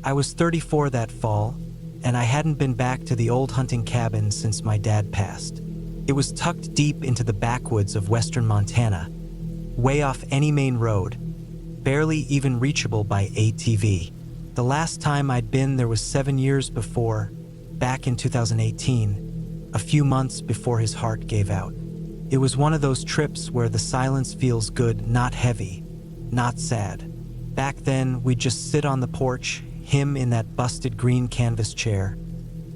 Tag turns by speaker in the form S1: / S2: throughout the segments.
S1: I was 34 that fall, and I hadn't been back to the old hunting cabin since my dad passed. It was tucked deep into the backwoods of western Montana, way off any main road, barely even reachable by ATV. The last time I'd been there was 7 years before, back in 2018, a few months before his heart gave out. It was one of those trips where the silence feels good, not heavy, not sad. Back then, we'd just sit on the porch, him in that busted green canvas chair,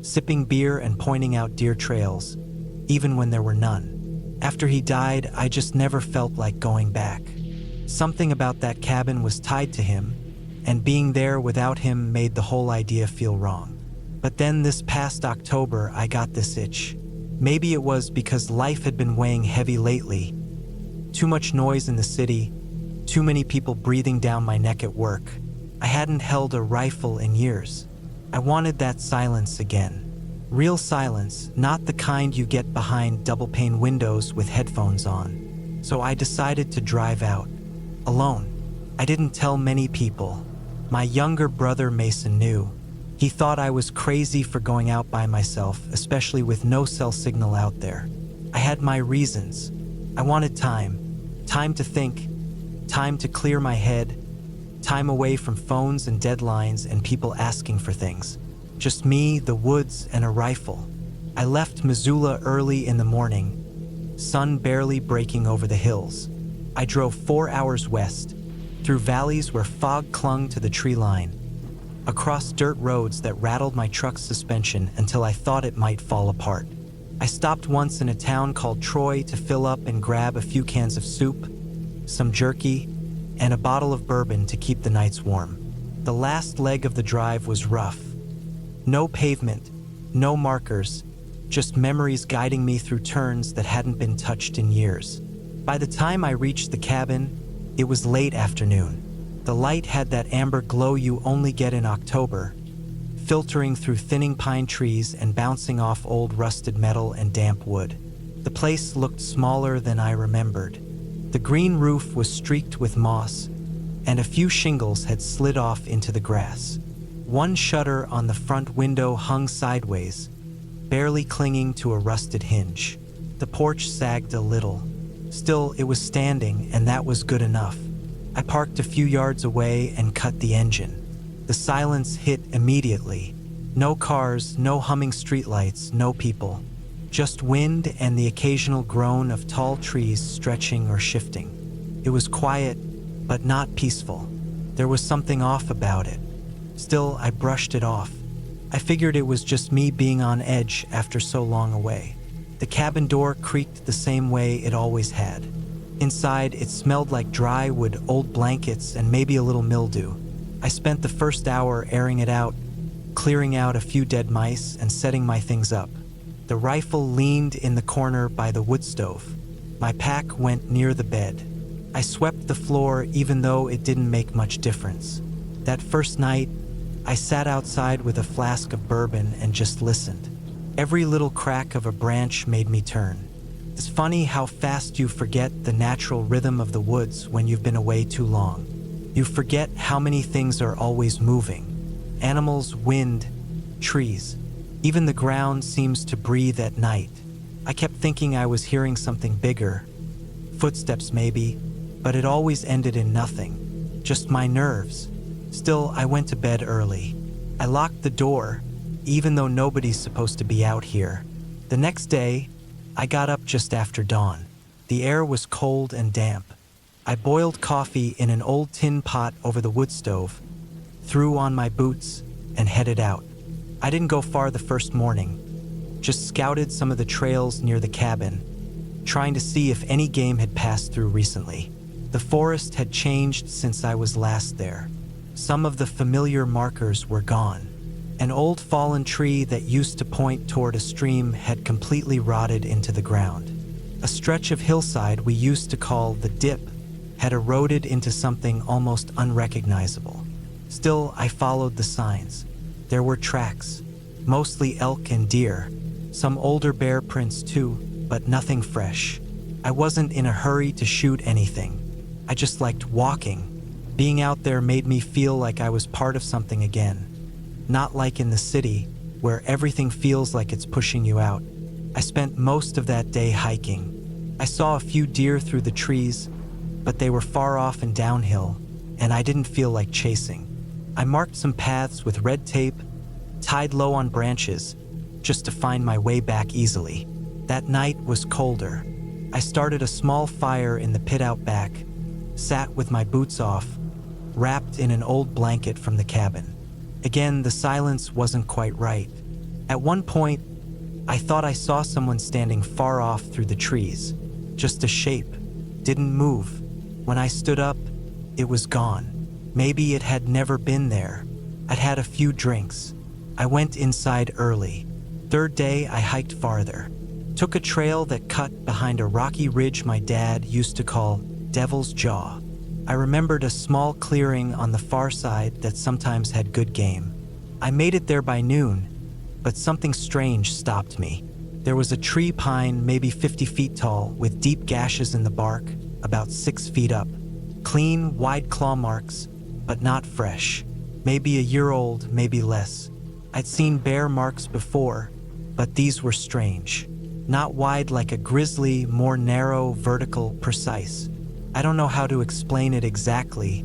S1: sipping beer and pointing out deer trails, even when there were none. After he died, I just never felt like going back. Something about that cabin was tied to him, and being there without him made the whole idea feel wrong. But then this past October, I got this itch. Maybe it was because life had been weighing heavy lately. Too much noise in the city, too many people breathing down my neck at work. I hadn't held a rifle in years. I wanted that silence again. Real silence, not the kind you get behind double-pane windows with headphones on. So I decided to drive out. Alone. I didn't tell many people. My younger brother Mason knew. He thought I was crazy for going out by myself, especially with no cell signal out there. I had my reasons. I wanted time. Time to think. Time to clear my head. Time away from phones and deadlines and people asking for things. Just me, the woods, and a rifle. I left Missoula early in the morning, sun barely breaking over the hills. I drove 4 hours west, through valleys where fog clung to the tree line, across dirt roads that rattled my truck's suspension until I thought it might fall apart. I stopped once in a town called Troy to fill up and grab a few cans of soup, some jerky, and a bottle of bourbon to keep the nights warm. The last leg of the drive was rough. No pavement, no markers, just memories guiding me through turns that hadn't been touched in years. By the time I reached the cabin, it was late afternoon. The light had that amber glow you only get in October, filtering through thinning pine trees and bouncing off old rusted metal and damp wood. The place looked smaller than I remembered. The green roof was streaked with moss, and a few shingles had slid off into the grass. One shutter on the front window hung sideways, barely clinging to a rusted hinge. The porch sagged a little. Still, it was standing, and that was good enough. I parked a few yards away and cut the engine. The silence hit immediately. No cars, no humming streetlights, no people. Just wind and the occasional groan of tall trees stretching or shifting. It was quiet, but not peaceful. There was something off about it. Still, I brushed it off. I figured it was just me being on edge after so long away. The cabin door creaked the same way it always had. Inside, it smelled like dry wood, old blankets, and maybe a little mildew. I spent the first hour airing it out, clearing out a few dead mice and setting my things up. The rifle leaned in the corner by the wood stove. My pack went near the bed. I swept the floor even though it didn't make much difference. That first night, I sat outside with a flask of bourbon and just listened. Every little crack of a branch made me turn. It's funny how fast you forget the natural rhythm of the woods when you've been away too long. You forget how many things are always moving. Animals, wind, trees. Even the ground seems to breathe at night. I kept thinking I was hearing something bigger. Footsteps maybe, but it always ended in nothing. Just my nerves. Still, I went to bed early. I locked the door, even though nobody's supposed to be out here. The next day, I got up just after dawn. The air was cold and damp. I boiled coffee in an old tin pot over the wood stove, threw on my boots, and headed out. I didn't go far the first morning, just scouted some of the trails near the cabin, trying to see if any game had passed through recently. The forest had changed since I was last there. Some of the familiar markers were gone. An old fallen tree that used to point toward a stream had completely rotted into the ground. A stretch of hillside we used to call the dip had eroded into something almost unrecognizable. Still, I followed the signs. There were tracks, mostly elk and deer, some older bear prints too, but nothing fresh. I wasn't in a hurry to shoot anything. I just liked walking. Being out there made me feel like I was part of something again. not like in the city, where everything feels like it's pushing you out. I spent most of that day hiking. I saw a few deer through the trees, but they were far off and downhill, and I didn't feel like chasing. I marked some paths with red tape, tied low on branches, just to find my way back easily. That night was colder. I started a small fire in the pit out back, sat with my boots off, wrapped in an old blanket from the cabin. Again, the silence wasn't quite right. At one point, I thought I saw someone standing far off through the trees. Just a shape. Didn't move. When I stood up, it was gone. Maybe it had never been there. I'd had a few drinks. I went inside early. Third day, I hiked farther. Took a trail that cut behind a rocky ridge my dad used to call Devil's Jaw. I remembered a small clearing on the far side that sometimes had good game. I made it there by noon, but something strange stopped me. There was a tree pine maybe 50 feet tall with deep gashes in the bark, about 6 feet up. Clean, wide claw marks, but not fresh. Maybe a year old, maybe less. I'd seen bear marks before, but these were strange. Not wide like a grizzly, more narrow, vertical, precise. I don't know how to explain it exactly,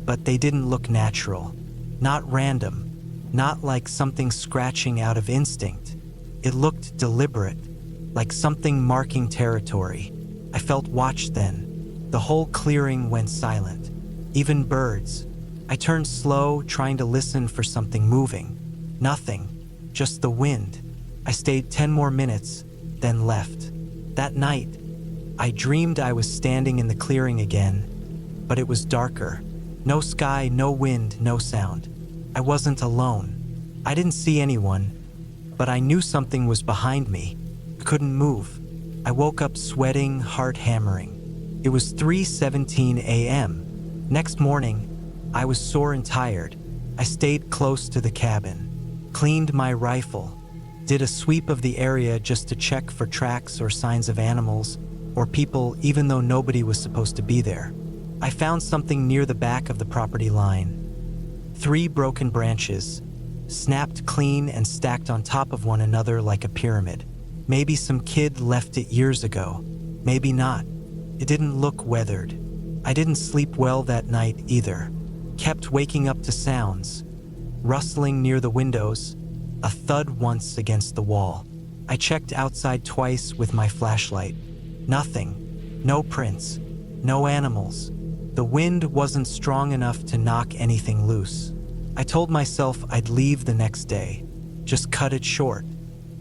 S1: but they didn't look natural. Not random, not like something scratching out of instinct. It looked deliberate, like something marking territory. I felt watched then. The whole clearing went silent. Even birds. I turned slow, trying to listen for something moving. Nothing, just the wind. I stayed 10 more minutes, then left. That night, I dreamed I was standing in the clearing again, but it was darker. No sky, no wind, no sound. I wasn't alone. I didn't see anyone, but I knew something was behind me. I couldn't move. I woke up sweating, heart hammering. It was 3:17 a.m. Next morning, I was sore and tired. I stayed close to the cabin, cleaned my rifle, did a sweep of the area just to check for tracks or signs of animals or people, even though nobody was supposed to be there. I found something near the back of the property line. 3 broken branches, snapped clean and stacked on top of one another like a pyramid. Maybe some kid left it years ago. Maybe not. It didn't look weathered. I didn't sleep well that night either. Kept waking up to sounds. Rustling near the windows, a thud once against the wall. I checked outside twice with my flashlight. Nothing. No prints. No animals. The wind wasn't strong enough to knock anything loose. I told myself I'd leave the next day. Just cut it short.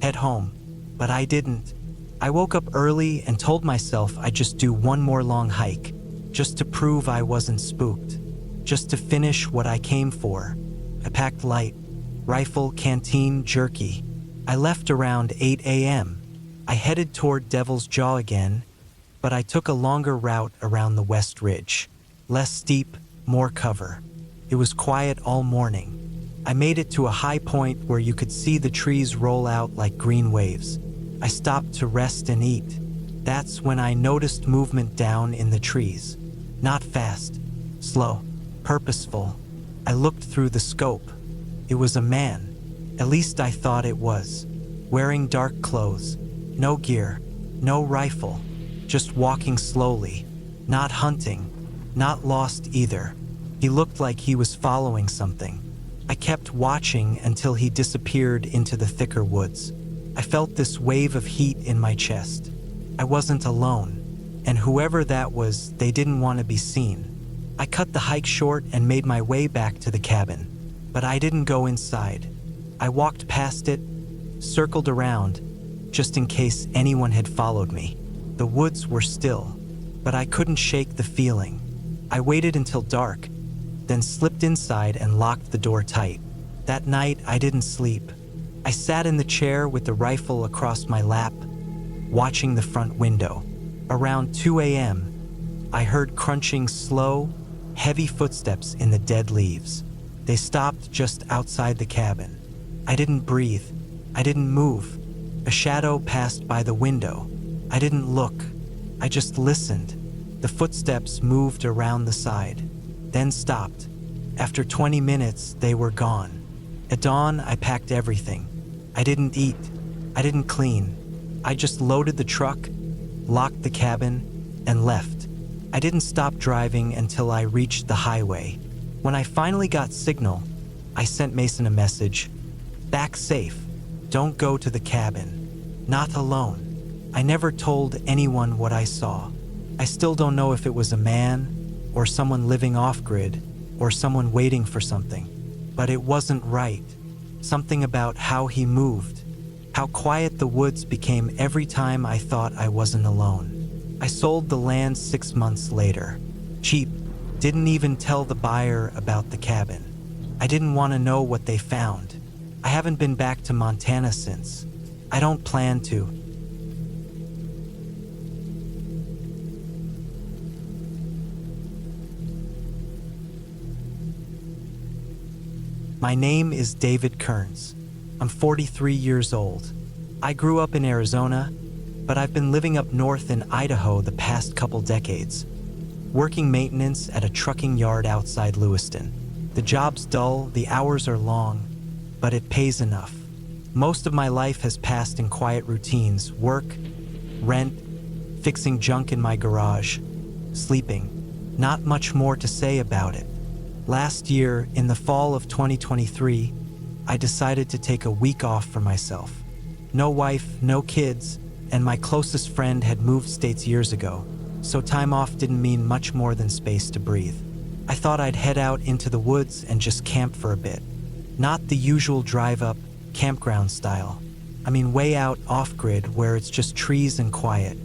S1: Head home. But I didn't. I woke up early and told myself I'd just do one more long hike. Just to prove I wasn't spooked. Just to finish what I came for. I packed light. Rifle, canteen, jerky. I left around 8 a.m. I headed toward Devil's Jaw again, but I took a longer route around the West Ridge. Less steep, more cover. It was quiet all morning. I made it to a high point where you could see the trees roll out like green waves. I stopped to rest and eat. That's when I noticed movement down in the trees. Not fast, slow, purposeful. I looked through the scope. It was a man. At least I thought it was. Wearing dark clothes. No gear. No rifle. Just walking slowly. Not hunting. Not lost either. He looked like he was following something. I kept watching until he disappeared into the thicker woods. I felt this wave of heat in my chest. I wasn't alone. And whoever that was, they didn't want to be seen. I cut the hike short and made my way back to the cabin. But I didn't go inside. I walked past it, circled around, just in case anyone had followed me. The woods were still, but I couldn't shake the feeling. I waited until dark, then slipped inside and locked the door tight. That night, I didn't sleep. I sat in the chair with the rifle across my lap, watching the front window. Around 2 a.m., I heard crunching slow, heavy footsteps in the dead leaves. They stopped just outside the cabin. I didn't breathe. I didn't move. A shadow passed by the window. I didn't look. I just listened. The footsteps moved around the side, then stopped. After 20 minutes, they were gone. At dawn, I packed everything. I didn't eat. I didn't clean. I just loaded the truck, locked the cabin, and left. I didn't stop driving until I reached the highway. When I finally got signal, I sent Mason a message. Back safe. Don't go to the cabin. Not alone. I never told anyone what I saw. I still don't know if it was a man, or someone living off-grid, or someone waiting for something. But it wasn't right. Something about how he moved. How quiet the woods became every time I thought I wasn't alone. I sold the land 6 months later. Cheap. Didn't even tell the buyer about the cabin. I didn't want to know what they found. I haven't been back to Montana since. I don't plan to. My name is David Kearns. I'm 43 years old. I grew up in Arizona, but I've been living up north in Idaho the past couple decades, working maintenance at a trucking yard outside Lewiston. The job's dull, the hours are long, but it pays enough. Most of my life has passed in quiet routines: work, rent, fixing junk in my garage, sleeping. Not much more to say about it. Last year, in the fall of 2023, I decided to take a week off for myself. No wife, no kids, and my closest friend had moved states years ago, so time off didn't mean much more than space to breathe. I thought I'd head out into the woods and just camp for a bit. Not the usual drive-up, campground style. I mean way out off-grid where it's just trees and quiet.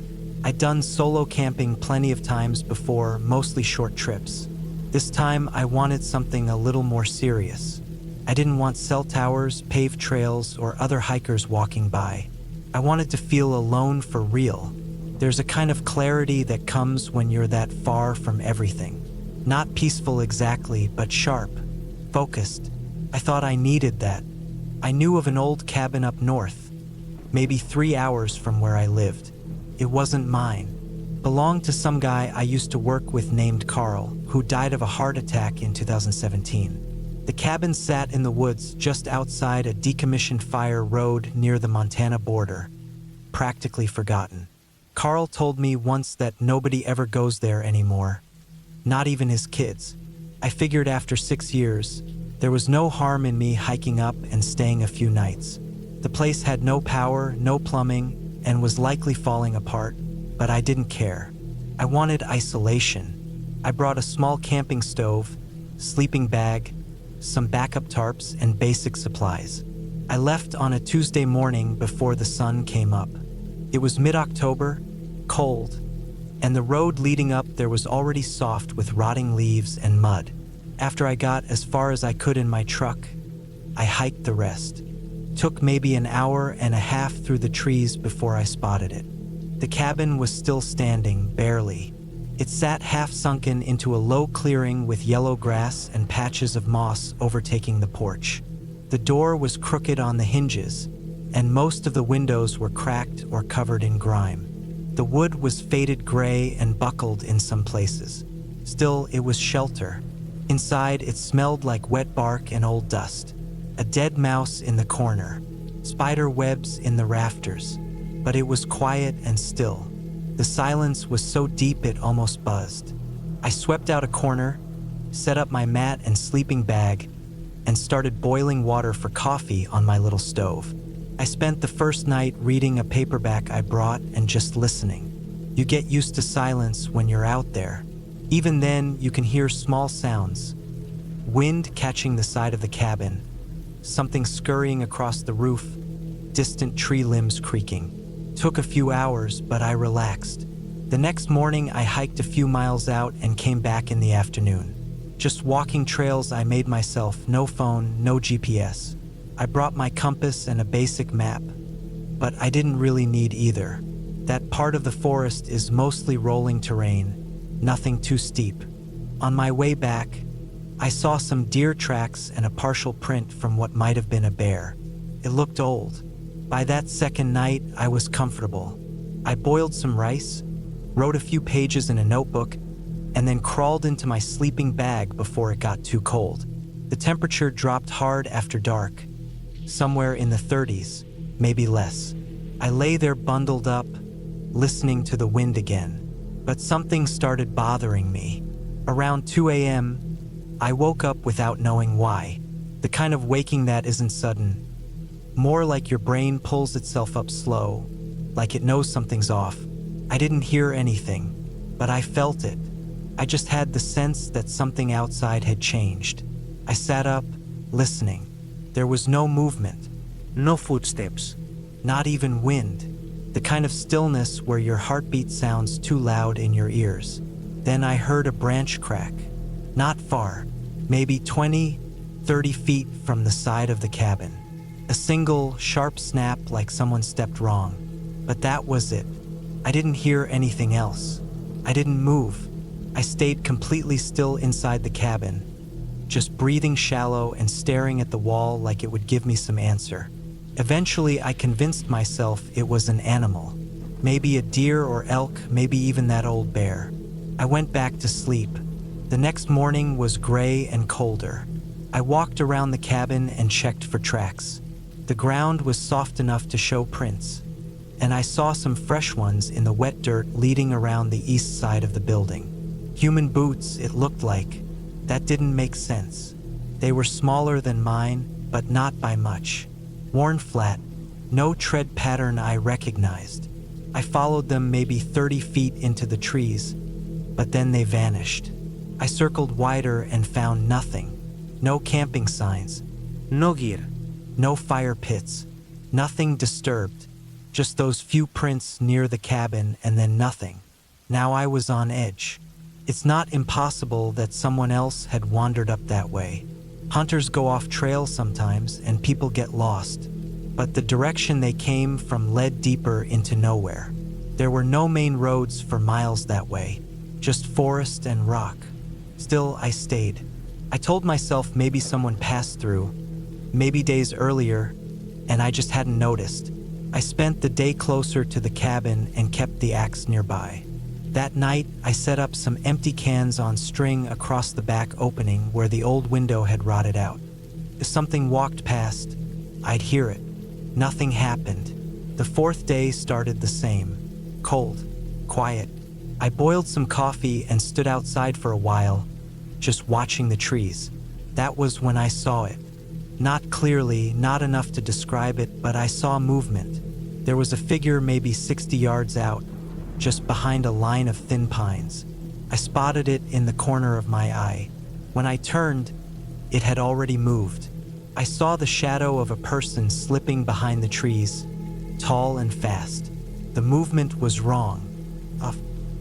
S1: I'd done solo camping plenty of times before, mostly short trips. This time, I wanted something a little more serious. I didn't want cell towers, paved trails, or other hikers walking by. I wanted to feel alone for real. There's a kind of clarity that comes when you're that far from everything. Not peaceful exactly, but sharp, focused. I thought I needed that. I knew of an old cabin up north, maybe 3 hours from where I lived. It wasn't mine. Belonged to some guy I used to work with named Carl, who died of a heart attack in 2017. The cabin sat in the woods just outside a decommissioned fire road near the Montana border, practically forgotten. Carl told me once that nobody ever goes there anymore, not even his kids. I figured after 6 years, there was no harm in me hiking up and staying a few nights. The place had no power, no plumbing, and was likely falling apart. But I didn't care. I wanted isolation. I brought a small camping stove, sleeping bag, some backup tarps, and basic supplies. I left on a Tuesday morning before the sun came up. It was mid-October, cold, and the road leading up there was already soft with rotting leaves and mud. After I got as far as I could in my truck, I hiked the rest. Took maybe an hour and a half through the trees before I spotted it. The cabin was still standing, barely. It sat half-sunken into a low clearing with yellow grass and patches of moss overtaking the porch. The door was crooked on the hinges, and most of the windows were cracked or covered in grime. The wood was faded gray and buckled in some places. Still, it was shelter. Inside, it smelled like wet bark and old dust. A dead mouse in the corner. Spider webs in the rafters. But it was quiet and still. The silence was so deep it almost buzzed. I swept out a corner, set up my mat and sleeping bag, and started boiling water for coffee on my little stove. I spent the first night reading a paperback I brought and just listening. You get used to silence when you're out there. Even then, you can hear small sounds. Wind catching the side of the cabin, something scurrying across the roof, distant tree limbs creaking. Took a few hours, but I relaxed. The next morning, I hiked a few miles out and came back in the afternoon. Just walking trails I made myself, no phone, no GPS. I brought my compass and a basic map, but I didn't really need either. That part of the forest is mostly rolling terrain, nothing too steep. On my way back, I saw some deer tracks and a partial print from what might have been a bear. It looked old. By that second night, I was comfortable. I boiled some rice, wrote a few pages in a notebook, and then crawled into my sleeping bag before it got too cold. The temperature dropped hard after dark, somewhere in the 30s, maybe less. I lay there bundled up, listening to the wind again. But something started bothering me. Around 2 a.m., I woke up without knowing why. The kind of waking that isn't sudden. More like your brain pulls itself up slow, like it knows something's off. I didn't hear anything, but I felt it. I just had the sense that something outside had changed. I sat up, listening. There was no movement, no footsteps, not even wind. The kind of stillness where your heartbeat sounds too loud in your ears. Then I heard a branch crack. Not far, maybe 20, 30 feet from the side of the cabin. A single, sharp snap like someone stepped wrong. But that was it. I didn't hear anything else. I didn't move. I stayed completely still inside the cabin, just breathing shallow and staring at the wall like it would give me some answer. Eventually, I convinced myself it was an animal. Maybe a deer or elk, maybe even that old bear. I went back to sleep. The next morning was gray and colder. I walked around the cabin and checked for tracks. The ground was soft enough to show prints, and I saw some fresh ones in the wet dirt leading around the east side of the building. Human boots, it looked like. That didn't make sense. They were smaller than mine, but not by much. Worn flat, no tread pattern I recognized. I followed them maybe 30 feet into the trees, but then they vanished. I circled wider and found nothing. No camping signs, no gear, no fire pits, nothing disturbed. Just those few prints near the cabin and then nothing. Now I was on edge. It's not impossible that someone else had wandered up that way. Hunters go off trail sometimes and people get lost, but the direction they came from led deeper into nowhere. There were no main roads for miles that way, just forest and rock. Still, I stayed. I told myself maybe someone passed through, maybe days earlier, and I just hadn't noticed. I spent the day closer to the cabin and kept the axe nearby. That night, I set up some empty cans on string across the back opening where the old window had rotted out. If something walked past, I'd hear it. Nothing happened. The fourth day started the same. Cold, quiet. I boiled some coffee and stood outside for a while, just watching the trees. That was when I saw it. Not clearly, not enough to describe it, but I saw movement. There was a figure maybe 60 yards out, just behind a line of thin pines. I spotted it in the corner of my eye. When I turned, it had already moved. I saw the shadow of a person slipping behind the trees, tall and fast. The movement was wrong.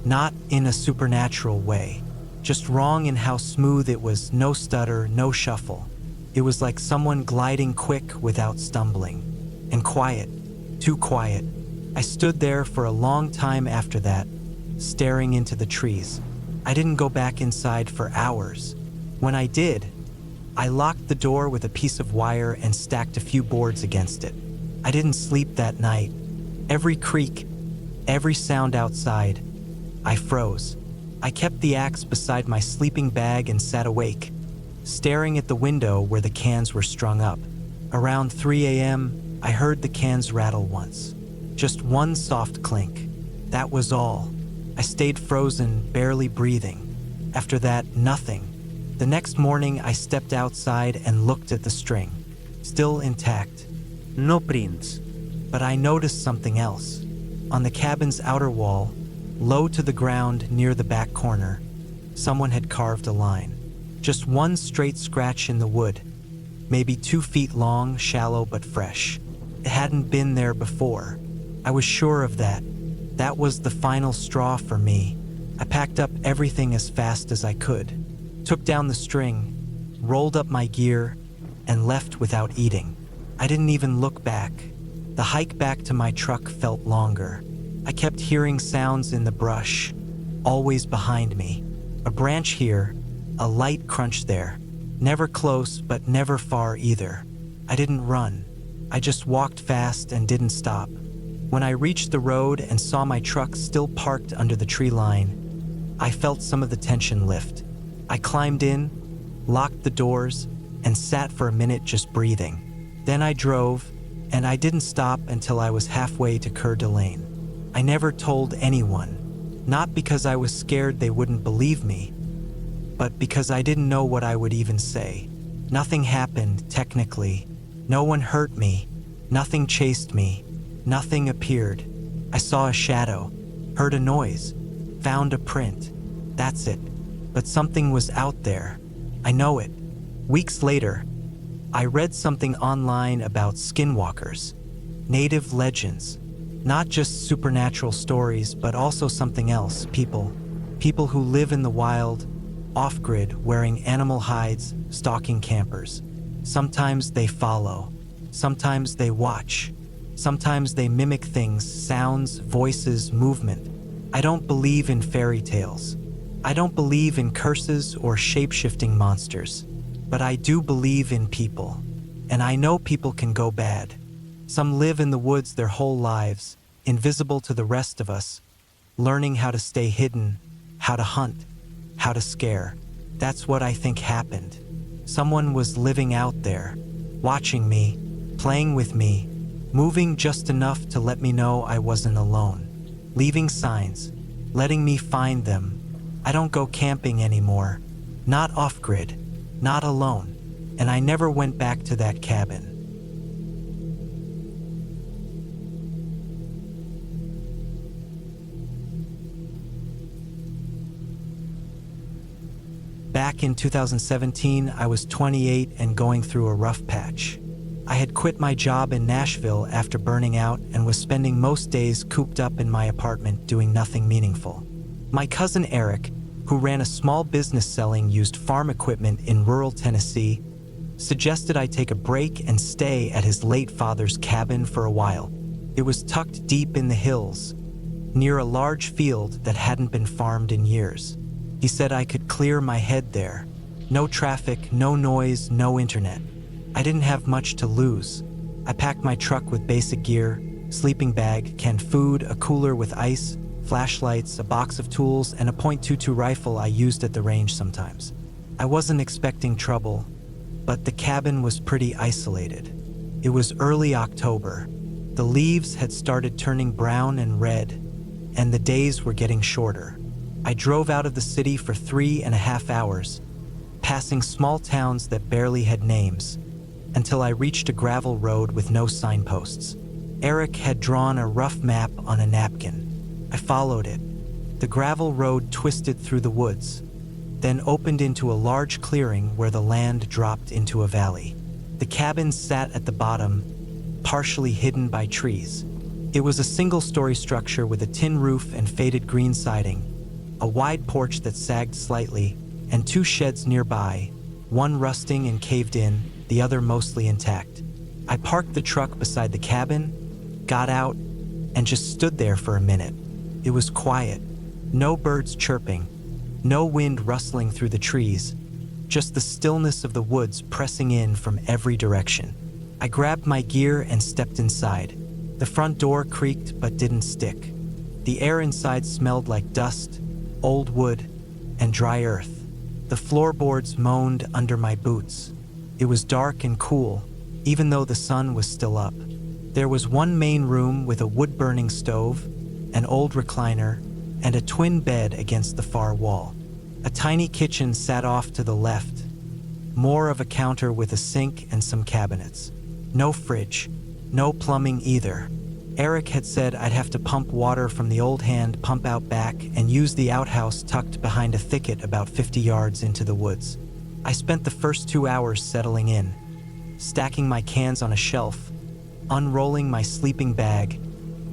S1: Not in a supernatural way, just wrong in how smooth it was, no stutter, no shuffle. It was like someone gliding quick without stumbling. And quiet, too quiet. I stood there for a long time after that, staring into the trees. I didn't go back inside for hours. When I did, I locked the door with a piece of wire and stacked a few boards against it. I didn't sleep that night. Every creak, every sound outside, I froze. I kept the axe beside my sleeping bag and sat awake, staring at the window where the cans were strung up. Around 3 a.m., I heard the cans rattle once. Just one soft clink. That was all. I stayed frozen, barely breathing. After that, nothing. The next morning, I stepped outside and looked at the string. Still intact. No prints. But I noticed something else. On the cabin's outer wall, low to the ground near the back corner, someone had carved a line. Just one straight scratch in the wood. Maybe 2 feet long, shallow but fresh. It hadn't been there before. I was sure of that. That was the final straw for me. I packed up everything as fast as I could, took down the string, rolled up my gear, and left without eating. I didn't even look back. The hike back to my truck felt longer. I kept hearing sounds in the brush, always behind me. A branch here, a light crunch there. Never close, but never far either. I didn't run. I just walked fast and didn't stop. When I reached the road and saw my truck still parked under the tree line, I felt some of the tension lift. I climbed in, locked the doors, and sat for a minute just breathing. Then I drove, and I didn't stop until I was halfway to Coeur d'Alene. I never told anyone, not because I was scared they wouldn't believe me, but because I didn't know what I would even say. Nothing happened, technically. No one hurt me. Nothing chased me. Nothing appeared. I saw a shadow, heard a noise, found a print. That's it. But something was out there. I know it. Weeks later, I read something online about skinwalkers, native legends, not just supernatural stories, but also something else, people who live in the wild, off-grid, wearing animal hides, stalking campers. Sometimes they follow, sometimes they watch, sometimes they mimic things, sounds, voices, movement. I don't believe in fairy tales. I don't believe in curses or shape-shifting monsters. But I do believe in people, and I know people can go bad. Some live in the woods their whole lives, invisible to the rest of us, learning how to stay hidden, how to hunt, how to scare. That's what I think happened. Someone was living out there, watching me, playing with me, moving just enough to let me know I wasn't alone, leaving signs, letting me find them. I don't go camping anymore, not off-grid, not alone, and I never went back to that cabin. Back in 2017, I was 28 and going through a rough patch. I had quit my job in Nashville after burning out and was spending most days cooped up in my apartment doing nothing meaningful. My cousin Eric, who ran a small business selling used farm equipment in rural Tennessee, suggested I take a break and stay at his late father's cabin for a while. It was tucked deep in the hills, near a large field that hadn't been farmed in years. He said I could clear my head there. No traffic, no noise, no internet. I didn't have much to lose. I packed my truck with basic gear, sleeping bag, canned food, a cooler with ice, flashlights, a box of tools, and a .22 rifle I used at the range sometimes. I wasn't expecting trouble, but the cabin was pretty isolated. It was early October. The leaves had started turning brown and red, and the days were getting shorter. I drove out of the city for 3.5 hours, passing small towns that barely had names, until I reached a gravel road with no signposts. Eric had drawn a rough map on a napkin. I followed it. The gravel road twisted through the woods, then opened into a large clearing where the land dropped into a valley. The cabin sat at the bottom, partially hidden by trees. It was a single-story structure with a tin roof and faded green siding, a wide porch that sagged slightly, and 2 sheds nearby, one rusting and caved in, the other mostly intact. I parked the truck beside the cabin, got out, and just stood there for a minute. It was quiet, no birds chirping, no wind rustling through the trees, just the stillness of the woods pressing in from every direction. I grabbed my gear and stepped inside. The front door creaked but didn't stick. The air inside smelled like dust, old wood, and dry earth. The floorboards moaned under my boots. It was dark and cool, even though the sun was still up. There was one main room with a wood-burning stove, an old recliner, and a twin bed against the far wall. A tiny kitchen sat off to the left, more of a counter with a sink and some cabinets. No fridge, no plumbing either. Eric had said I'd have to pump water from the old hand pump out back and use the outhouse tucked behind a thicket about 50 yards into the woods. I spent the first 2 hours settling in, stacking my cans on a shelf, unrolling my sleeping bag,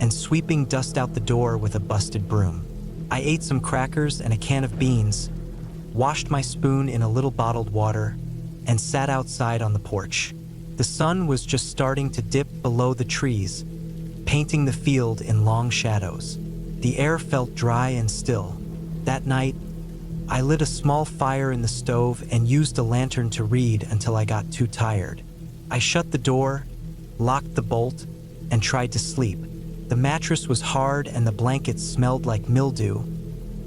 S1: and sweeping dust out the door with a busted broom. I ate some crackers and a can of beans, washed my spoon in a little bottled water, and sat outside on the porch. The sun was just starting to dip below the trees, painting the field in long shadows. The air felt dry and still. That night, I lit a small fire in the stove and used a lantern to read until I got too tired. I shut the door, locked the bolt, and tried to sleep. The mattress was hard and the blankets smelled like mildew,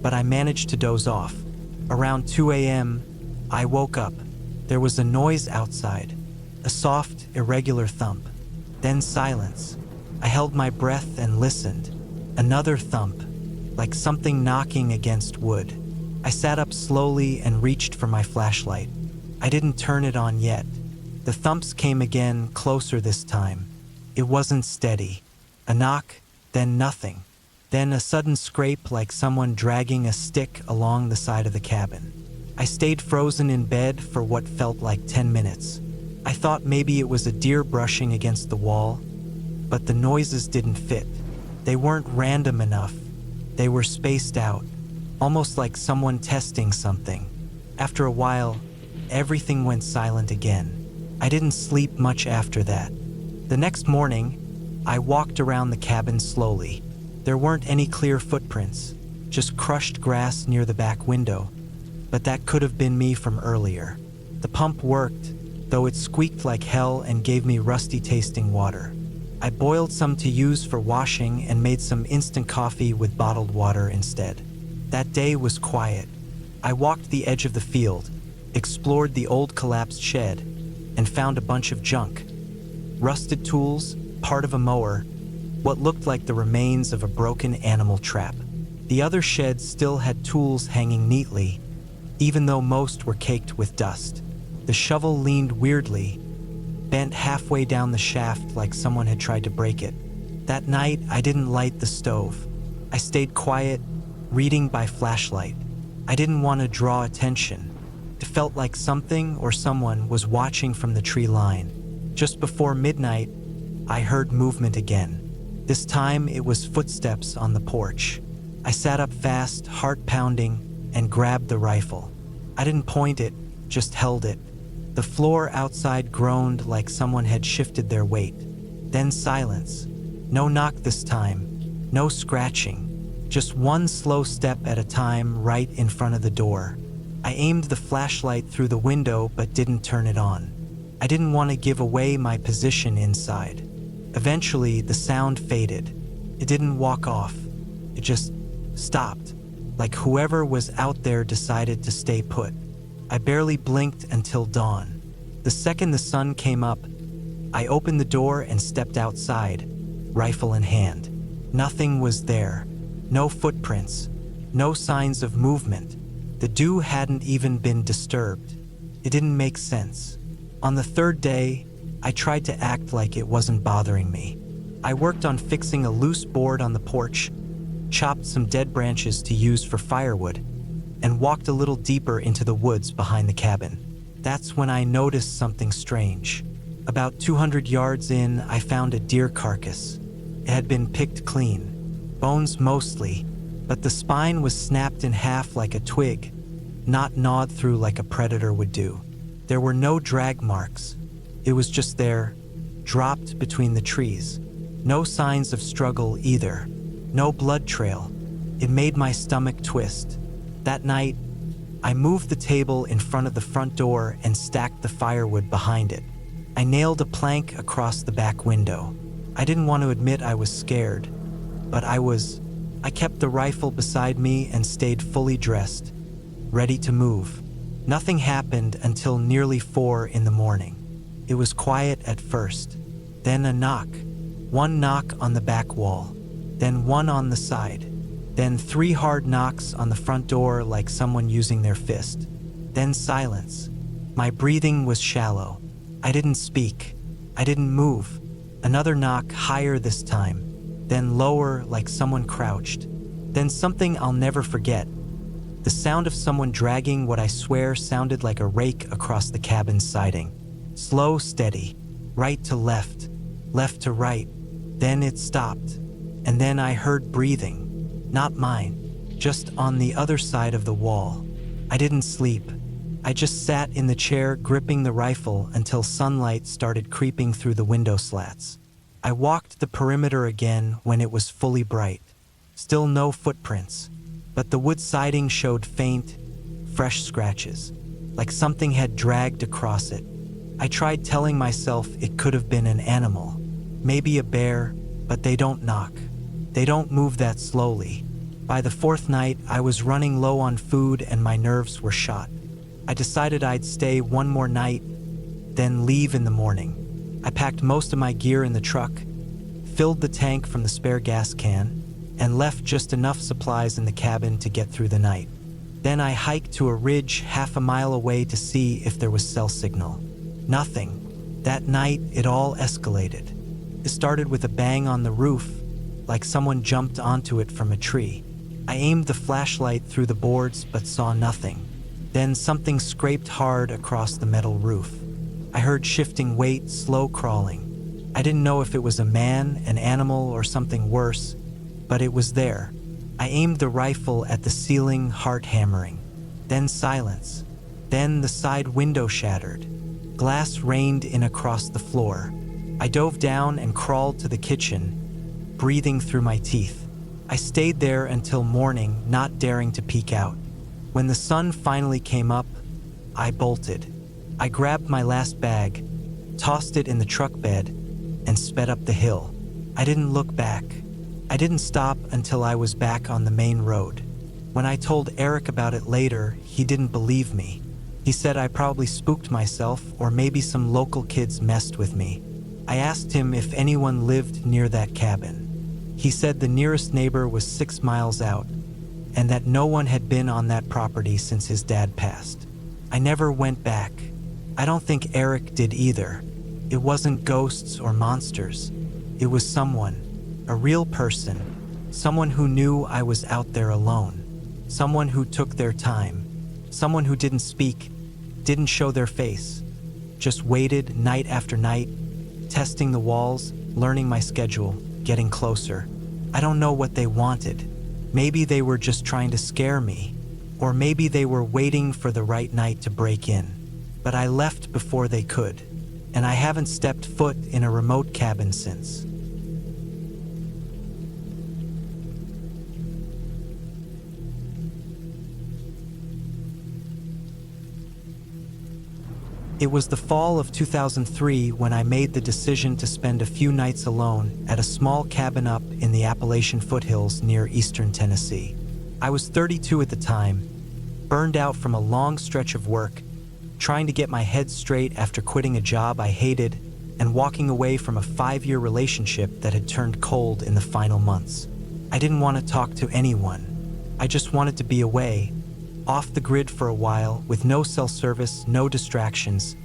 S1: but I managed to doze off. Around 2 a.m., I woke up, There was a noise outside, a soft, irregular thump. Then silence. I held my breath and listened. Another thump, like something knocking against wood. I sat up slowly and reached for my flashlight. I didn't turn it on yet. The thumps came again, closer this time. It wasn't steady. A knock, then nothing. Then a sudden scrape like someone dragging a stick along the side of the cabin. I stayed frozen in bed for what felt like 10 minutes. I thought maybe it was a deer brushing against the wall, but the noises didn't fit. They weren't random enough. They were spaced out, almost like someone testing something. After a while, everything went silent again. I didn't sleep much after that. The next morning, I walked around the cabin slowly. There weren't any clear footprints, just crushed grass near the back window. But that could have been me from earlier. The pump worked, though it squeaked like hell and gave me rusty-tasting water. I boiled some to use for washing and made some instant coffee with bottled water instead. That day was quiet. I walked the edge of the field, explored the old collapsed shed, and found a bunch of junk. Rusted tools, part of a mower, what looked like the remains of a broken animal trap. The other sheds still had tools hanging neatly, even though most were caked with dust. The shovel leaned weirdly, bent halfway down the shaft like someone had tried to break it. That night, I didn't light the stove. I stayed quiet, reading by flashlight. I didn't want to draw attention. It felt like something or someone was watching from the tree line. Just before midnight, I heard movement again. This time, it was footsteps on the porch. I sat up fast, heart pounding, and grabbed the rifle. I didn't point it, just held it. The floor outside groaned like someone had shifted their weight. Then silence. No knock this time, no scratching. Just one slow step at a time right in front of the door. I aimed the flashlight through the window but didn't turn it on. I didn't want to give away my position inside. Eventually, the sound faded. It didn't walk off. It just stopped, like whoever was out there decided to stay put. I barely blinked until dawn. The second the sun came up, I opened the door and stepped outside, rifle in hand. Nothing was there. No footprints. No signs of movement. The dew hadn't even been disturbed. It didn't make sense. On the third day, I tried to act like it wasn't bothering me. I worked on fixing a loose board on the porch, chopped some dead branches to use for firewood, and walked a little deeper into the woods behind the cabin. That's when I noticed something strange. About 200 yards in, I found a deer carcass. It had been picked clean, bones mostly, but the spine was snapped in half like a twig, not gnawed through like a predator would do. There were no drag marks. It was just there, dropped between the trees. No signs of struggle either. No blood trail. It made my stomach twist. That night, I moved the table in front of the front door and stacked the firewood behind it. I nailed a plank across the back window. I didn't want to admit I was scared, but I kept the rifle beside me and stayed fully dressed, ready to move. Nothing happened until nearly 4 in the morning. It was quiet at first, then a knock. One knock on the back wall, then one on the side, then 3 hard knocks on the front door like someone using their fist. Then silence. My breathing was shallow. I didn't speak. I didn't move. Another knock, higher this time, then lower like someone crouched. Then something I'll never forget. The sound of someone dragging what I swear sounded like a rake across the cabin's siding. Slow, steady, right to left, left to right. Then it stopped, and then I heard breathing. Not mine, just on the other side of the wall. I didn't sleep. I just sat in the chair gripping the rifle until sunlight started creeping through the window slats. I walked the perimeter again when it was fully bright. Still no footprints, but the wood siding showed faint, fresh scratches, like something had dragged across it. I tried telling myself it could have been an animal, maybe a bear, but they don't knock. They don't move that slowly. By the 4th night, I was running low on food and my nerves were shot. I decided I'd stay one more night, then leave in the morning. I packed most of my gear in the truck, filled the tank from the spare gas can, and left just enough supplies in the cabin to get through the night. Then I hiked to a ridge half a mile away to see if there was cell signal. Nothing. That night, it all escalated. It started with a bang on the roof, like someone jumped onto it from a tree. I aimed the flashlight through the boards but saw nothing. Then something scraped hard across the metal roof. I heard shifting weight, slow crawling. I didn't know if it was a man, an animal, or something worse, but it was there. I aimed the rifle at the ceiling, heart hammering. Then silence. Then the side window shattered. Glass rained in across the floor. I dove down and crawled to the kitchen, breathing through my teeth. I stayed there until morning, not daring to peek out. When the sun finally came up, I bolted. I grabbed my last bag, tossed it in the truck bed, and sped up the hill. I didn't look back. I didn't stop until I was back on the main road. When I told Eric about it later, he didn't believe me. He said I probably spooked myself, or maybe some local kids messed with me. I asked him if anyone lived near that cabin. He said the nearest neighbor was 6 miles out, and that no one had been on that property since his dad passed. I never went back. I don't think Eric did either. It wasn't ghosts or monsters. It was someone. A real person, someone who knew I was out there alone, someone who took their time, someone who didn't speak, didn't show their face, just waited night after night, testing the walls, learning my schedule, getting closer. I don't know what they wanted. Maybe they were just trying to scare me, or maybe they were waiting for the right night to break in. But I left before they could, and I haven't stepped foot in a remote cabin since. It was the fall of 2003 when I made the decision to spend a few nights alone at a small cabin up in the Appalachian foothills near eastern Tennessee. I was 32 at the time, burned out from a long stretch of work, trying to get my head straight after quitting a job I hated and walking away from a 5-year relationship that had turned cold in the final months. I didn't want to talk to anyone. I just wanted to be away, off the grid for a while, with no cell service, no distractions,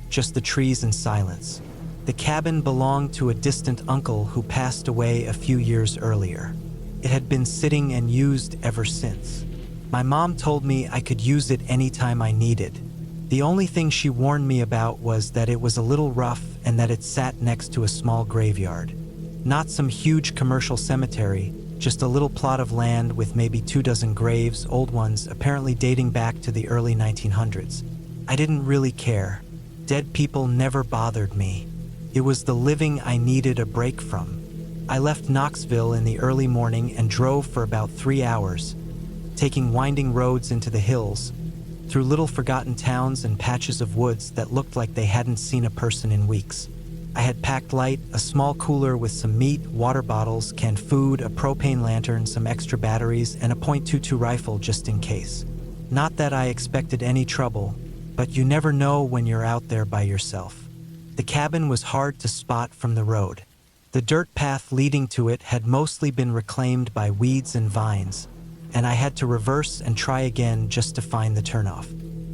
S1: just the trees and silence. The cabin belonged to a distant uncle who passed away a few years earlier. It had been sitting and used ever since. My mom told me I could use it anytime I needed. The only thing she warned me about was that it was a little rough and that it sat next to a small graveyard. Not some huge commercial cemetery, just a little plot of land with maybe 24 graves, old ones apparently dating back to the early 1900s. I didn't really care. Dead people never bothered me. It was the living I needed a break from. I left Knoxville in the early morning and drove for about 3 hours, taking winding roads into the hills, through little forgotten towns and patches of woods that looked like they hadn't seen a person in weeks. I had packed light, a small cooler with some meat, water bottles, canned food, a propane lantern, some extra batteries, and a .22 rifle just in case. Not that I expected any trouble, but you never know when you're out there by yourself. The cabin was hard to spot from the road. The dirt path leading to it had mostly been reclaimed by weeds and vines, and I had to reverse and try again just to find the turnoff.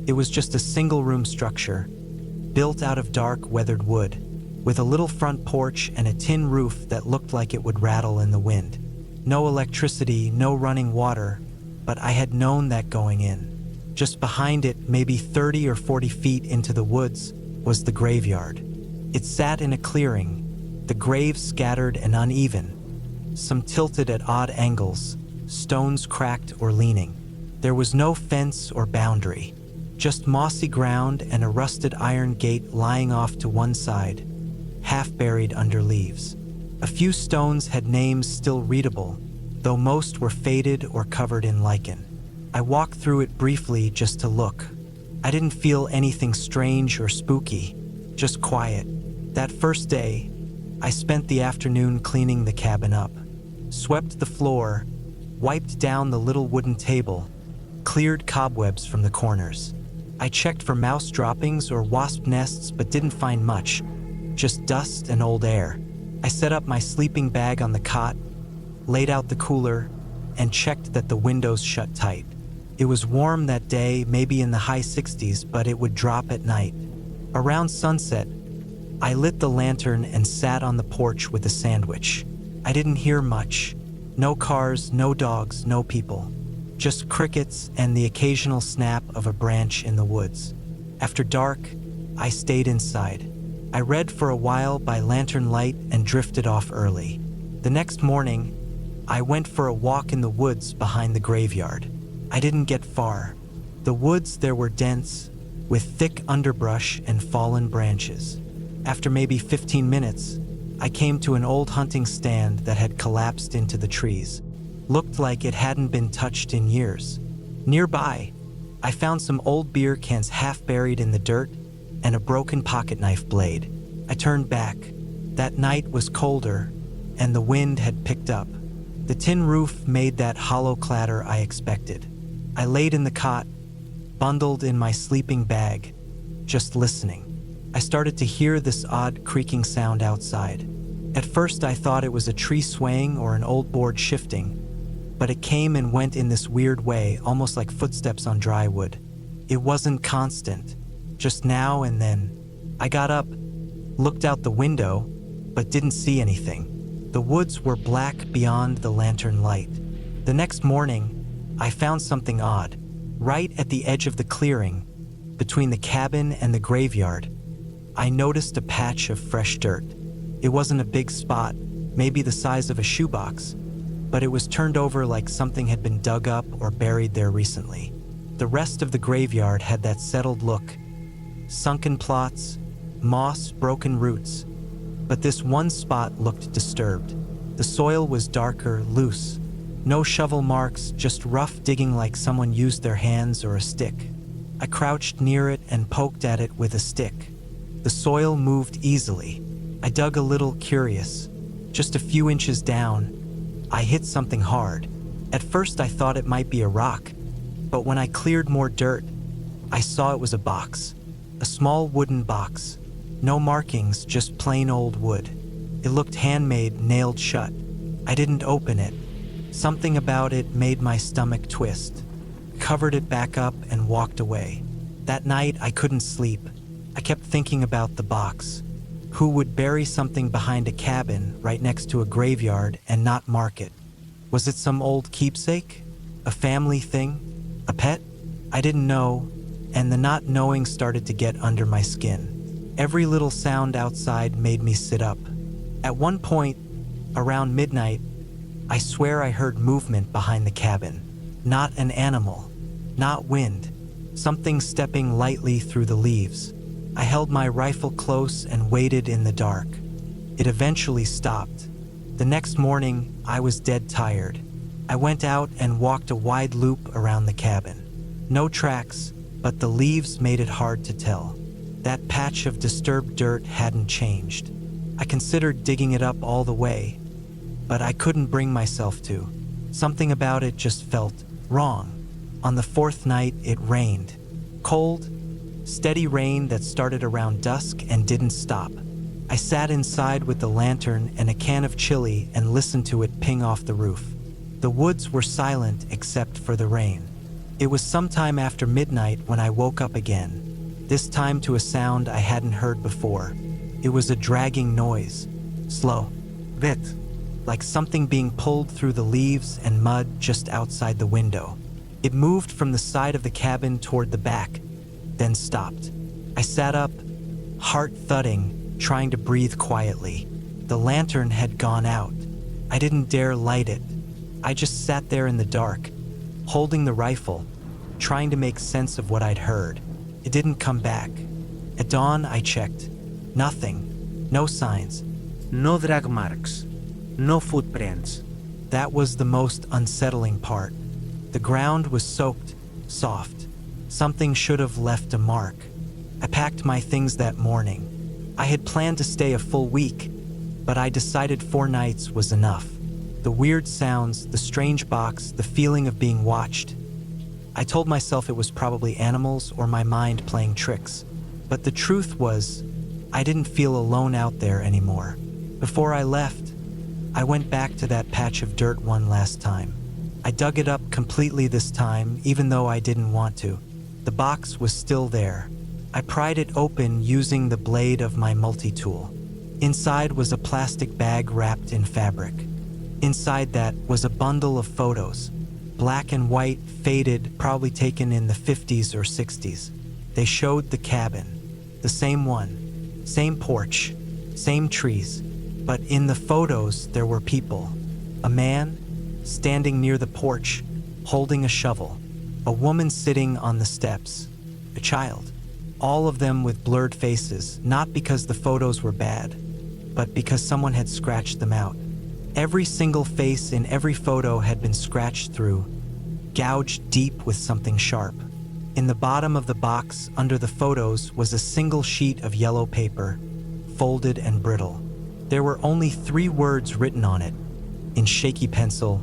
S1: It was just a single-room structure, built out of dark, weathered wood, with a little front porch and a tin roof that looked like it would rattle in the wind. No electricity, no running water, but I had known that going in. Just behind it, maybe 30 or 40 feet into the woods, was the graveyard. It sat in a clearing, the graves scattered and uneven, some tilted at odd angles, stones cracked or leaning. There was no fence or boundary, just mossy ground and a rusted iron gate lying off to one side, half buried under leaves. A few stones had names still readable, though most were faded or covered in lichen. I walked through it briefly just to look. I didn't feel anything strange or spooky, just quiet. That first day, I spent the afternoon cleaning the cabin up, swept the floor, wiped down the little wooden table, cleared cobwebs from the corners. I checked for mouse droppings or wasp nests but didn't find much, just dust and old air. I set up my sleeping bag on the cot, laid out the cooler, and checked that the windows shut tight. It was warm that day, maybe in the high 60s, but it would drop at night. Around sunset, I lit the lantern and sat on the porch with a sandwich. I didn't hear much. No cars, no dogs, no people. Just crickets and the occasional snap of a branch in the woods. After dark, I stayed inside. I read for a while by lantern light and drifted off early. The next morning, I went for a walk in the woods behind the graveyard. I didn't get far. The woods there were dense, with thick underbrush and fallen branches. After maybe 15 minutes, I came to an old hunting stand that had collapsed into the trees. Looked like it hadn't been touched in years. Nearby, I found some old beer cans half buried in the dirt and a broken pocket knife blade. I turned back. That night was colder, and the wind had picked up. The tin roof made that hollow clatter I expected. I laid in the cot, bundled in my sleeping bag, just listening. I started to hear this odd creaking sound outside. At first I thought it was a tree swaying or an old board shifting, but it came and went in this weird way, almost like footsteps on dry wood. It wasn't constant, just now and then. I got up, looked out the window, but didn't see anything. The woods were black beyond the lantern light. The next morning, I found something odd. Right at the edge of the clearing, between the cabin and the graveyard, I noticed a patch of fresh dirt. It wasn't a big spot, maybe the size of a shoebox, but it was turned over like something had been dug up or buried there recently. The rest of the graveyard had that settled look. Sunken plots, moss, broken roots. But this one spot looked disturbed. The soil was darker, loose. No shovel marks, just rough digging like someone used their hands or a stick. I crouched near it and poked at it with a stick. The soil moved easily. I dug a little, curious. Just a few inches down, I hit something hard. At first I thought it might be a rock, but when I cleared more dirt, I saw it was a box. A small wooden box. No markings, just plain old wood. It looked handmade, nailed shut. I didn't open it. Something about it made my stomach twist. Covered it back up and walked away. That night I couldn't sleep. I kept thinking about the box. Who would bury something behind a cabin right next to a graveyard and not mark it? Was it some old keepsake? A family thing? A pet? I didn't know, and the not knowing started to get under my skin. Every little sound outside made me sit up. At one point, around midnight, I swear I heard movement behind the cabin. Not an animal, not wind, something stepping lightly through the leaves. I held my rifle close and waited in the dark. It eventually stopped. The next morning, I was dead tired. I went out and walked a wide loop around the cabin. No tracks, but the leaves made it hard to tell. That patch of disturbed dirt hadn't changed. I considered digging it up all the way, but I couldn't bring myself to. Something about it just felt wrong. On the fourth night, it rained. Cold, steady rain that started around dusk and didn't stop. I sat inside with the lantern and a can of chili and listened to it ping off the roof. The woods were silent except for the rain. It was sometime after midnight when I woke up again, this time to a sound I hadn't heard before. It was a dragging noise, slow, bit, like something being pulled through the leaves and mud just outside the window. It moved from the side of the cabin toward the back, then stopped. I sat up, heart thudding, trying to breathe quietly. The lantern had gone out. I didn't dare light it. I just sat there in the dark, holding the rifle, trying to make sense of what I'd heard. It didn't come back. At dawn, I checked. Nothing. No signs.
S2: No drag marks. No footprints.
S1: That was the most unsettling part. The ground was soaked, soft. Something should have left a mark. I packed my things that morning. I had planned to stay a full week, but I decided 4 nights was enough. The weird sounds, the strange box, the feeling of being watched. I told myself it was probably animals or my mind playing tricks. But the truth was, I didn't feel alone out there anymore. Before I left, I went back to that patch of dirt one last time. I dug it up completely this time, even though I didn't want to. The box was still there. I pried it open using the blade of my multi-tool. Inside was a plastic bag wrapped in fabric. Inside that was a bundle of photos. Black and white, faded, probably taken in the 50s or 60s. They showed the cabin. The same one. Same porch. Same trees. But in the photos, there were people. A man standing near the porch, holding a shovel. A woman sitting on the steps. A child. All of them with blurred faces, not because the photos were bad, but because someone had scratched them out. Every single face in every photo had been scratched through, gouged deep with something sharp. In the bottom of the box, under the photos, was a single sheet of yellow paper, folded and brittle. There were only 3 words written on it, in shaky pencil: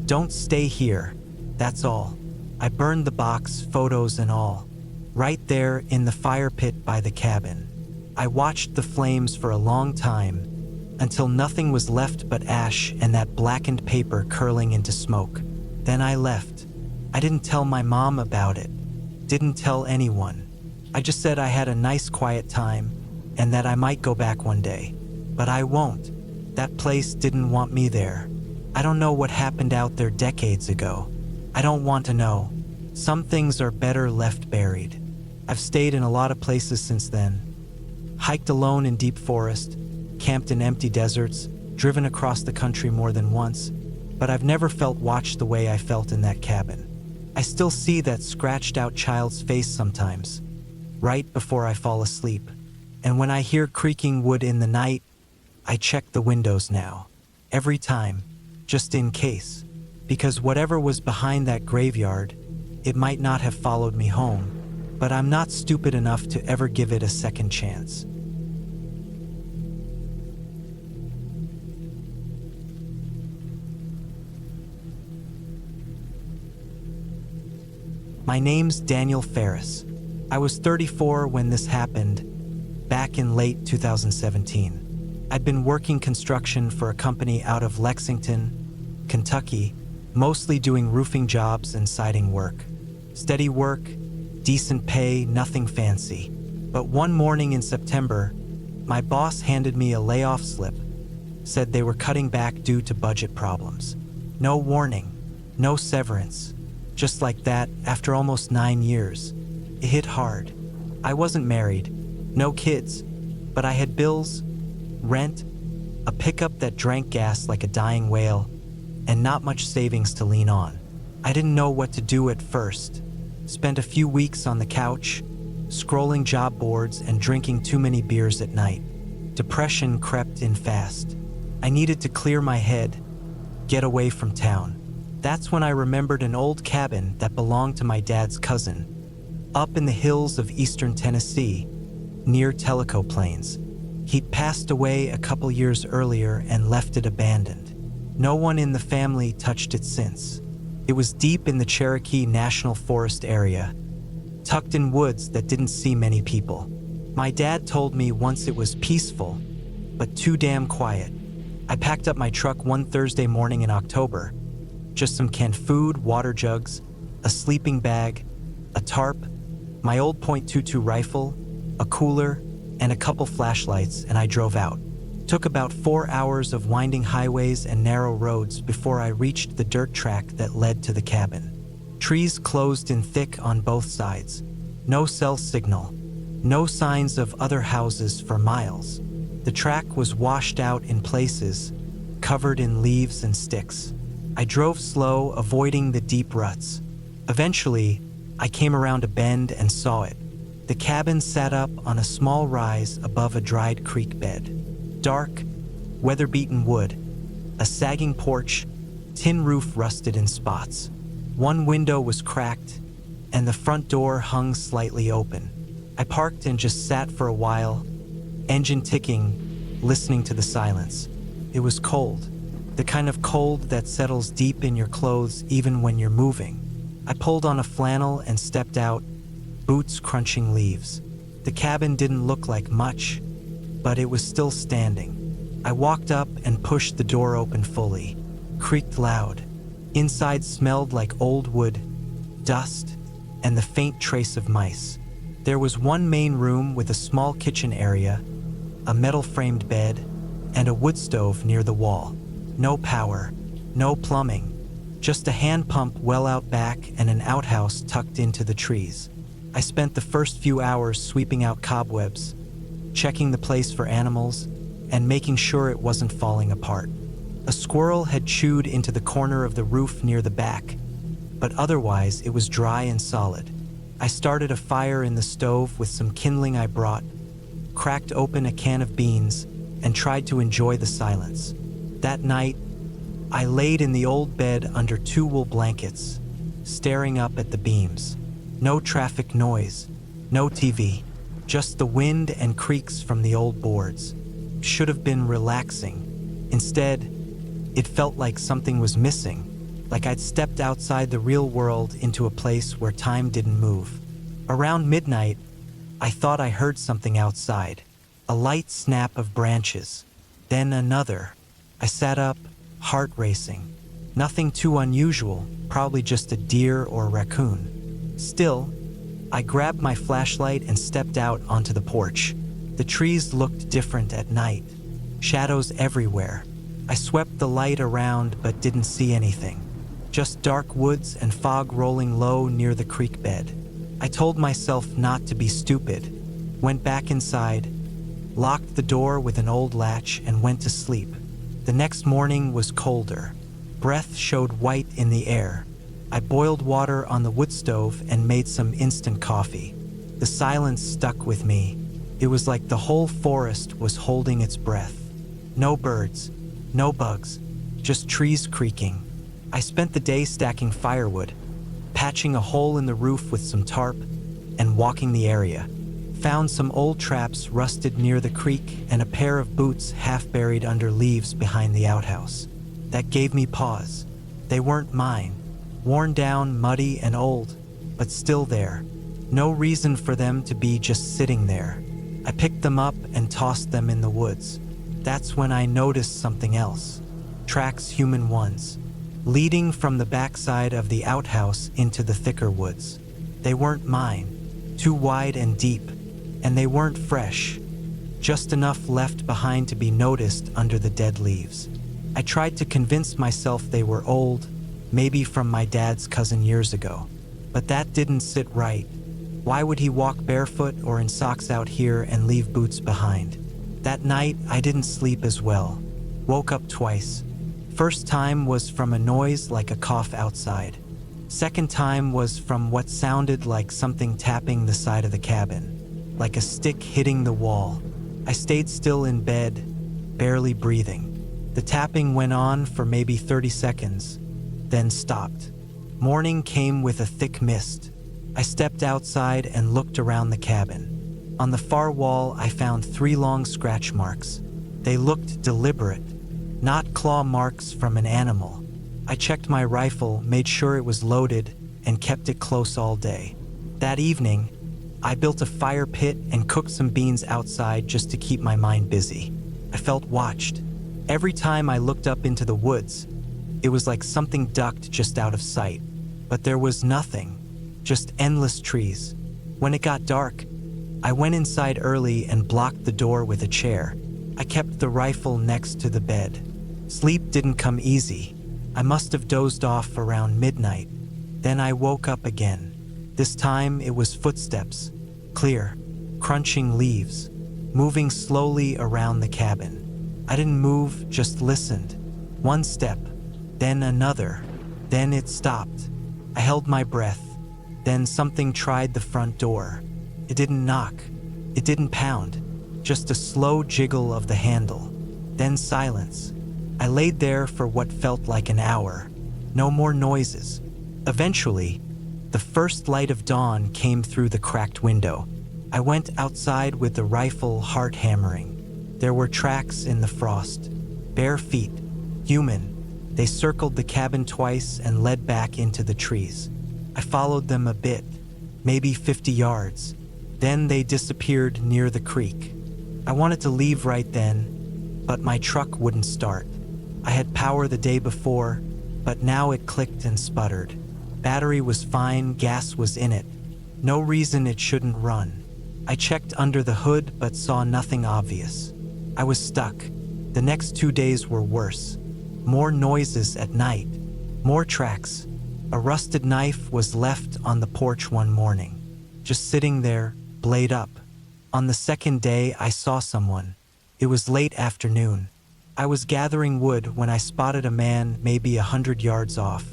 S1: "Don't stay here, that's all." I burned the box, photos and all, right there in the fire pit by the cabin. I watched the flames for a long time, until nothing was left but ash and that blackened paper curling into smoke. Then I left. I didn't tell my mom about it. Didn't tell anyone. I just said I had a nice quiet time and that I might go back one day. But I won't. That place didn't want me there. I don't know what happened out there decades ago. I don't want to know. Some things are better left buried. I've stayed in a lot of places since then. Hiked alone in deep forest, camped in empty deserts, driven across the country more than once, but I've never felt watched the way I felt in that cabin. I still see that scratched out child's face sometimes, right before I fall asleep. And when I hear creaking wood in the night, I check the windows now. Every time, just in case. Because whatever was behind that graveyard, it might not have followed me home, but I'm not stupid enough to ever give it a second chance. My name's Daniel Ferris. I was 34 when this happened, back in late 2017. I'd been working construction for a company out of Lexington, Kentucky, mostly doing roofing jobs and siding work. Steady work, decent pay, nothing fancy. But one morning in September, my boss handed me a layoff slip, said they were cutting back due to budget problems. No warning, no severance. Just like that, after almost 9 years. It hit hard. I wasn't married, no kids, but I had bills, rent, a pickup that drank gas like a dying whale, and not much savings to lean on. I didn't know what to do at first. Spent a few weeks on the couch, scrolling job boards and drinking too many beers at night. Depression crept in fast. I needed to clear my head, get away from town. That's when I remembered an old cabin that belonged to my dad's cousin, up in the hills of eastern Tennessee, near Tellico Plains. He'd passed away a couple years earlier and left it abandoned. No one in the family touched it since. It was deep in the Cherokee National Forest area, tucked in woods that didn't see many people. My dad told me once it was peaceful, but too damn quiet. I packed up my truck one Thursday morning in October. Just some canned food, water jugs, a sleeping bag, a tarp, my old .22 rifle, a cooler, and a couple flashlights, and I drove out. Took about 4 hours of winding highways and narrow roads before I reached the dirt track that led to the cabin. Trees closed in thick on both sides. No cell signal. No signs of other houses for miles. The track was washed out in places, covered in leaves and sticks. I drove slow, avoiding the deep ruts. Eventually, I came around a bend and saw it. The cabin sat up on a small rise above a dried creek bed. Dark, weather-beaten wood, a sagging porch, tin roof rusted in spots. One window was cracked, and the front door hung slightly open. I parked and just sat for a while, engine ticking, listening to the silence. It was cold, the kind of cold that settles deep in your clothes even when you're moving. I pulled on a flannel and stepped out, boots crunching leaves. The cabin didn't look like much, but it was still standing. I walked up and pushed the door open fully, creaked loud. Inside smelled like old wood, dust, and the faint trace of mice. There was one main room with a small kitchen area, a metal-framed bed, and a wood stove near the wall. No power, no plumbing, just a hand pump well out back and an outhouse tucked into the trees. I spent the first few hours sweeping out cobwebs, checking the place for animals, and making sure it wasn't falling apart. A squirrel had chewed into the corner of the roof near the back, but otherwise it was dry and solid. I started a fire in the stove with some kindling I brought, cracked open a can of beans, and tried to enjoy the silence. That night, I laid in the old bed under 2 wool blankets, staring up at the beams. No traffic noise, no TV, just the wind and creaks from the old boards. Should have been relaxing. Instead, it felt like something was missing, like I'd stepped outside the real world into a place where time didn't move. Around midnight, I thought I heard something outside, a light snap of branches, then another. I sat up, heart racing. Nothing too unusual, probably just a deer or a raccoon. Still, I grabbed my flashlight and stepped out onto the porch. The trees looked different at night, shadows everywhere. I swept the light around but didn't see anything, just dark woods and fog rolling low near the creek bed. I told myself not to be stupid, went back inside, locked the door with an old latch, and went to sleep. The next morning was colder. Breath showed white in the air. I boiled water on the wood stove and made some instant coffee. The silence stuck with me. It was like the whole forest was holding its breath. No birds, no bugs, just trees creaking. I spent the day stacking firewood, patching a hole in the roof with some tarp, and walking the area. Found some old traps rusted near the creek and a pair of boots half buried under leaves behind the outhouse. That gave me pause. They weren't mine. Worn down, muddy, and old, but still there. No reason for them to be just sitting there. I picked them up and tossed them in the woods. That's when I noticed something else. Tracks, human ones, leading from the backside of the outhouse into the thicker woods. They weren't mine, too wide and deep, and they weren't fresh, just enough left behind to be noticed under the dead leaves. I tried to convince myself they were old, maybe from my dad's cousin years ago, but that didn't sit right. Why would he walk barefoot or in socks out here and leave boots behind? That night, I didn't sleep as well. Woke up twice. First time was from a noise like a cough outside. Second time was from what sounded like something tapping the side of the cabin, like a stick hitting the wall. I stayed still in bed, barely breathing. The tapping went on for maybe 30 seconds, then stopped. Morning came with a thick mist. I stepped outside and looked around the cabin. On the far wall, I found 3 long scratch marks. They looked deliberate, not claw marks from an animal. I checked my rifle, made sure it was loaded, and kept it close all day. That evening, I built a fire pit and cooked some beans outside just to keep my mind busy. I felt watched. Every time I looked up into the woods, it was like something ducked just out of sight. But there was nothing, just endless trees. When it got dark, I went inside early and blocked the door with a chair. I kept the rifle next to the bed. Sleep didn't come easy. I must have dozed off around midnight. Then I woke up again. This time it was footsteps, clear, crunching leaves, moving slowly around the cabin. I didn't move, just listened. One step, then another, then it stopped. I held my breath. Then something tried the front door. It didn't knock. It didn't pound. Just a slow jiggle of the handle. Then silence. I laid there for what felt like an hour. No more noises. Eventually, the first light of dawn came through the cracked window. I went outside with the rifle, heart hammering. There were tracks in the frost. Bare feet. Human. They circled the cabin twice and led back into the trees. I followed them a bit, maybe 50 yards. Then they disappeared near the creek. I wanted to leave right then, but my truck wouldn't start. I had power the day before, but now it clicked and sputtered. Battery was fine, gas was in it. No reason it shouldn't run. I checked under the hood but saw nothing obvious. I was stuck. The next 2 days were worse. More noises at night, more tracks. A rusted knife was left on the porch one morning, just sitting there, blade up. On the second day, I saw someone. It was late afternoon. I was gathering wood when I spotted a man maybe 100 yards off,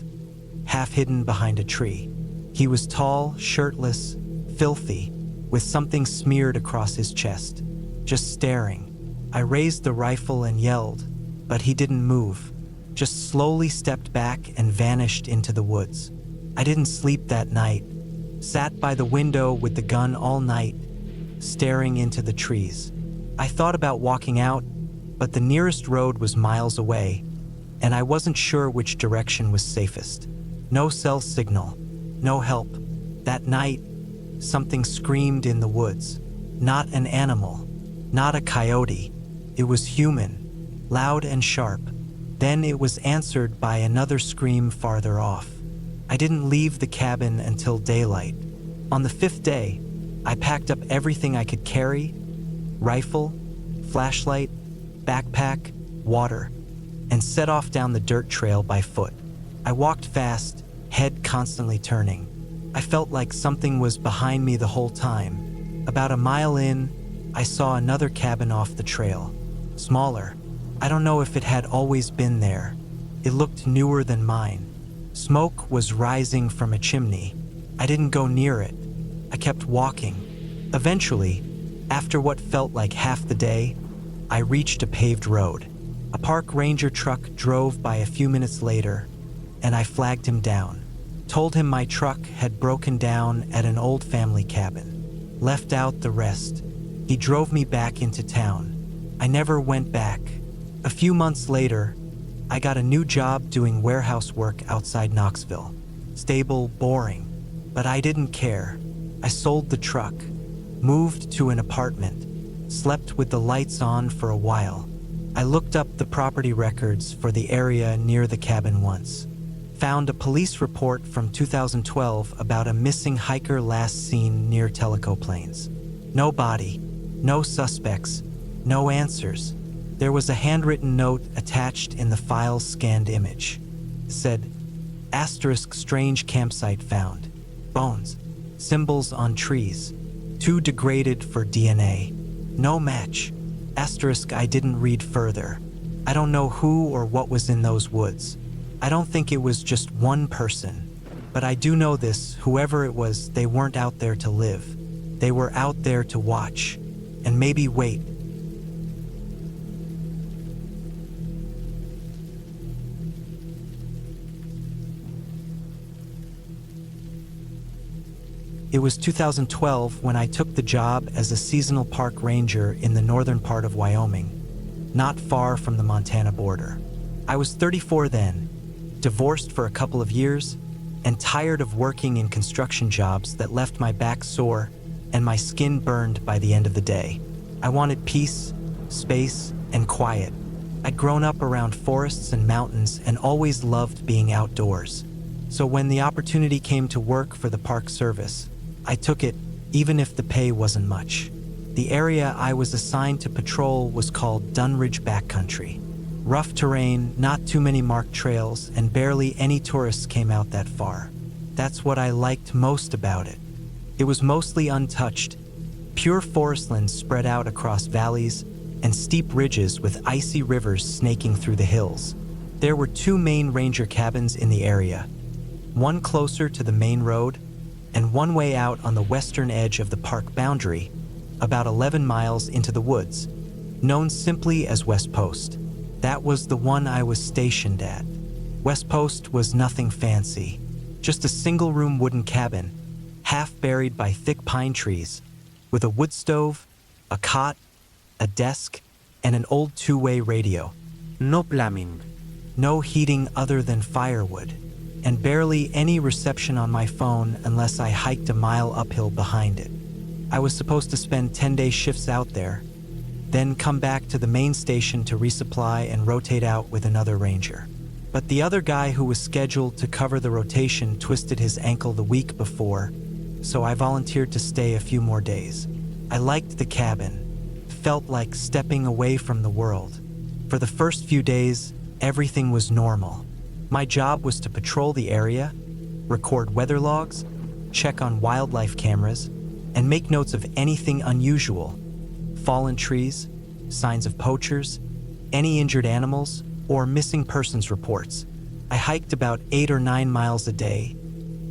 S1: half hidden behind a tree. He was tall, shirtless, filthy, with something smeared across his chest, just staring. I raised the rifle and yelled, but he didn't move, just slowly stepped back and vanished into the woods. I didn't sleep that night, sat by the window with the gun all night, staring into the trees. I thought about walking out, but the nearest road was miles away, and I wasn't sure which direction was safest. No cell signal, no help. That night, something screamed in the woods. Not an animal, not a coyote. It was human, loud and sharp. Then it was answered by another scream farther off. I didn't leave the cabin until daylight. On the 5th day, I packed up everything I could carry: rifle, flashlight, backpack, water, and set off down the dirt trail by foot. I walked fast, head constantly turning. I felt like something was behind me the whole time. About a mile in, I saw another cabin off the trail. Smaller. I don't know if it had always been there. It looked newer than mine. Smoke was rising from a chimney. I didn't go near it. I kept walking. Eventually, after what felt like half the day, I reached a paved road. A park ranger truck drove by a few minutes later, and I flagged him down. Told him my truck had broken down at an old family cabin. Left out the rest. He drove me back into town. I never went back. A few months later, I got a new job doing warehouse work outside Knoxville. Stable, boring, but I didn't care. I sold the truck, moved to an apartment, slept with the lights on for a while. I looked up the property records for the area near the cabin once. Found a police report from 2012 about a missing hiker last seen near Tellico Plains. No body, no suspects, no answers. There was a handwritten note attached in the file's scanned image. It said, * strange campsite found. Bones, symbols on trees. Too degraded for DNA. No match. * I didn't read further. I don't know who or what was in those woods. I don't think it was just one person. But I do know this, whoever it was, they weren't out there to live. They were out there to watch. And maybe wait. It was 2012 when I took the job as a seasonal park ranger in the northern part of Wyoming, not far from the Montana border. I was 34 then, divorced for a couple of years, and tired of working in construction jobs that left my back sore and my skin burned by the end of the day. I wanted peace, space, and quiet. I'd grown up around forests and mountains and always loved being outdoors. So when the opportunity came to work for the Park Service, I took it, even if the pay wasn't much. The area I was assigned to patrol was called Dunridge Backcountry. Rough terrain, not too many marked trails, and barely any tourists came out that far. That's what I liked most about it. It was mostly untouched, pure forestlands spread out across valleys and steep ridges with icy rivers snaking through the hills. There were 2 main ranger cabins in the area, one closer to the main road and one way out on the western edge of the park boundary, about 11 miles into the woods, known simply as West Post. That was the one I was stationed at. West Post was nothing fancy, just a single-room wooden cabin, half buried by thick pine trees, with a wood stove, a cot, a desk, and an old 2-way radio.
S2: No plumbing.
S1: No heating other than firewood. and barely any reception on my phone unless I hiked a mile uphill behind it. I was supposed to spend 10-day shifts out there, then come back to the main station to resupply and rotate out with another ranger. But the other guy who was scheduled to cover the rotation twisted his ankle the week before, so I volunteered to stay a few more days. I liked the cabin, felt like stepping away from the world. For the first few days, everything was normal. My job was to patrol the area, record weather logs, check on wildlife cameras, and make notes of anything unusual: fallen trees, signs of poachers, any injured animals, or missing persons reports. I hiked about 8 or 9 miles a day,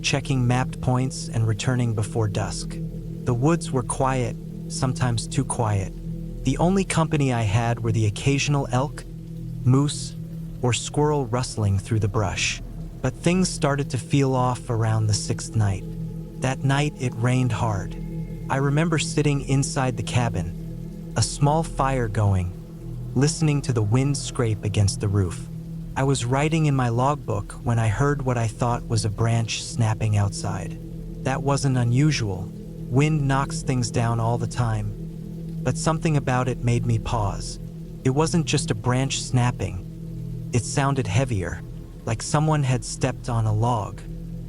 S1: checking mapped points and returning before dusk. The woods were quiet, sometimes too quiet. The only company I had were the occasional elk, moose, or squirrel rustling through the brush. But things started to feel off around the 6th night. That night it rained hard. I remember sitting inside the cabin, a small fire going, listening to the wind scrape against the roof. I was writing in my logbook when I heard what I thought was a branch snapping outside. That wasn't unusual. Wind knocks things down all the time. But something about it made me pause. It wasn't just a branch snapping. It sounded heavier, like someone had stepped on a log.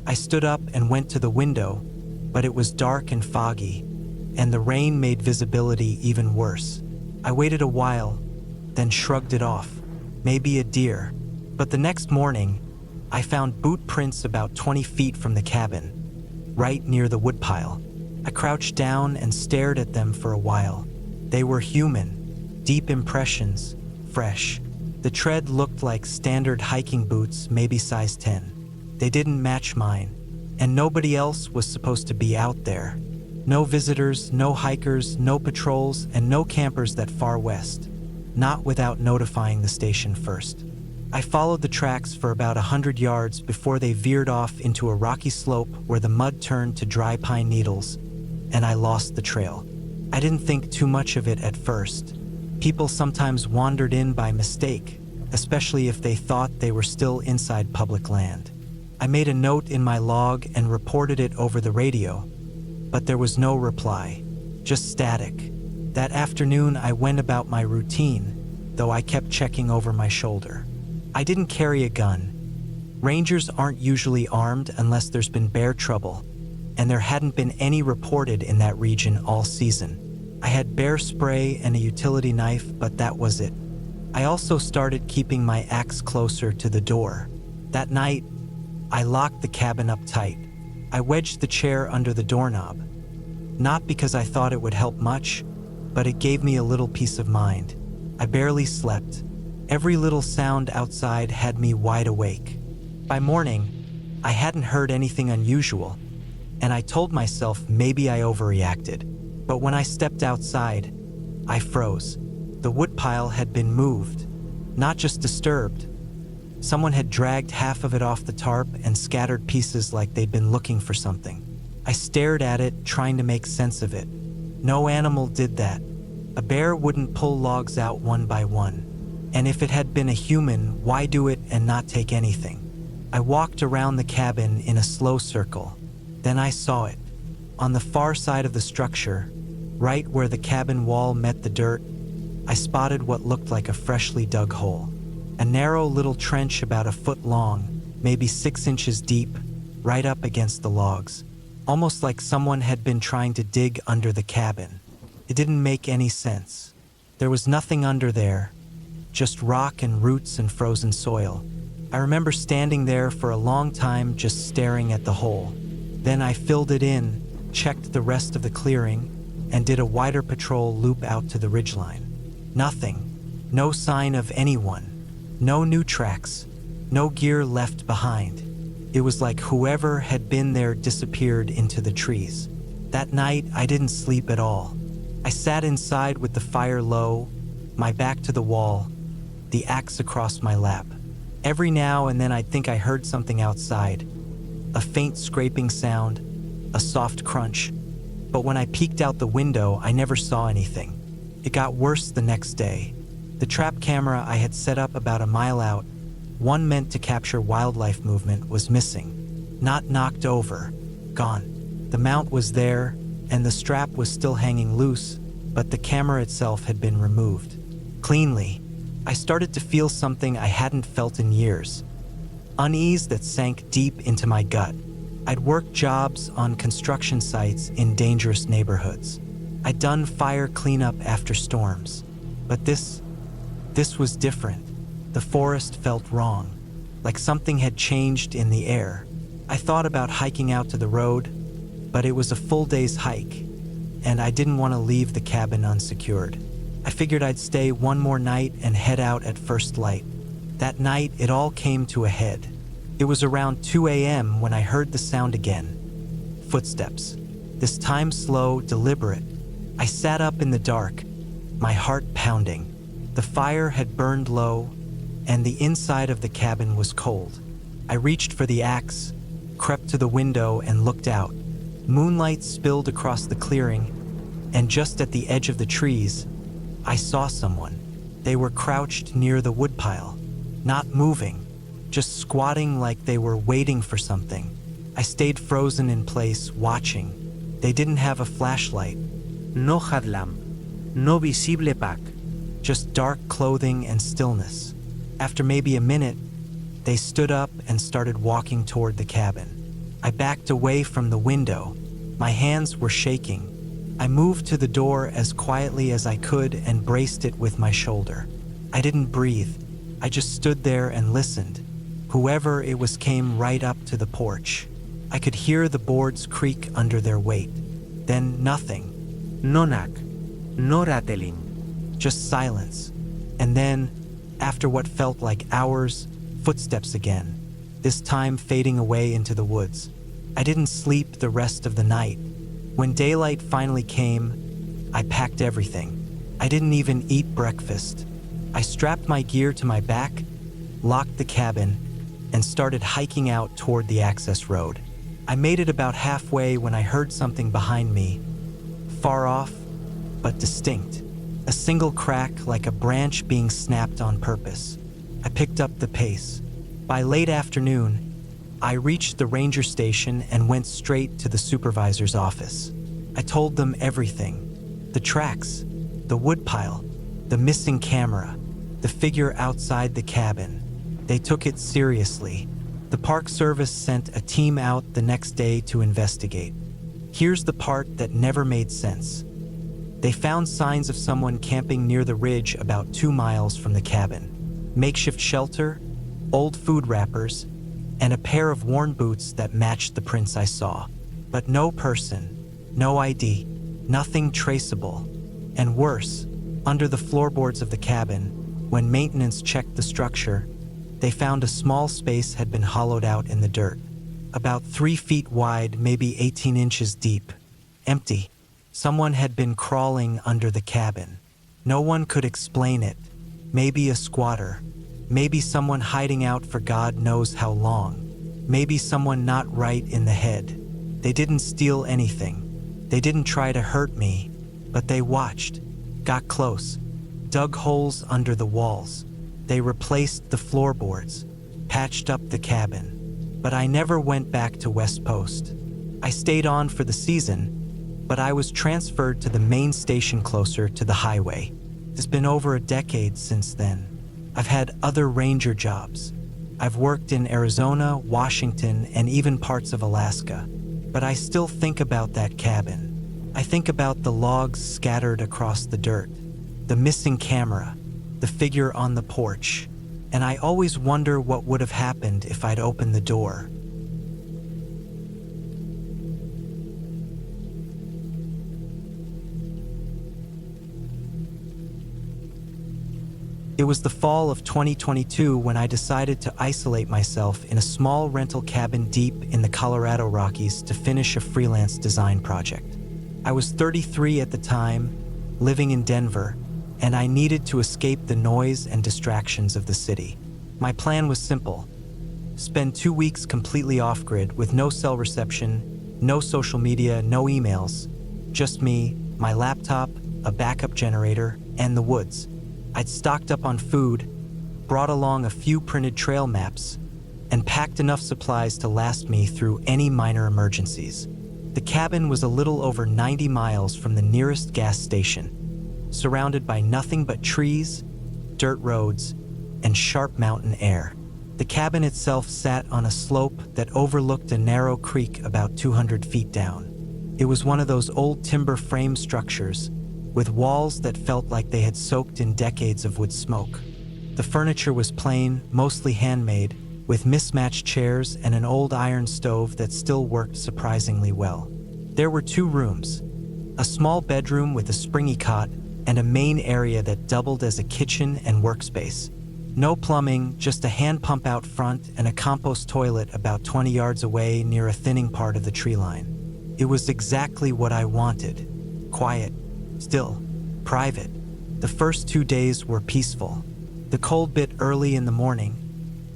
S1: I stood up and went to the window, but it was dark and foggy, and the rain made visibility even worse. I waited a while, then shrugged it off. Maybe a deer. But the next morning, I found boot prints about 20 feet from the cabin, right near the woodpile. I crouched down and stared at them for a while. They were human, deep impressions, fresh. The tread looked like standard hiking boots, maybe size 10. They didn't match mine, and nobody else was supposed to be out there. No visitors, no hikers, no patrols, and no campers that far west. Not without notifying the station first. I followed the tracks for about 100 yards before they veered off into a rocky slope where the mud turned to dry pine needles, and I lost the trail. I didn't think too much of it at first. People sometimes wandered in by mistake, especially if they thought they were still inside public land. I made a note in my log and reported it over the radio, but there was no reply, just static. That afternoon I went about my routine, though I kept checking over my shoulder. I didn't carry a gun. Rangers aren't usually armed unless there's been bear trouble, and there hadn't been any reported in that region all season. I had bear spray and a utility knife, but that was it. I also started keeping my axe closer to the door. That night, I locked the cabin up tight. I wedged the chair under the doorknob. Not because I thought it would help much, but it gave me a little peace of mind. I barely slept. Every little sound outside had me wide awake. By morning, I hadn't heard anything unusual, and I told myself maybe I overreacted. But when I stepped outside, I froze. The woodpile had been moved, not just disturbed. Someone had dragged half of it off the tarp and scattered pieces like they'd been looking for something. I stared at it, trying to make sense of it. No animal did that. A bear wouldn't pull logs out one by one. And if it had been a human, why do it and not take anything? I walked around the cabin in a slow circle. Then I saw it. On the far side of the structure, right where the cabin wall met the dirt, I spotted what looked like a freshly dug hole. A narrow little trench about a foot long, maybe 6 inches deep, right up against the logs. Almost like someone had been trying to dig under the cabin. It didn't make any sense. There was nothing under there, just rock and roots and frozen soil. I remember standing there for a long time just staring at the hole. Then I filled it in, checked the rest of the clearing, and did a wider patrol loop out to the ridgeline. Nothing. No sign of anyone. No new tracks. No gear left behind. It was like whoever had been there disappeared into the trees. That night, I didn't sleep at all. I sat inside with the fire low, my back to the wall, the axe across my lap. Every now and then I'd think I heard something outside. A faint scraping sound, a soft crunch. But when I peeked out the window, I never saw anything. It got worse the next day. The trap camera I had set up about a mile out one meant to capture wildlife movement, was missing. Not knocked over, gone. The mount was there, and the strap was still hanging loose, but the camera itself had been removed. Cleanly. I started to feel something I hadn't felt in years. Unease that sank deep into my gut. I'd worked jobs on construction sites in dangerous neighborhoods. I'd done fire cleanup after storms. But this was different. The forest felt wrong, like something had changed in the air. I thought about hiking out to the road, but it was a full day's hike, and I didn't want to leave the cabin unsecured. I figured I'd stay one more night and head out at first light. That night, it all came to a head. It was around 2 a.m. when I heard the sound again. Footsteps. This time slow, deliberate. I sat up in the dark, my heart pounding. The fire had burned low, and the inside of the cabin was cold. I reached for the axe, crept to the window, and looked out. Moonlight spilled across the clearing, and just at the edge of the trees, I saw someone. They were crouched near the woodpile, not moving, just squatting like they were waiting for something. I stayed frozen in place, watching. They didn't have a flashlight.
S2: No hadlam. No visible pack.
S1: Just dark clothing and stillness. After maybe a minute, they stood up and started walking toward the cabin. I backed away from the window. My hands were shaking. I moved to the door as quietly as I could and braced it with my shoulder. I didn't breathe. I just stood there and listened. Whoever it was came right up to the porch. I could hear the boards creak under their weight. Then nothing.
S2: No knock. No rattling.
S1: Just silence. And then, after what felt like hours, footsteps again, this time fading away into the woods. I didn't sleep the rest of the night. When daylight finally came, I packed everything. I didn't even eat breakfast. I strapped my gear to my back, locked the cabin, and started hiking out toward the access road. I made it about halfway when I heard something behind me, far off, but distinct. A single crack like a branch being snapped on purpose. I picked up the pace. By late afternoon, I reached the ranger station and went straight to the supervisor's office. I told them everything. The tracks, the woodpile, the missing camera, the figure outside the cabin. They took it seriously. The Park Service sent a team out the next day to investigate. Here's the part that never made sense. They found signs of someone camping near the ridge about 2 miles from the cabin. Makeshift shelter, old food wrappers, and a pair of worn boots that matched the prints I saw. But no person, no ID, nothing traceable. And worse, under the floorboards of the cabin, when maintenance checked the structure, they found a small space had been hollowed out in the dirt. About 3 feet wide, maybe 18 inches deep. Empty. Someone had been crawling under the cabin. No one could explain it. Maybe a squatter. Maybe someone hiding out for God knows how long. Maybe someone not right in the head. They didn't steal anything. They didn't try to hurt me, but they watched, got close, dug holes under the walls. They replaced the floorboards, patched up the cabin. But I never went back to West Post. I stayed on for the season, but I was transferred to the main station closer to the highway. It's been over a decade since then. I've had other ranger jobs. I've worked in Arizona, Washington, and even parts of Alaska. But I still think about that cabin. I think about the logs scattered across the dirt, the missing camera, the figure on the porch, and I always wonder what would have happened if I'd opened the door. It was the fall of 2022 when I decided to isolate myself in a small rental cabin deep in the Colorado Rockies to finish a freelance design project. I was 33 at the time, living in Denver, and I needed to escape the noise and distractions of the city. My plan was simple: spend 2 weeks completely off-grid with no cell reception, no social media, no emails, just me, my laptop, a backup generator, and the woods. I'd stocked up on food, brought along a few printed trail maps and packed enough supplies to last me through any minor emergencies. The cabin was a little over 90 miles from the nearest gas station, surrounded by nothing but trees, dirt roads, and sharp mountain air. The cabin itself sat on a slope that overlooked a narrow creek about 200 feet down. It was one of those old timber frame structures with walls that felt like they had soaked in decades of wood smoke. The furniture was plain, mostly handmade, with mismatched chairs and an old iron stove that still worked surprisingly well. There were 2 rooms, a small bedroom with a springy cot and a main area that doubled as a kitchen and workspace. No plumbing, just a hand pump out front and a compost toilet about 20 yards away near a thinning part of the tree line. It was exactly what I wanted. Quiet, still, private. The first 2 days were peaceful. The cold bit early in the morning,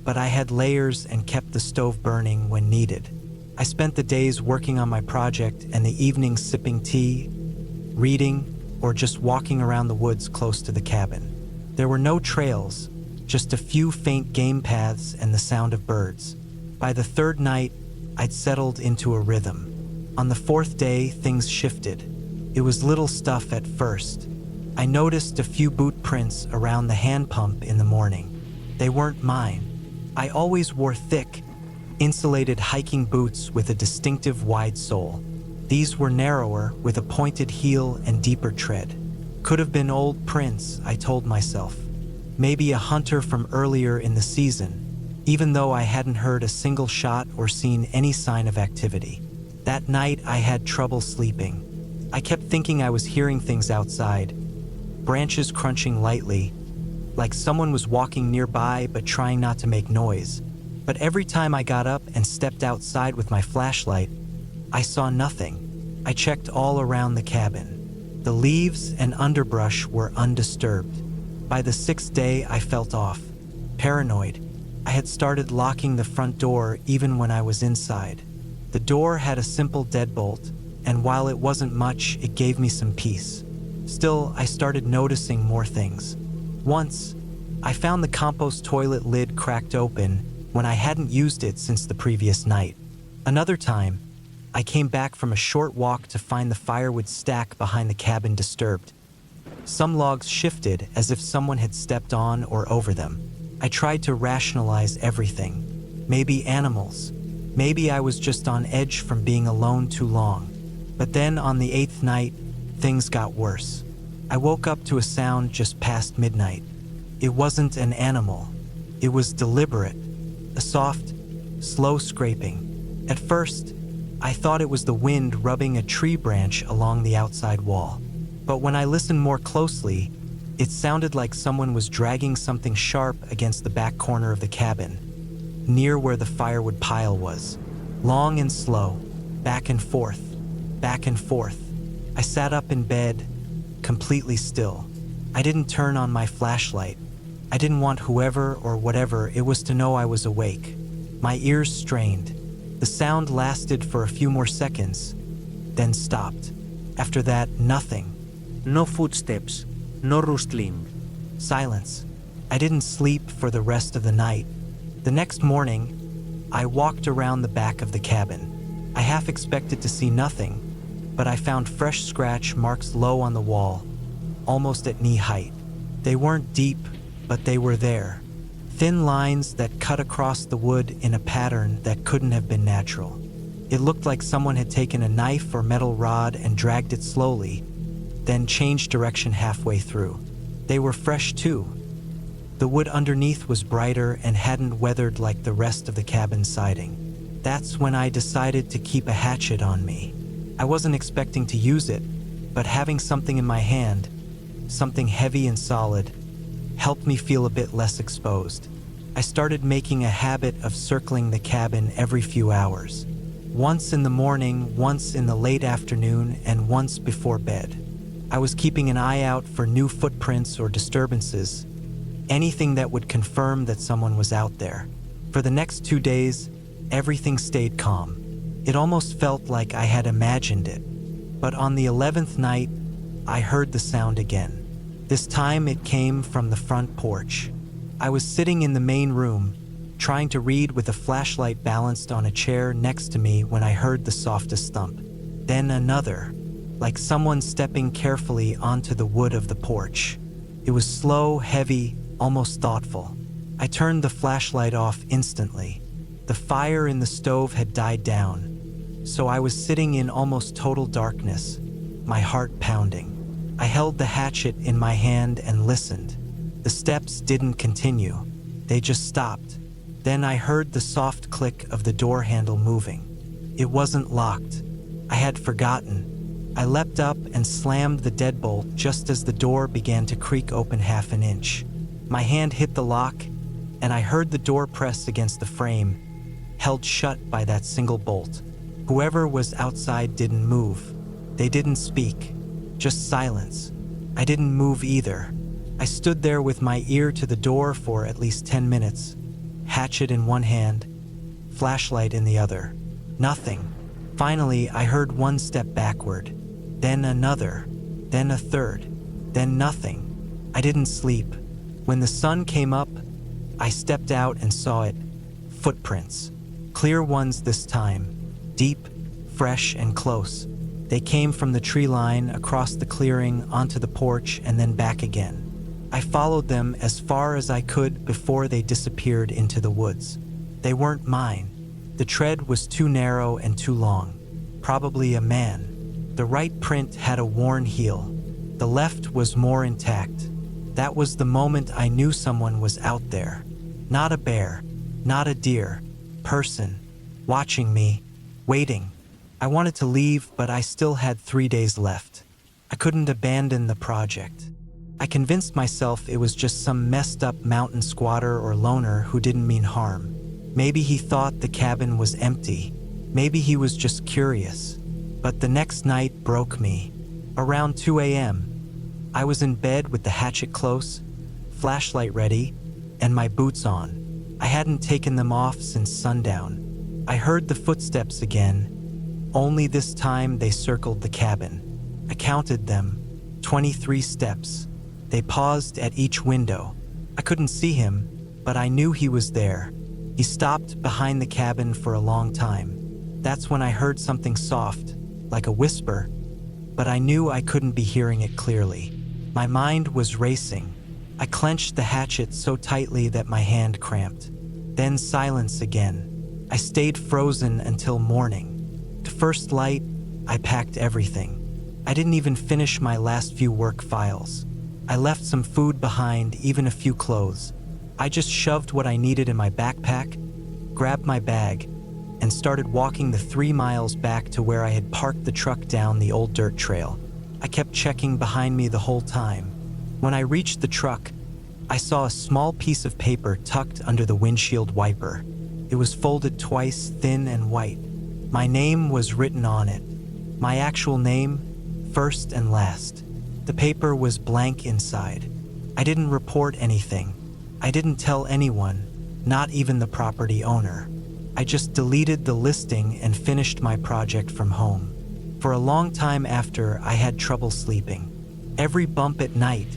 S1: but I had layers and kept the stove burning when needed. I spent the days working on my project and the evenings sipping tea, reading, or just walking around the woods close to the cabin. There were no trails, just a few faint game paths and the sound of birds. By the 3rd night, I'd settled into a rhythm. On the 4th day, things shifted. It was little stuff at first. I noticed a few boot prints around the hand pump in the morning. They weren't mine. I always wore thick, insulated hiking boots with a distinctive wide sole. These were narrower, with a pointed heel and deeper tread. Could have been old prints, I told myself. Maybe a hunter from earlier in the season, even though I hadn't heard a single shot or seen any sign of activity. That night, I had trouble sleeping. I kept thinking I was hearing things outside, branches crunching lightly, like someone was walking nearby but trying not to make noise. But every time I got up and stepped outside with my flashlight, I saw nothing. I checked all around the cabin. The leaves and underbrush were undisturbed. By the 6th day, I felt off, paranoid. I had started locking the front door even when I was inside. The door had a simple deadbolt, and while it wasn't much, it gave me some peace. Still, I started noticing more things. Once, I found the compost toilet lid cracked open when I hadn't used it since the previous night. Another time, I came back from a short walk to find the firewood stack behind the cabin disturbed. Some logs shifted as if someone had stepped on or over them. I tried to rationalize everything. Maybe animals. Maybe I was just on edge from being alone too long. But then on the 8th night, things got worse. I woke up to a sound just past midnight. It wasn't an animal. It was deliberate. A soft, slow scraping. At first, I thought it was the wind rubbing a tree branch along the outside wall. But when I listened more closely, it sounded like someone was dragging something sharp against the back corner of the cabin, near where the firewood pile was. Long and slow, back and forth, back and forth. I sat up in bed, completely still. I didn't turn on my flashlight. I didn't want whoever or whatever it was to know I was awake. My ears strained. The sound lasted for a few more seconds, then stopped. After that, nothing.
S2: No footsteps, no rustling.
S1: Silence. I didn't sleep for the rest of the night. The next morning, I walked around the back of the cabin. I half expected to see nothing, but I found fresh scratch marks low on the wall, almost at knee height. They weren't deep, but they were there. Thin lines that cut across the wood in a pattern that couldn't have been natural. It looked like someone had taken a knife or metal rod and dragged it slowly, then changed direction halfway through. They were fresh too. The wood underneath was brighter and hadn't weathered like the rest of the cabin siding. That's when I decided to keep a hatchet on me. I wasn't expecting to use it, but having something in my hand, something heavy and solid, helped me feel a bit less exposed. I started making a habit of circling the cabin every few hours. Once in the morning, once in the late afternoon, and once before bed. I was keeping an eye out for new footprints or disturbances, anything that would confirm that someone was out there. For the next 2 days, everything stayed calm. It almost felt like I had imagined it. But on the 11th night, I heard the sound again. This time it came from the front porch. I was sitting in the main room, trying to read with a flashlight balanced on a chair next to me when I heard the softest thump. Then another, like someone stepping carefully onto the wood of the porch. It was slow, heavy, almost thoughtful. I turned the flashlight off instantly. The fire in the stove had died down, so I was sitting in almost total darkness, my heart pounding. I held the hatchet in my hand and listened. The steps didn't continue. They just stopped. Then I heard the soft click of the door handle moving. It wasn't locked. I had forgotten. I leapt up and slammed the deadbolt just as the door began to creak open half an inch. My hand hit the lock, and I heard the door press against the frame, held shut by that single bolt. Whoever was outside didn't move. They didn't speak. Just silence. I didn't move either. I stood there with my ear to the door for at least 10 minutes, hatchet in one hand, flashlight in the other. Nothing. Finally, I heard one step backward, then another, then a third, then nothing. I didn't sleep. When the sun came up, I stepped out and saw it. Footprints. Clear ones this time. Deep, fresh, and close. They came from the tree line, across the clearing, onto the porch, and then back again. I followed them as far as I could before they disappeared into the woods. They weren't mine. The tread was too narrow and too long. Probably a man. The right print had a worn heel. The left was more intact. That was the moment I knew someone was out there. Not a bear, not a deer. Person. Watching me. Waiting. I wanted to leave, but I still had 3 days left. I couldn't abandon the project. I convinced myself it was just some messed up mountain squatter or loner who didn't mean harm. Maybe he thought the cabin was empty. Maybe he was just curious. But the next night broke me. Around 2 a.m., I was in bed with the hatchet close, flashlight ready, and my boots on. I hadn't taken them off since sundown. I heard the footsteps again, only this time they circled the cabin. I counted them, 23 steps. They paused at each window. I couldn't see him, but I knew he was there. He stopped behind the cabin for a long time. That's when I heard something soft, like a whisper, but I knew I couldn't be hearing it clearly. My mind was racing. I clenched the hatchet so tightly that my hand cramped. Then silence again. I stayed frozen until morning. To first light, I packed everything. I didn't even finish my last few work files. I left some food behind, even a few clothes. I just shoved what I needed in my backpack, grabbed my bag, and started walking the 3 miles back to where I had parked the truck down the old dirt trail. I kept checking behind me the whole time. When I reached the truck, I saw a small piece of paper tucked under the windshield wiper. It was folded twice, thin and white. My name was written on it. My actual name, first and last. The paper was blank inside. I didn't report anything. I didn't tell anyone, not even the property owner. I just deleted the listing and finished my project from home. For a long time after, I had trouble sleeping. Every bump at night,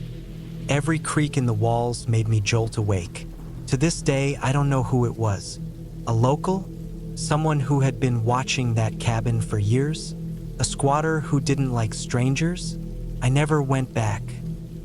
S1: every creak in the walls made me jolt awake. To this day, I don't know who it was. A local? Someone who had been watching that cabin for years? A squatter who didn't like strangers? I never went back.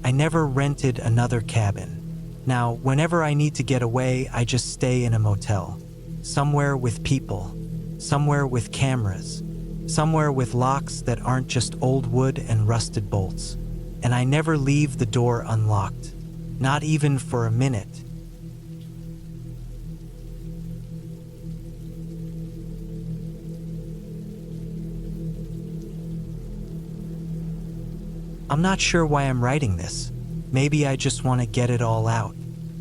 S1: I never rented another cabin. Now, whenever I need to get away, I just stay in a motel. Somewhere with people. Somewhere with cameras. Somewhere with locks that aren't just old wood and rusted bolts. And I never leave the door unlocked. Not even for a minute. I'm not sure why I'm writing this. Maybe I just want to get it all out.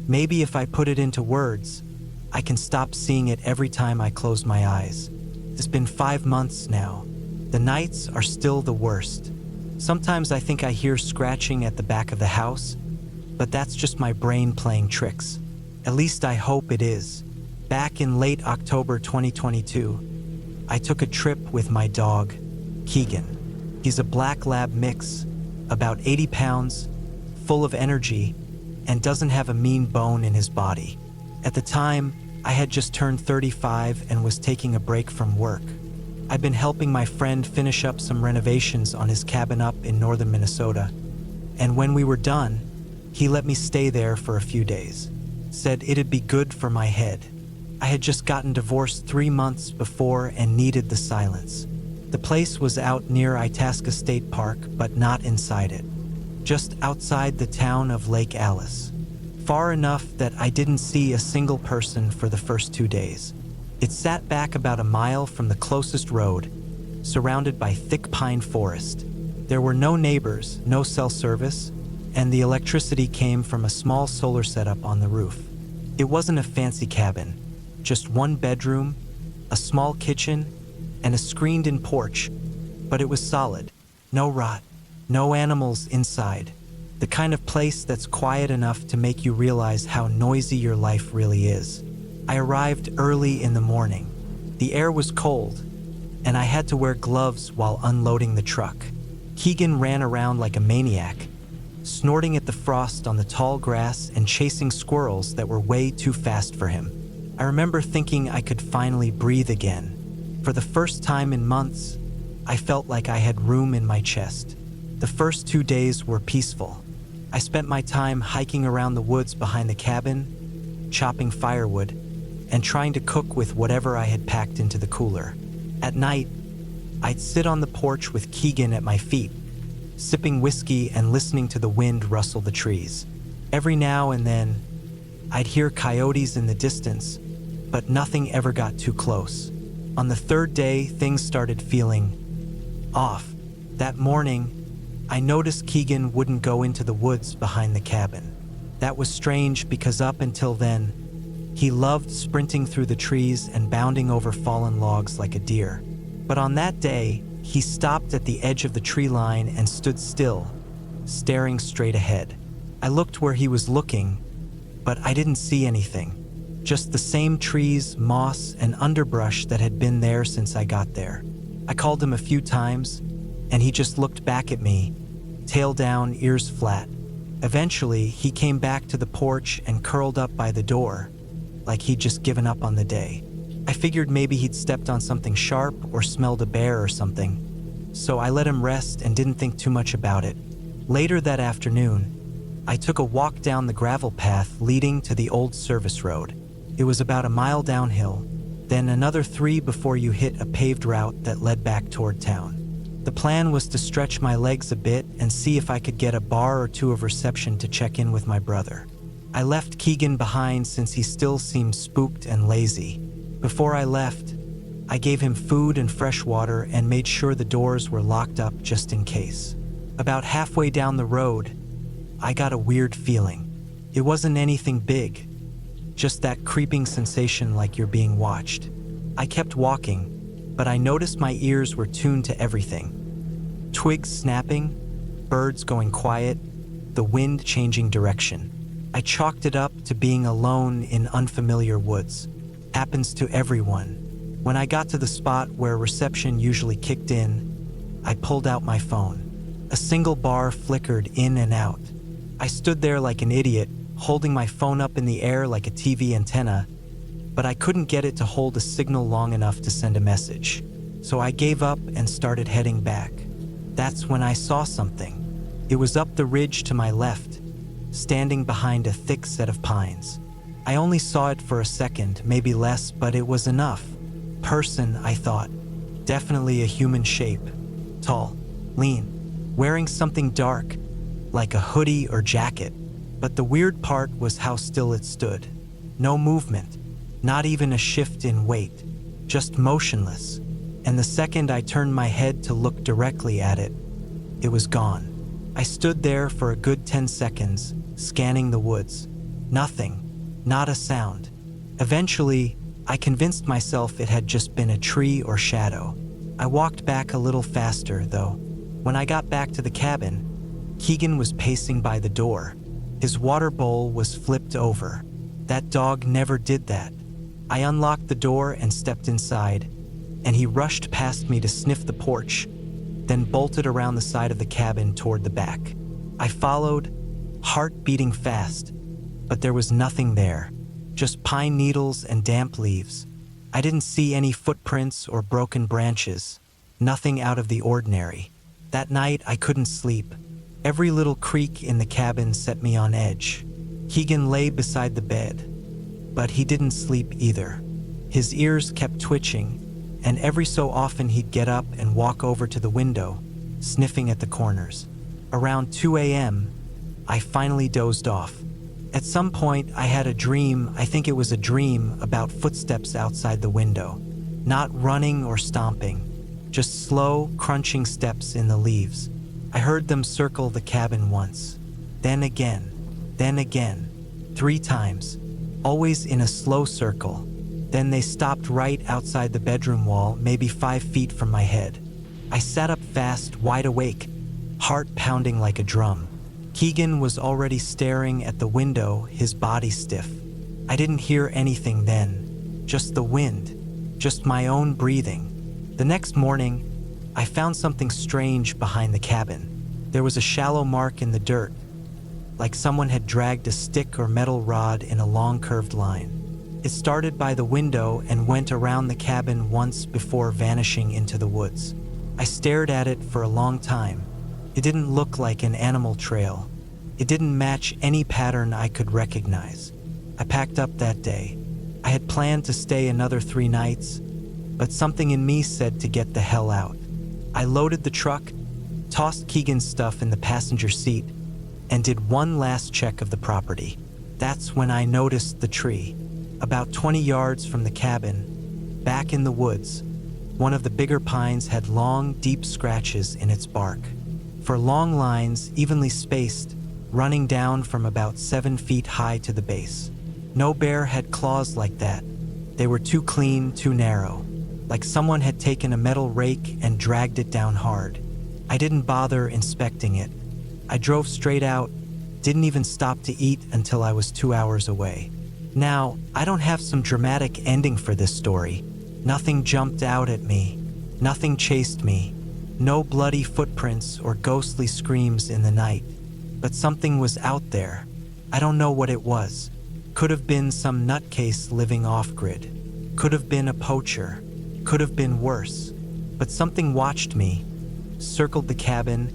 S1: Maybe if I put it into words, I can stop seeing it every time I close my eyes. It's been 5 months now. The nights are still the worst. Sometimes I think I hear scratching at the back of the house, but that's just my brain playing tricks. At least I hope it is. Back in late October 2022, I took a trip with my dog, Keegan. He's a black lab mix, about 80 pounds, full of energy, and doesn't have a mean bone in his body. At the time, I had just turned 35 and was taking a break from work. I'd been helping my friend finish up some renovations on his cabin up in northern Minnesota, and when we were done, he let me stay there for a few days. Said it'd be good for my head. I had just gotten divorced 3 months before and needed the silence. The place was out near Itasca State Park, but not inside it. Just outside the town of Lake Alice. Far enough that I didn't see a single person for the first 2 days. It sat back about a mile from the closest road, surrounded by thick pine forest. There were no neighbors, no cell service, and the electricity came from a small solar setup on the roof. It wasn't a fancy cabin, just 1 bedroom, a small kitchen, and a screened-in porch, but it was solid. No rot, no animals inside. The kind of place that's quiet enough to make you realize how noisy your life really is. I arrived early in the morning. The air was cold, and I had to wear gloves while unloading the truck. Keegan ran around like a maniac, snorting at the frost on the tall grass and chasing squirrels that were way too fast for him. I remember thinking I could finally breathe again. For the first time in months, I felt like I had room in my chest. The first 2 days were peaceful. I spent my time hiking around the woods behind the cabin, chopping firewood, and trying to cook with whatever I had packed into the cooler. At night, I'd sit on the porch with Keegan at my feet, sipping whiskey and listening to the wind rustle the trees. Every now and then, I'd hear coyotes in the distance, but nothing ever got too close. On the 3rd day, things started feeling off. That morning, I noticed Keegan wouldn't go into the woods behind the cabin. That was strange because up until then, he loved sprinting through the trees and bounding over fallen logs like a deer. But on that day, he stopped at the edge of the tree line and stood still, staring straight ahead. I looked where he was looking, but I didn't see anything. Just the same trees, moss, and underbrush that had been there since I got there. I called him a few times, and he just looked back at me, tail down, ears flat. Eventually, he came back to the porch and curled up by the door, like he'd just given up on the day. I figured maybe he'd stepped on something sharp or smelled a bear or something, so I let him rest and didn't think too much about it. Later that afternoon, I took a walk down the gravel path leading to the old service road. It was about a mile downhill, then another 3 before you hit a paved route that led back toward town. The plan was to stretch my legs a bit and see if I could get a bar or 2 of reception to check in with my brother. I left Keegan behind since he still seemed spooked and lazy. Before I left, I gave him food and fresh water and made sure the doors were locked up just in case. About halfway down the road, I got a weird feeling. It wasn't anything big, just that creeping sensation like you're being watched. I kept walking, but I noticed my ears were tuned to everything. Twigs snapping, birds going quiet, the wind changing direction. I chalked it up to being alone in unfamiliar woods. Happens to everyone. When I got to the spot where reception usually kicked in, I pulled out my phone. A single bar flickered in and out. I stood there like an idiot, holding my phone up in the air like a TV antenna, but I couldn't get it to hold a signal long enough to send a message. So I gave up and started heading back. That's when I saw something. It was up the ridge to my left, standing behind a thick set of pines. I only saw it for a second, maybe less, but it was enough. Person, I thought. Definitely a human shape. Tall, lean, wearing something dark, like a hoodie or jacket. But the weird part was how still it stood. No movement, not even a shift in weight, just motionless. And the second I turned my head to look directly at it, it was gone. I stood there for a good 10 seconds, scanning the woods. Nothing, not a sound. Eventually, I convinced myself it had just been a tree or shadow. I walked back a little faster, though. When I got back to the cabin, Keegan was pacing by the door. His water bowl was flipped over. That dog never did that. I unlocked the door and stepped inside, and he rushed past me to sniff the porch, then bolted around the side of the cabin toward the back. I followed, heart beating fast, but there was nothing there, just pine needles and damp leaves. I didn't see any footprints or broken branches, nothing out of the ordinary. That night I couldn't sleep. Every little creak in the cabin set me on edge. Keegan lay beside the bed, but he didn't sleep either. His ears kept twitching, and every so often he'd get up and walk over to the window, sniffing at the corners. Around 2 a.m., I finally dozed off. At some point, I had a dream, I think it was a dream, about footsteps outside the window. Not running or stomping, just slow, crunching steps in the leaves. I heard them circle the cabin once, then again, 3 times, always in a slow circle. Then they stopped right outside the bedroom wall, maybe 5 feet from my head. I sat up fast, wide awake, heart pounding like a drum. Keegan was already staring at the window, his body stiff. I didn't hear anything then, just the wind, just my own breathing. The next morning, I found something strange behind the cabin. There was a shallow mark in the dirt, like someone had dragged a stick or metal rod in a long curved line. It started by the window and went around the cabin once before vanishing into the woods. I stared at it for a long time. It didn't look like an animal trail. It didn't match any pattern I could recognize. I packed up that day. I had planned to stay another 3 nights, but something in me said to get the hell out. I loaded the truck, tossed Keegan's stuff in the passenger seat, and did one last check of the property. That's when I noticed the tree. About 20 yards from the cabin, back in the woods, one of the bigger pines had long, deep scratches in its bark. For long lines, evenly spaced, running down from about 7 feet high to the base. No bear had claws like that. They were too clean, too narrow, like someone had taken a metal rake and dragged it down hard. I didn't bother inspecting it. I drove straight out, didn't even stop to eat until I was 2 hours away. Now, I don't have some dramatic ending for this story. Nothing jumped out at me. Nothing chased me. No bloody footprints or ghostly screams in the night. But something was out there. I don't know what it was. Could have been some nutcase living off-grid. Could have been a poacher. Could have been worse. But something watched me, circled the cabin,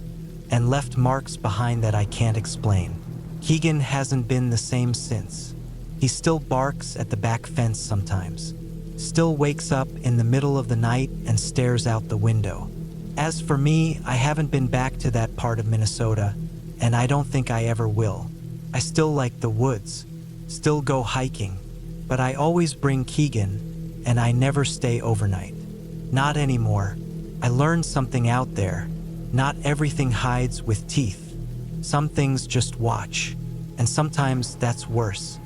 S1: and left marks behind that I can't explain. Keegan hasn't been the same since. He still barks at the back fence sometimes. Still wakes up in the middle of the night and stares out the window. As for me, I haven't been back to that part of Minnesota, and I don't think I ever will. I still like the woods, still go hiking, but I always bring Keegan, and I never stay overnight. Not anymore. I learned something out there. Not everything hides with teeth. Some things just watch, and sometimes that's worse.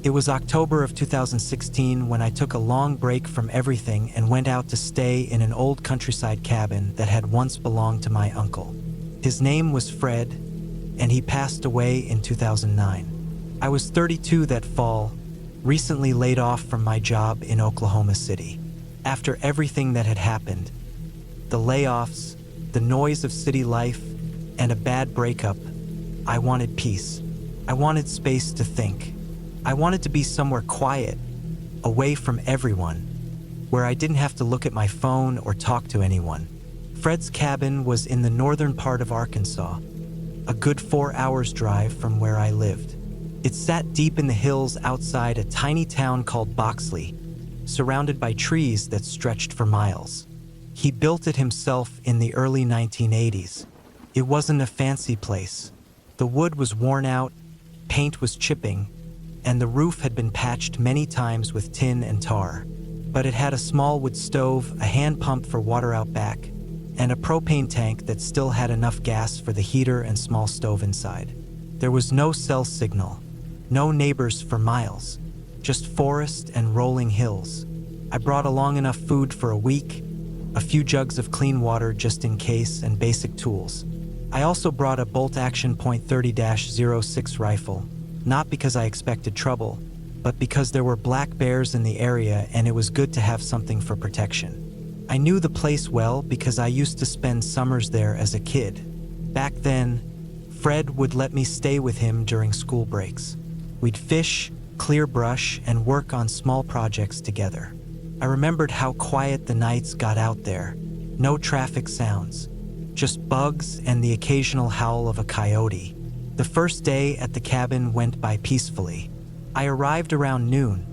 S1: It was October of 2016 when I took a long break from everything and went out to stay in an old countryside cabin that had once belonged to my uncle. His name was Fred, and he passed away in 2009. I was 32 that fall, recently laid off from my job in Oklahoma City. After everything that had happened, the layoffs, the noise of city life, and a bad breakup, I wanted peace. I wanted space to think. I wanted to be somewhere quiet, away from everyone, where I didn't have to look at my phone or talk to anyone. Fred's cabin was in the northern part of Arkansas, a good 4 hours drive from where I lived. It sat deep in the hills outside a tiny town called Boxley, surrounded by trees that stretched for miles. He built it himself in the early 1980s. It wasn't a fancy place. The wood was worn out, paint was chipping, and the roof had been patched many times with tin and tar. But it had a small wood stove, a hand pump for water out back, and a propane tank that still had enough gas for the heater and small stove inside. There was no cell signal, no neighbors for miles, just forest and rolling hills. I brought along enough food for a week, a few jugs of clean water just in case, and basic tools. I also brought a bolt-action .30-06 rifle, not because I expected trouble, but because there were black bears in the area and it was good to have something for protection. I knew the place well because I used to spend summers there as a kid. Back then, Fred would let me stay with him during school breaks. We'd fish, clear brush, and work on small projects together. I remembered how quiet the nights got out there. No traffic sounds, just bugs and the occasional howl of a coyote. The first day at the cabin went by peacefully. I arrived around noon,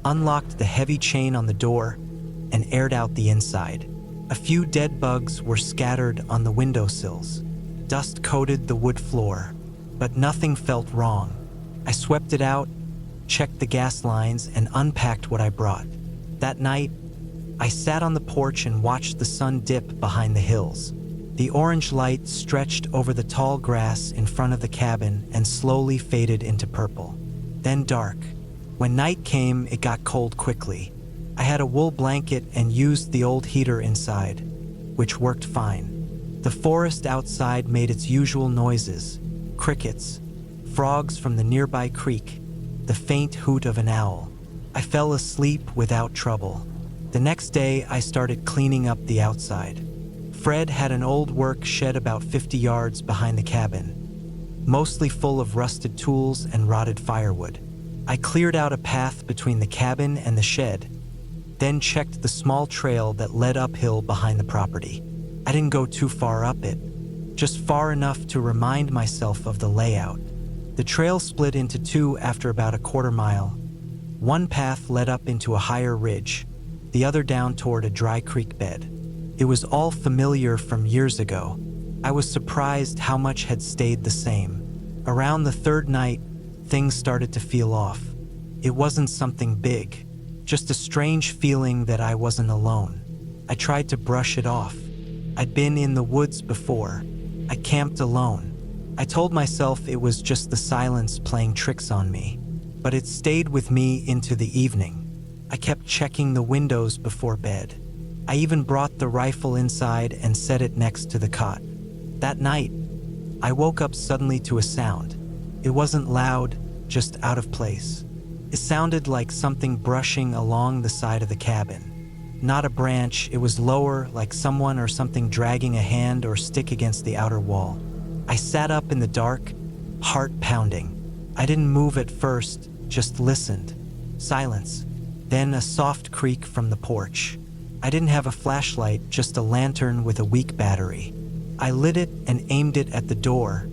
S1: unlocked the heavy chain on the door, and aired out the inside. A few dead bugs were scattered on the windowsills. Dust coated the wood floor, but nothing felt wrong. I swept it out, checked the gas lines, and unpacked what I brought. That night, I sat on the porch and watched the sun dip behind the hills. The orange light stretched over the tall grass in front of the cabin and slowly faded into purple. Then dark. When night came, it got cold quickly. I had a wool blanket and used the old heater inside, which worked fine. The forest outside made its usual noises: crickets, frogs from the nearby creek, the faint hoot of an owl. I fell asleep without trouble. The next day, I started cleaning up the outside. Fred had an old work shed about 50 yards behind the cabin, mostly full of rusted tools and rotted firewood. I cleared out a path between the cabin and the shed, then checked the small trail that led uphill behind the property. I didn't go too far up it, just far enough to remind myself of the layout. The trail split into two after about a quarter mile. One path led up into a higher ridge, the other down toward a dry creek bed. It was all familiar from years ago. I was surprised how much had stayed the same. Around the third night, things started to feel off. It wasn't something big, just a strange feeling that I wasn't alone. I tried to brush it off. I'd been in the woods before. I camped alone. I told myself it was just the silence playing tricks on me, but it stayed with me into the evening. I kept checking the windows before bed. I even brought the rifle inside and set it next to the cot. That night, I woke up suddenly to a sound. It wasn't loud, just out of place. It sounded like something brushing along the side of the cabin. Not a branch, it was lower, like someone or something dragging a hand or stick against the outer wall. I sat up in the dark, heart pounding. I didn't move at first, just listened. Silence. Then a soft creak from the porch. I didn't have a flashlight, just a lantern with a weak battery. I lit it and aimed it at the door,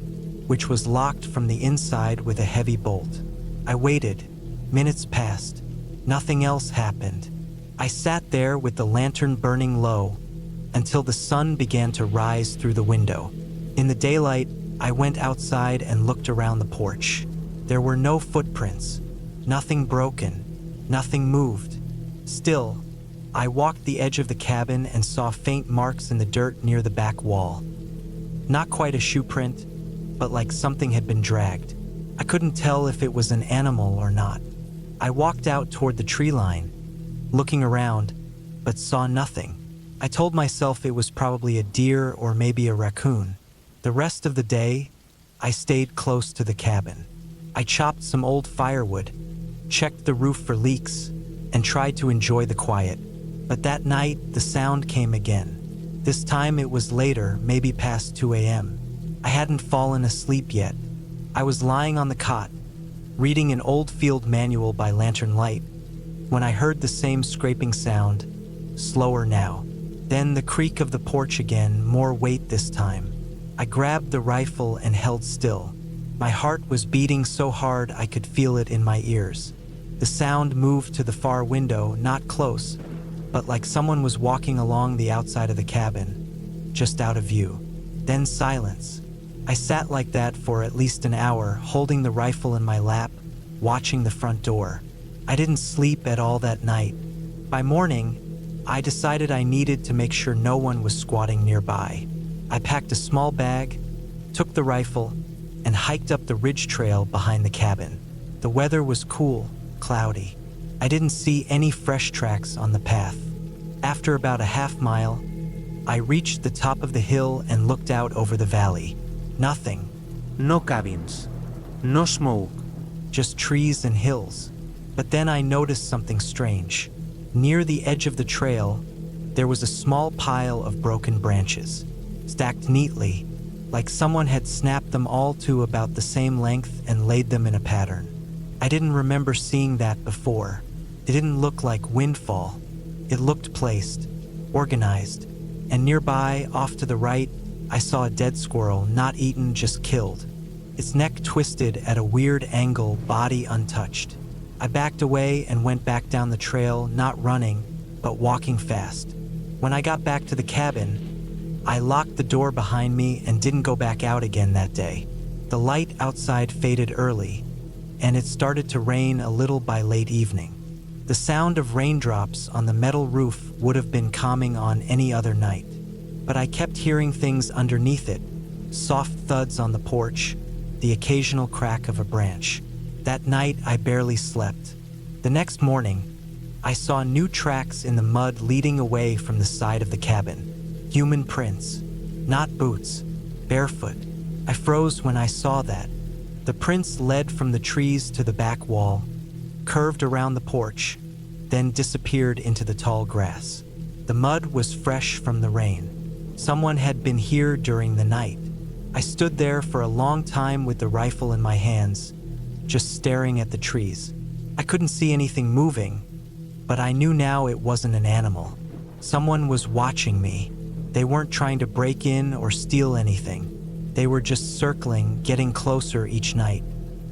S1: which was locked from the inside with a heavy bolt. I waited. Minutes passed. Nothing else happened. I sat there with the lantern burning low until the sun began to rise through the window. In the daylight, I went outside and looked around the porch. There were no footprints, nothing broken. Nothing moved. Still, I walked the edge of the cabin and saw faint marks in the dirt near the back wall. Not quite a shoe print, but like something had been dragged. I couldn't tell if it was an animal or not. I walked out toward the tree line, looking around, but saw nothing. I told myself it was probably a deer or maybe a raccoon. The rest of the day, I stayed close to the cabin. I chopped some old firewood, checked the roof for leaks, and tried to enjoy the quiet. But that night, the sound came again. This time it was later, maybe past 2 a.m. I hadn't fallen asleep yet. I was lying on the cot, reading an old field manual by lantern light, when I heard the same scraping sound, slower now. Then the creak of the porch again, more weight this time. I grabbed the rifle and held still. My heart was beating so hard I could feel it in my ears. The sound moved to the far window, not close, but like someone was walking along the outside of the cabin, just out of view. Then silence. I sat like that for at least an hour, holding the rifle in my lap, watching the front door. I didn't sleep at all that night. By morning, I decided I needed to make sure no one was squatting nearby. I packed a small bag, took the rifle, and hiked up the ridge trail behind the cabin. The weather was cool, cloudy. I didn't see any fresh tracks on the path. After about a half mile, I reached the top of the hill and looked out over the valley. Nothing.
S2: No cabins. No smoke.
S1: Just trees and hills. But then I noticed something strange. Near the edge of the trail, there was a small pile of broken branches, stacked neatly, like someone had snapped them all to about the same length and laid them in a pattern. I didn't remember seeing that before. It didn't look like windfall. It looked placed, organized, and nearby, off to the right, I saw a dead squirrel, not eaten, just killed. Its neck twisted at a weird angle, body untouched. I backed away and went back down the trail, not running, but walking fast. When I got back to the cabin, I locked the door behind me and didn't go back out again that day. The light outside faded early, and it started to rain a little by late evening. The sound of raindrops on the metal roof would have been calming on any other night, but I kept hearing things underneath it, soft thuds on the porch, the occasional crack of a branch. That night, I barely slept. The next morning, I saw new tracks in the mud leading away from the side of the cabin. Human prints, not boots, barefoot. I froze when I saw that. The prints led from the trees to the back wall, curved around the porch, then disappeared into the tall grass. The mud was fresh from the rain. Someone had been here during the night. I stood there for a long time with the rifle in my hands, just staring at the trees. I couldn't see anything moving, but I knew now it wasn't an animal. Someone was watching me. They weren't trying to break in or steal anything. They were just circling, getting closer each night.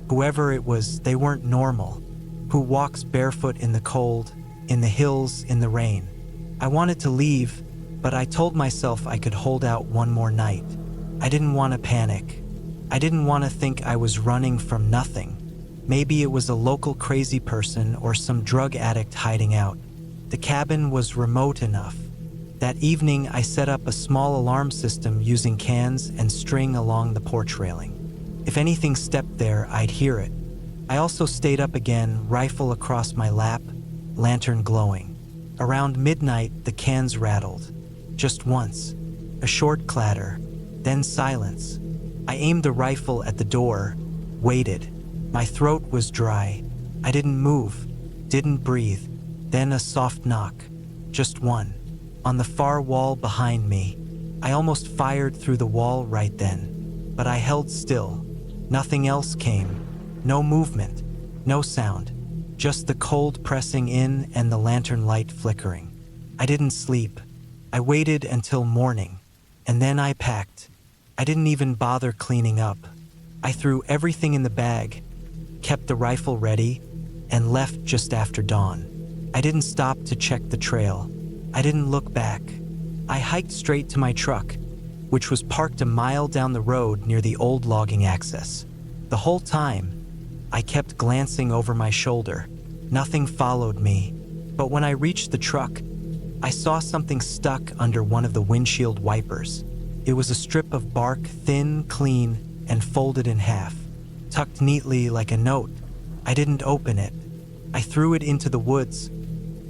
S1: Whoever it was, they weren't normal. Who walks barefoot in the cold, in the hills, in the rain? I wanted to leave, but I told myself I could hold out one more night. I didn't want to panic. I didn't want to think I was running from nothing. Maybe it was a local crazy person or some drug addict hiding out. The cabin was remote enough. That evening, I set up a small alarm system using cans and string along the porch railing. If anything stepped there, I'd hear it. I also stayed up again, rifle across my lap, lantern glowing. Around midnight, the cans rattled. Just once. A short clatter, then silence. I aimed the rifle at the door, waited. My throat was dry. I didn't move, didn't breathe. Then a soft knock. Just one. On the far wall behind me. I almost fired through the wall right then. But I held still. Nothing else came. No movement. No sound. Just the cold pressing in and the lantern light flickering. I didn't sleep. I waited until morning. And then I packed. I didn't even bother cleaning up. I threw everything in the bag, kept the rifle ready, and left just after dawn. I didn't stop to check the trail. I didn't look back. I hiked straight to my truck, which was parked a mile down the road near the old logging access. The whole time, I kept glancing over my shoulder. Nothing followed me, but when I reached the truck, I saw something stuck under one of the windshield wipers. It was a strip of bark, thin, clean, and folded in half, tucked neatly like a note. I didn't open it. I threw it into the woods,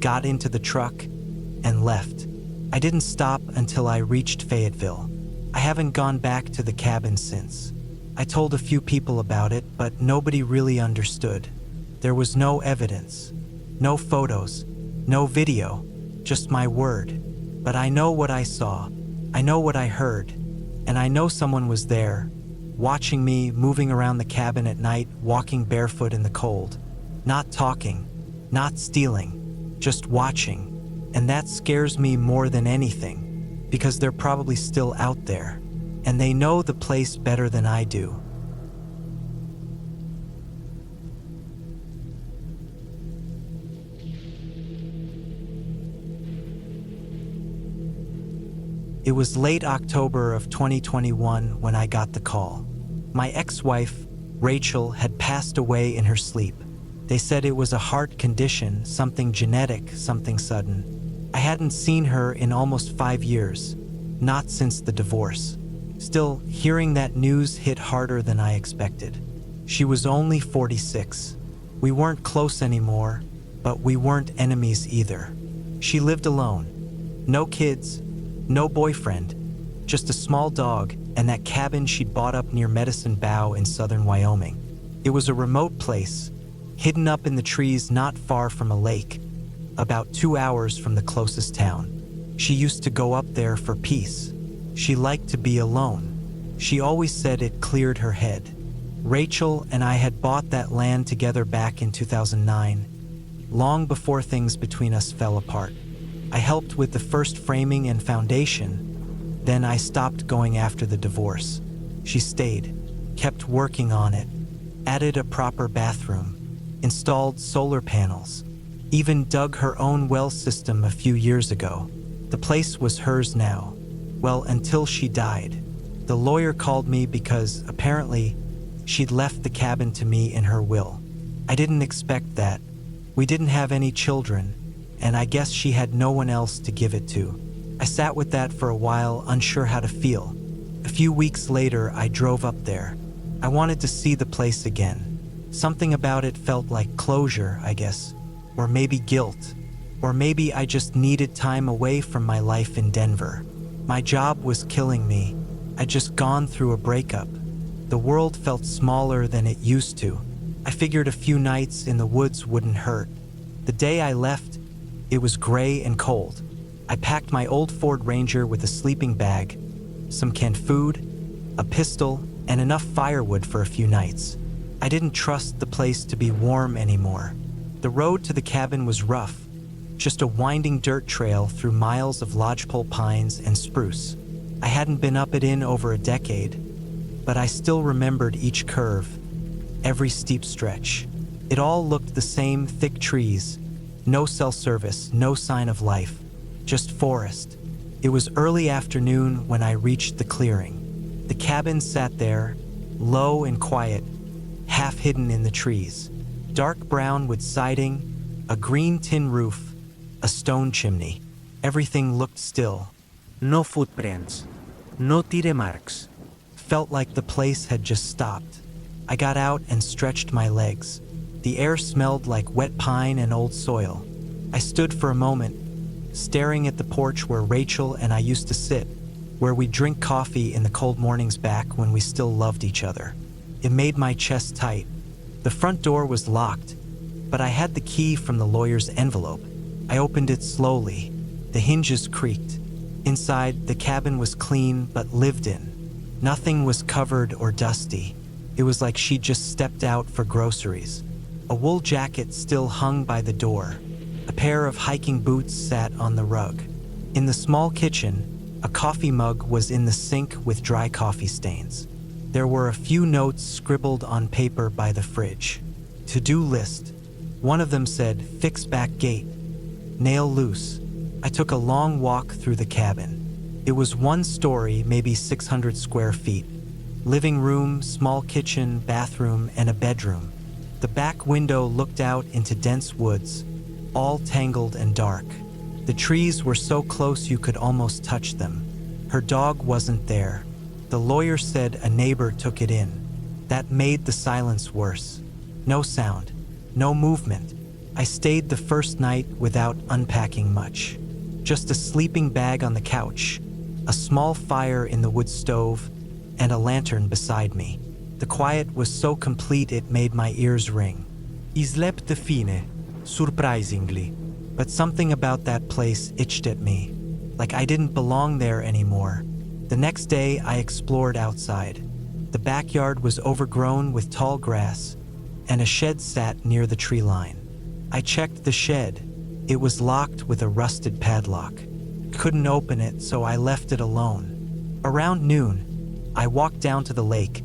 S1: got into the truck, and left. I didn't stop until I reached Fayetteville. I haven't gone back to the cabin since. I told a few people about it, but nobody really understood. There was no evidence, no photos, no video, just my word. But I know what I saw. I know what I heard, and I know someone was there, watching me, moving around the cabin at night, walking barefoot in the cold. Not talking, not stealing, just watching. And that scares me more than anything, because they're probably still out there, and they know the place better than I do. It was late October of 2021 when I got the call. My ex-wife, Rachel, had passed away in her sleep. They said it was a heart condition, something genetic, something sudden. I hadn't seen her in almost 5 years, not since the divorce. Still, hearing that news hit harder than I expected. She was only 46. We weren't close anymore, but we weren't enemies either. She lived alone. No kids. No boyfriend, just a small dog and that cabin she'd bought up near Medicine Bow in southern Wyoming. It was a remote place, hidden up in the trees not far from a lake, about 2 hours from the closest town. She used to go up there for peace. She liked to be alone. She always said it cleared her head. Rachel and I had bought that land together back in 2009, long before things between us fell apart. I helped with the first framing and foundation, then I stopped going after the divorce. She stayed, kept working on it, added a proper bathroom, installed solar panels, even dug her own well system a few years ago. The place was hers now. Well, until she died. The lawyer called me because, apparently, she'd left the cabin to me in her will. I didn't expect that. We didn't have any children, and I guess she had no one else to give it to. I sat with that for a while, unsure how to feel. A few weeks later, I drove up there. I wanted to see the place again. Something about it felt like closure, I guess, or maybe guilt, or maybe I just needed time away from my life in Denver. My job was killing me. I'd just gone through a breakup. The world felt smaller than it used to. I figured a few nights in the woods wouldn't hurt. The day I left, it was gray and cold. I packed my old Ford Ranger with a sleeping bag, some canned food, a pistol, and enough firewood for a few nights. I didn't trust the place to be warm anymore. The road to the cabin was rough, just a winding dirt trail through miles of lodgepole pines and spruce. I hadn't been up it in over a decade, but I still remembered each curve, every steep stretch. It all looked the same: thick trees, no cell service, no sign of life, just forest. It was early afternoon when I reached the clearing. The cabin sat there, low and quiet, half hidden in the trees. Dark brown wood siding, a green tin roof, a stone chimney. Everything looked still.
S2: No footprints. No tire marks.
S1: Felt like the place had just stopped. I got out and stretched my legs. The air smelled like wet pine and old soil. I stood for a moment, staring at the porch where Rachel and I used to sit, where we'd drink coffee in the cold mornings back when we still loved each other. It made my chest tight. The front door was locked, but I had the key from the lawyer's envelope. I opened it slowly. The hinges creaked. Inside, the cabin was clean but lived in. Nothing was covered or dusty. It was like she'd just stepped out for groceries. A wool jacket still hung by the door. A pair of hiking boots sat on the rug. In the small kitchen, a coffee mug was in the sink with dry coffee stains. There were a few notes scribbled on paper by the fridge. To-do list. One of them said, "Fix back gate. Nail loose." I took a long walk through the cabin. It was one story, maybe 600 square feet. Living room, small kitchen, bathroom, and a bedroom. The back window looked out into dense woods, all tangled and dark. The trees were so close you could almost touch them. Her dog wasn't there. The lawyer said a neighbor took it in. That made the silence worse. No sound, no movement. I stayed the first night without unpacking much. Just a sleeping bag on the couch, a small fire in the wood stove, and a lantern beside me. The quiet was so complete it made my ears ring. I slept fine, surprisingly. But something about that place itched at me, like I didn't belong there anymore. The next day, I explored outside. The backyard was overgrown with tall grass, and a shed sat near the tree line. I checked the shed. It was locked with a rusted padlock. Couldn't open it, so I left it alone. Around noon, I walked down to the lake,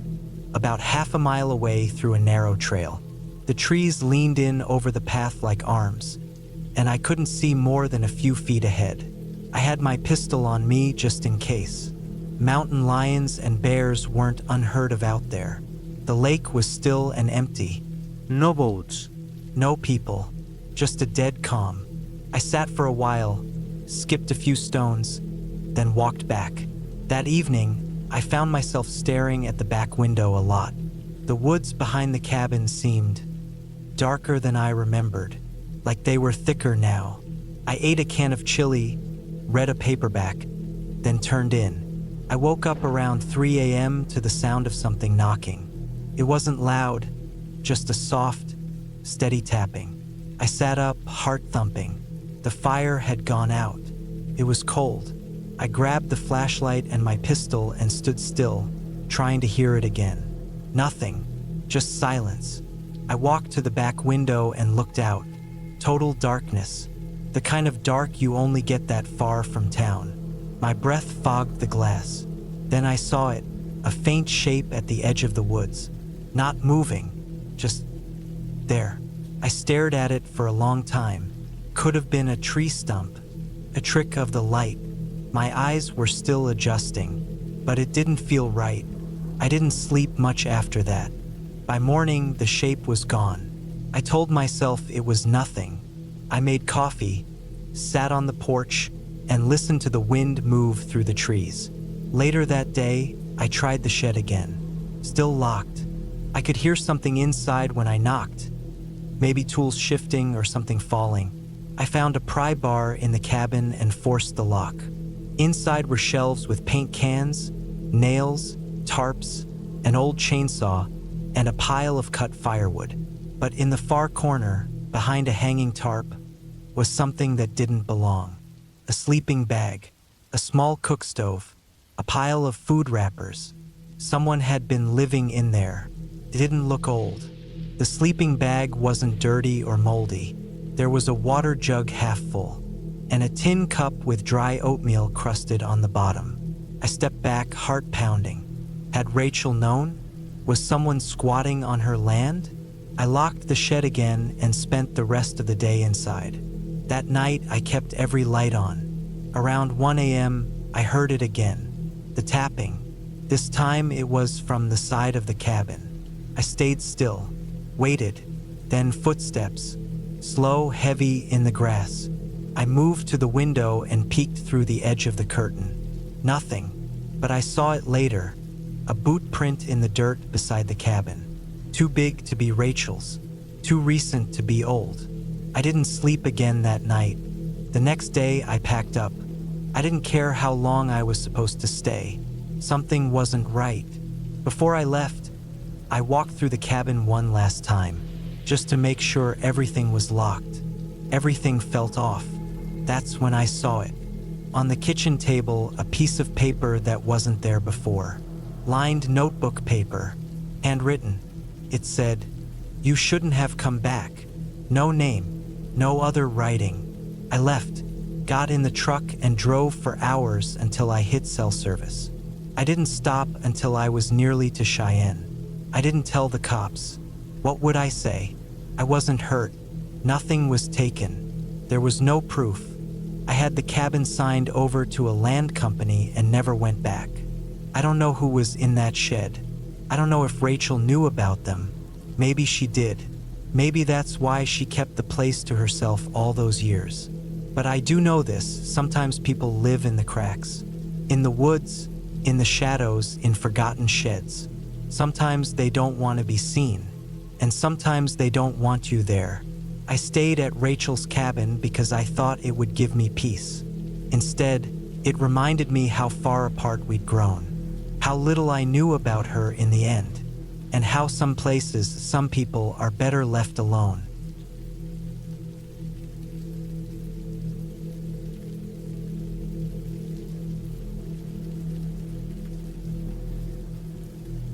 S1: about half a mile away through a narrow trail. The trees leaned in over the path like arms, and I couldn't see more than a few feet ahead. I had my pistol on me just in case. Mountain lions and bears weren't unheard of out there. The lake was still and empty.
S2: No boats.
S1: No people. Just a dead calm. I sat for a while, skipped a few stones, then walked back. That evening, I found myself staring at the back window a lot. The woods behind the cabin seemed darker than I remembered, like they were thicker now. I ate a can of chili, read a paperback, then turned in. I woke up around 3 a.m. to the sound of something knocking. It wasn't loud, just a soft, steady tapping. I sat up, heart thumping. The fire had gone out. It was cold. I grabbed the flashlight and my pistol and stood still, trying to hear it again. Nothing, just silence. I walked to the back window and looked out. Total darkness. The kind of dark you only get that far from town. My breath fogged the glass. Then I saw it, a faint shape at the edge of the woods. Not moving, just there. I stared at it for a long time. Could have been a tree stump, a trick of the light. My eyes were still adjusting, but it didn't feel right. I didn't sleep much after that. By morning, the shape was gone. I told myself it was nothing. I made coffee, sat on the porch, and listened to the wind move through the trees. Later that day, I tried the shed again. Still locked. I could hear something inside when I knocked. Maybe tools shifting or something falling. I found a pry bar in the cabin and forced the lock. Inside were shelves with paint cans, nails, tarps, an old chainsaw, and a pile of cut firewood. But in the far corner, behind a hanging tarp, was something that didn't belong. A sleeping bag, a small cook stove, a pile of food wrappers. Someone had been living in there. It didn't look old. The sleeping bag wasn't dirty or moldy. There was a water jug half full, and a tin cup with dry oatmeal crusted on the bottom. I stepped back, heart pounding. Had Rachel known? Was someone squatting on her land? I locked the shed again and spent the rest of the day inside. That night, I kept every light on. Around 1 a.m., I heard it again. The tapping. This time it was from the side of the cabin. I stayed still, waited, then footsteps, slow, heavy in the grass. I moved to the window and peeked through the edge of the curtain. Nothing, but I saw it later, a boot print in the dirt beside the cabin. Too big to be Rachel's, too recent to be old. I didn't sleep again that night. The next day I packed up. I didn't care how long I was supposed to stay. Something wasn't right. Before I left, I walked through the cabin one last time, just to make sure everything was locked. Everything felt off. That's when I saw it. On the kitchen table, a piece of paper that wasn't there before. Lined notebook paper, handwritten. It said, "You shouldn't have come back." No name, no other writing. I left, got in the truck and drove for hours until I hit cell service. I didn't stop until I was nearly to Cheyenne. I didn't tell the cops. What would I say? I wasn't hurt. Nothing was taken. There was no proof. I had the cabin signed over to a land company and never went back. I don't know who was in that shed. I don't know if Rachel knew about them. Maybe she did. Maybe that's why she kept the place to herself all those years. But I do know this, sometimes people live in the cracks. In the woods, in the shadows, in forgotten sheds. Sometimes they don't want to be seen, and sometimes they don't want you there. I stayed at Rachel's cabin because I thought it would give me peace. Instead, it reminded me how far apart we'd grown, how little I knew about her in the end, and how some places, some people are better left alone.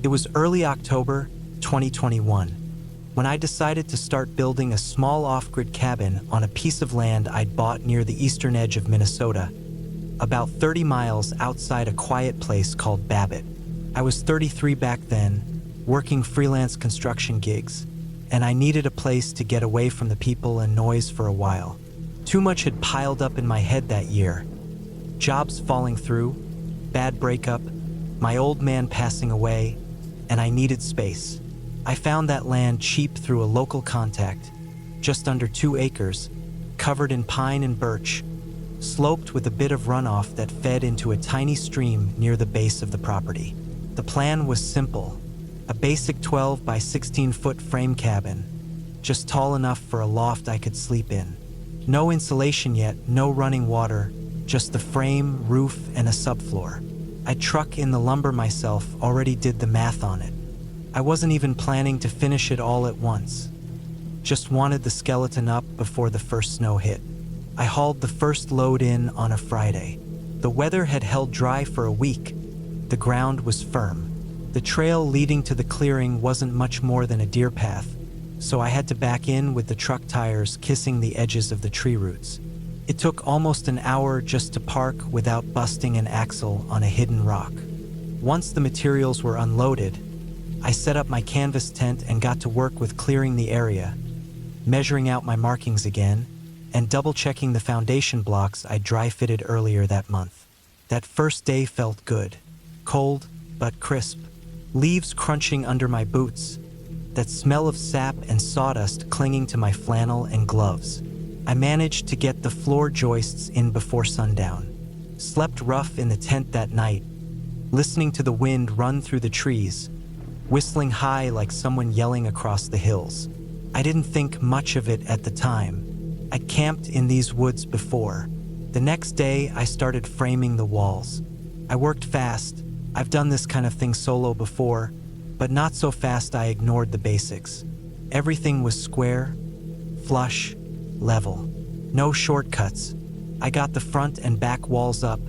S1: It was early October 2021 when I decided to start building a small off-grid cabin on a piece of land I'd bought near the eastern edge of Minnesota, about 30 miles outside a quiet place called Babbitt. I was 33 back then, working freelance construction gigs, and I needed a place to get away from the people and noise for a while. Too much had piled up in my head that year. Jobs falling through, bad breakup, my old man passing away, and I needed space. I found that land cheap through a local contact, just under 2 acres, covered in pine and birch, sloped with a bit of runoff that fed into a tiny stream near the base of the property. The plan was simple, a basic 12 by 16-foot frame cabin, just tall enough for a loft I could sleep in. No insulation yet, no running water, just the frame, roof, and a subfloor. I'd truck in the lumber myself, already did the math on it. I wasn't even planning to finish it all at once. Just wanted the skeleton up before the first snow hit. I hauled the first load in on a Friday. The weather had held dry for a week. The ground was firm. The trail leading to the clearing wasn't much more than a deer path, so I had to back in with the truck tires kissing the edges of the tree roots. It took almost an hour just to park without busting an axle on a hidden rock. Once the materials were unloaded, I set up my canvas tent and got to work with clearing the area, measuring out my markings again, and double-checking the foundation blocks I dry-fitted earlier that month. That first day felt good. Cold, but crisp. Leaves crunching under my boots. That smell of sap and sawdust clinging to my flannel and gloves. I managed to get the floor joists in before sundown. Slept rough in the tent that night, listening to the wind run through the trees, whistling high like someone yelling across the hills. I didn't think much of it at the time. I'd camped in these woods before. The next day, I started framing the walls. I worked fast. I've done this kind of thing solo before, but not so fast I ignored the basics. Everything was square, flush, level. No shortcuts. I got the front and back walls up,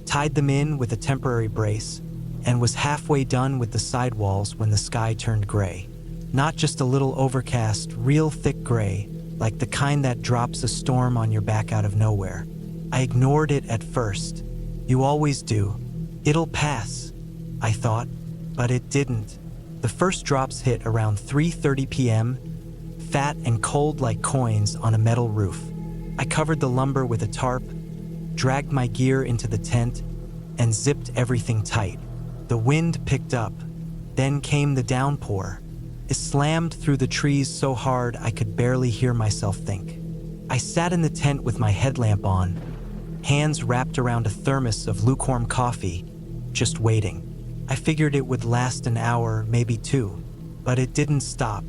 S1: tied them in with a temporary brace, and was halfway done with the side walls when the sky turned gray. Not just a little overcast, real thick gray, like the kind that drops a storm on your back out of nowhere. I ignored it at first. You always do. It'll pass, I thought, but it didn't. The first drops hit around 3:30 p.m., fat and cold like coins on a metal roof. I covered the lumber with a tarp, dragged my gear into the tent, and zipped everything tight. The wind picked up. Then came the downpour. It slammed through the trees so hard I could barely hear myself think. I sat in the tent with my headlamp on, hands wrapped around a thermos of lukewarm coffee, just waiting. I figured it would last an hour, maybe two, but it didn't stop.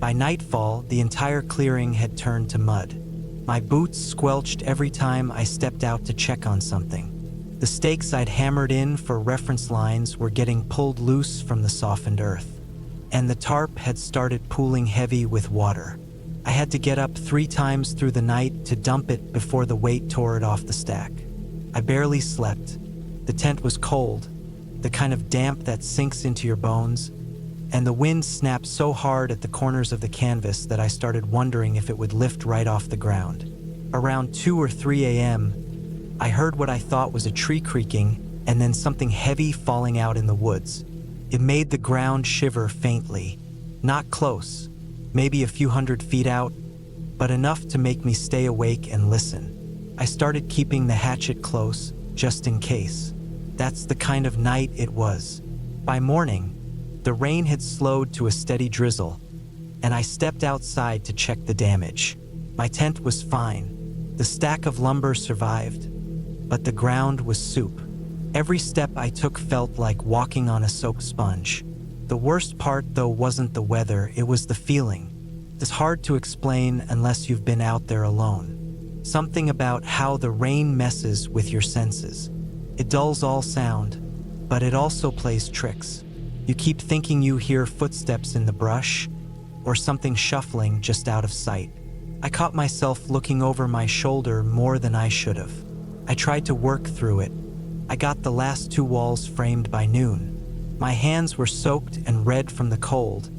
S1: By nightfall, the entire clearing had turned to mud. My boots squelched every time I stepped out to check on something. The stakes I'd hammered in for reference lines were getting pulled loose from the softened earth, and the tarp had started pooling heavy with water. I had to get up 3 times through the night to dump it before the weight tore it off the stack. I barely slept. The tent was cold, the kind of damp that sinks into your bones, and the wind snapped so hard at the corners of the canvas that I started wondering if it would lift right off the ground. Around 2 or 3 a.m., I heard what I thought was a tree creaking and then something heavy falling out in the woods. It made the ground shiver faintly. Not close, maybe a few 100 feet out, but enough to make me stay awake and listen. I started keeping the hatchet close, just in case. That's the kind of night it was. By morning, the rain had slowed to a steady drizzle, and I stepped outside to check the damage. My tent was fine. The stack of lumber survived, but the ground was soup. Every step I took felt like walking on a soaked sponge. The worst part, though, wasn't the weather, it was the feeling. It's hard to explain unless you've been out there alone. Something about how the rain messes with your senses. It dulls all sound, but it also plays tricks. You keep thinking you hear footsteps in the brush, or something shuffling just out of sight. I caught myself looking over my shoulder more than I should have. I tried to work through it. I got the last 2 walls framed by noon. My hands were soaked and red from the cold,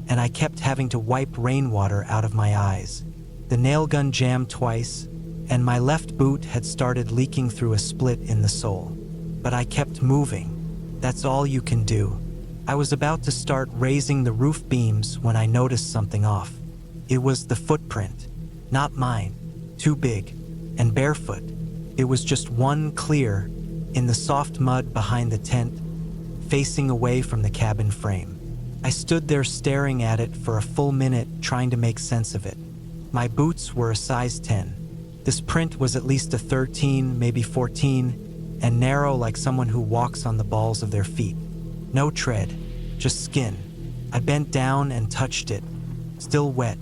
S1: and I kept having to wipe rainwater out of my eyes. The nail gun jammed twice, and my left boot had started leaking through a split in the sole. But I kept moving. That's all you can do. I was about to start raising the roof beams when I noticed something off. It was the footprint. Not mine. Too big. And barefoot. It was just one clear, in the soft mud behind the tent, facing away from the cabin frame. I stood there staring at it for a full minute, trying to make sense of it. My boots were a size 10. This print was at least a 13, maybe 14, and narrow like someone who walks on the balls of their feet. No tread, just skin. I bent down and touched it. Still wet,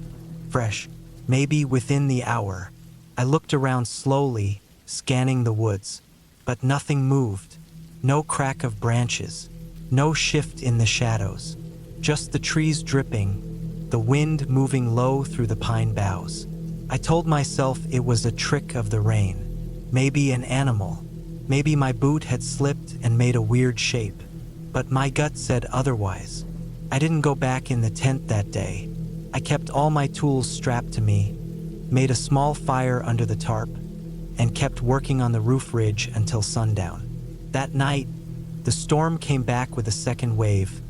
S1: fresh, maybe within the hour. I looked around slowly, scanning the woods, but nothing moved. No crack of branches, no shift in the shadows. Just the trees dripping, the wind moving low through the pine boughs. I told myself it was a trick of the rain, maybe an animal, maybe my boot had slipped and made a weird shape, but my gut said otherwise. I didn't go back in the tent that day. I kept all my tools strapped to me, made a small fire under the tarp, and kept working on the roof ridge until sundown. That night, the storm came back with a second wave,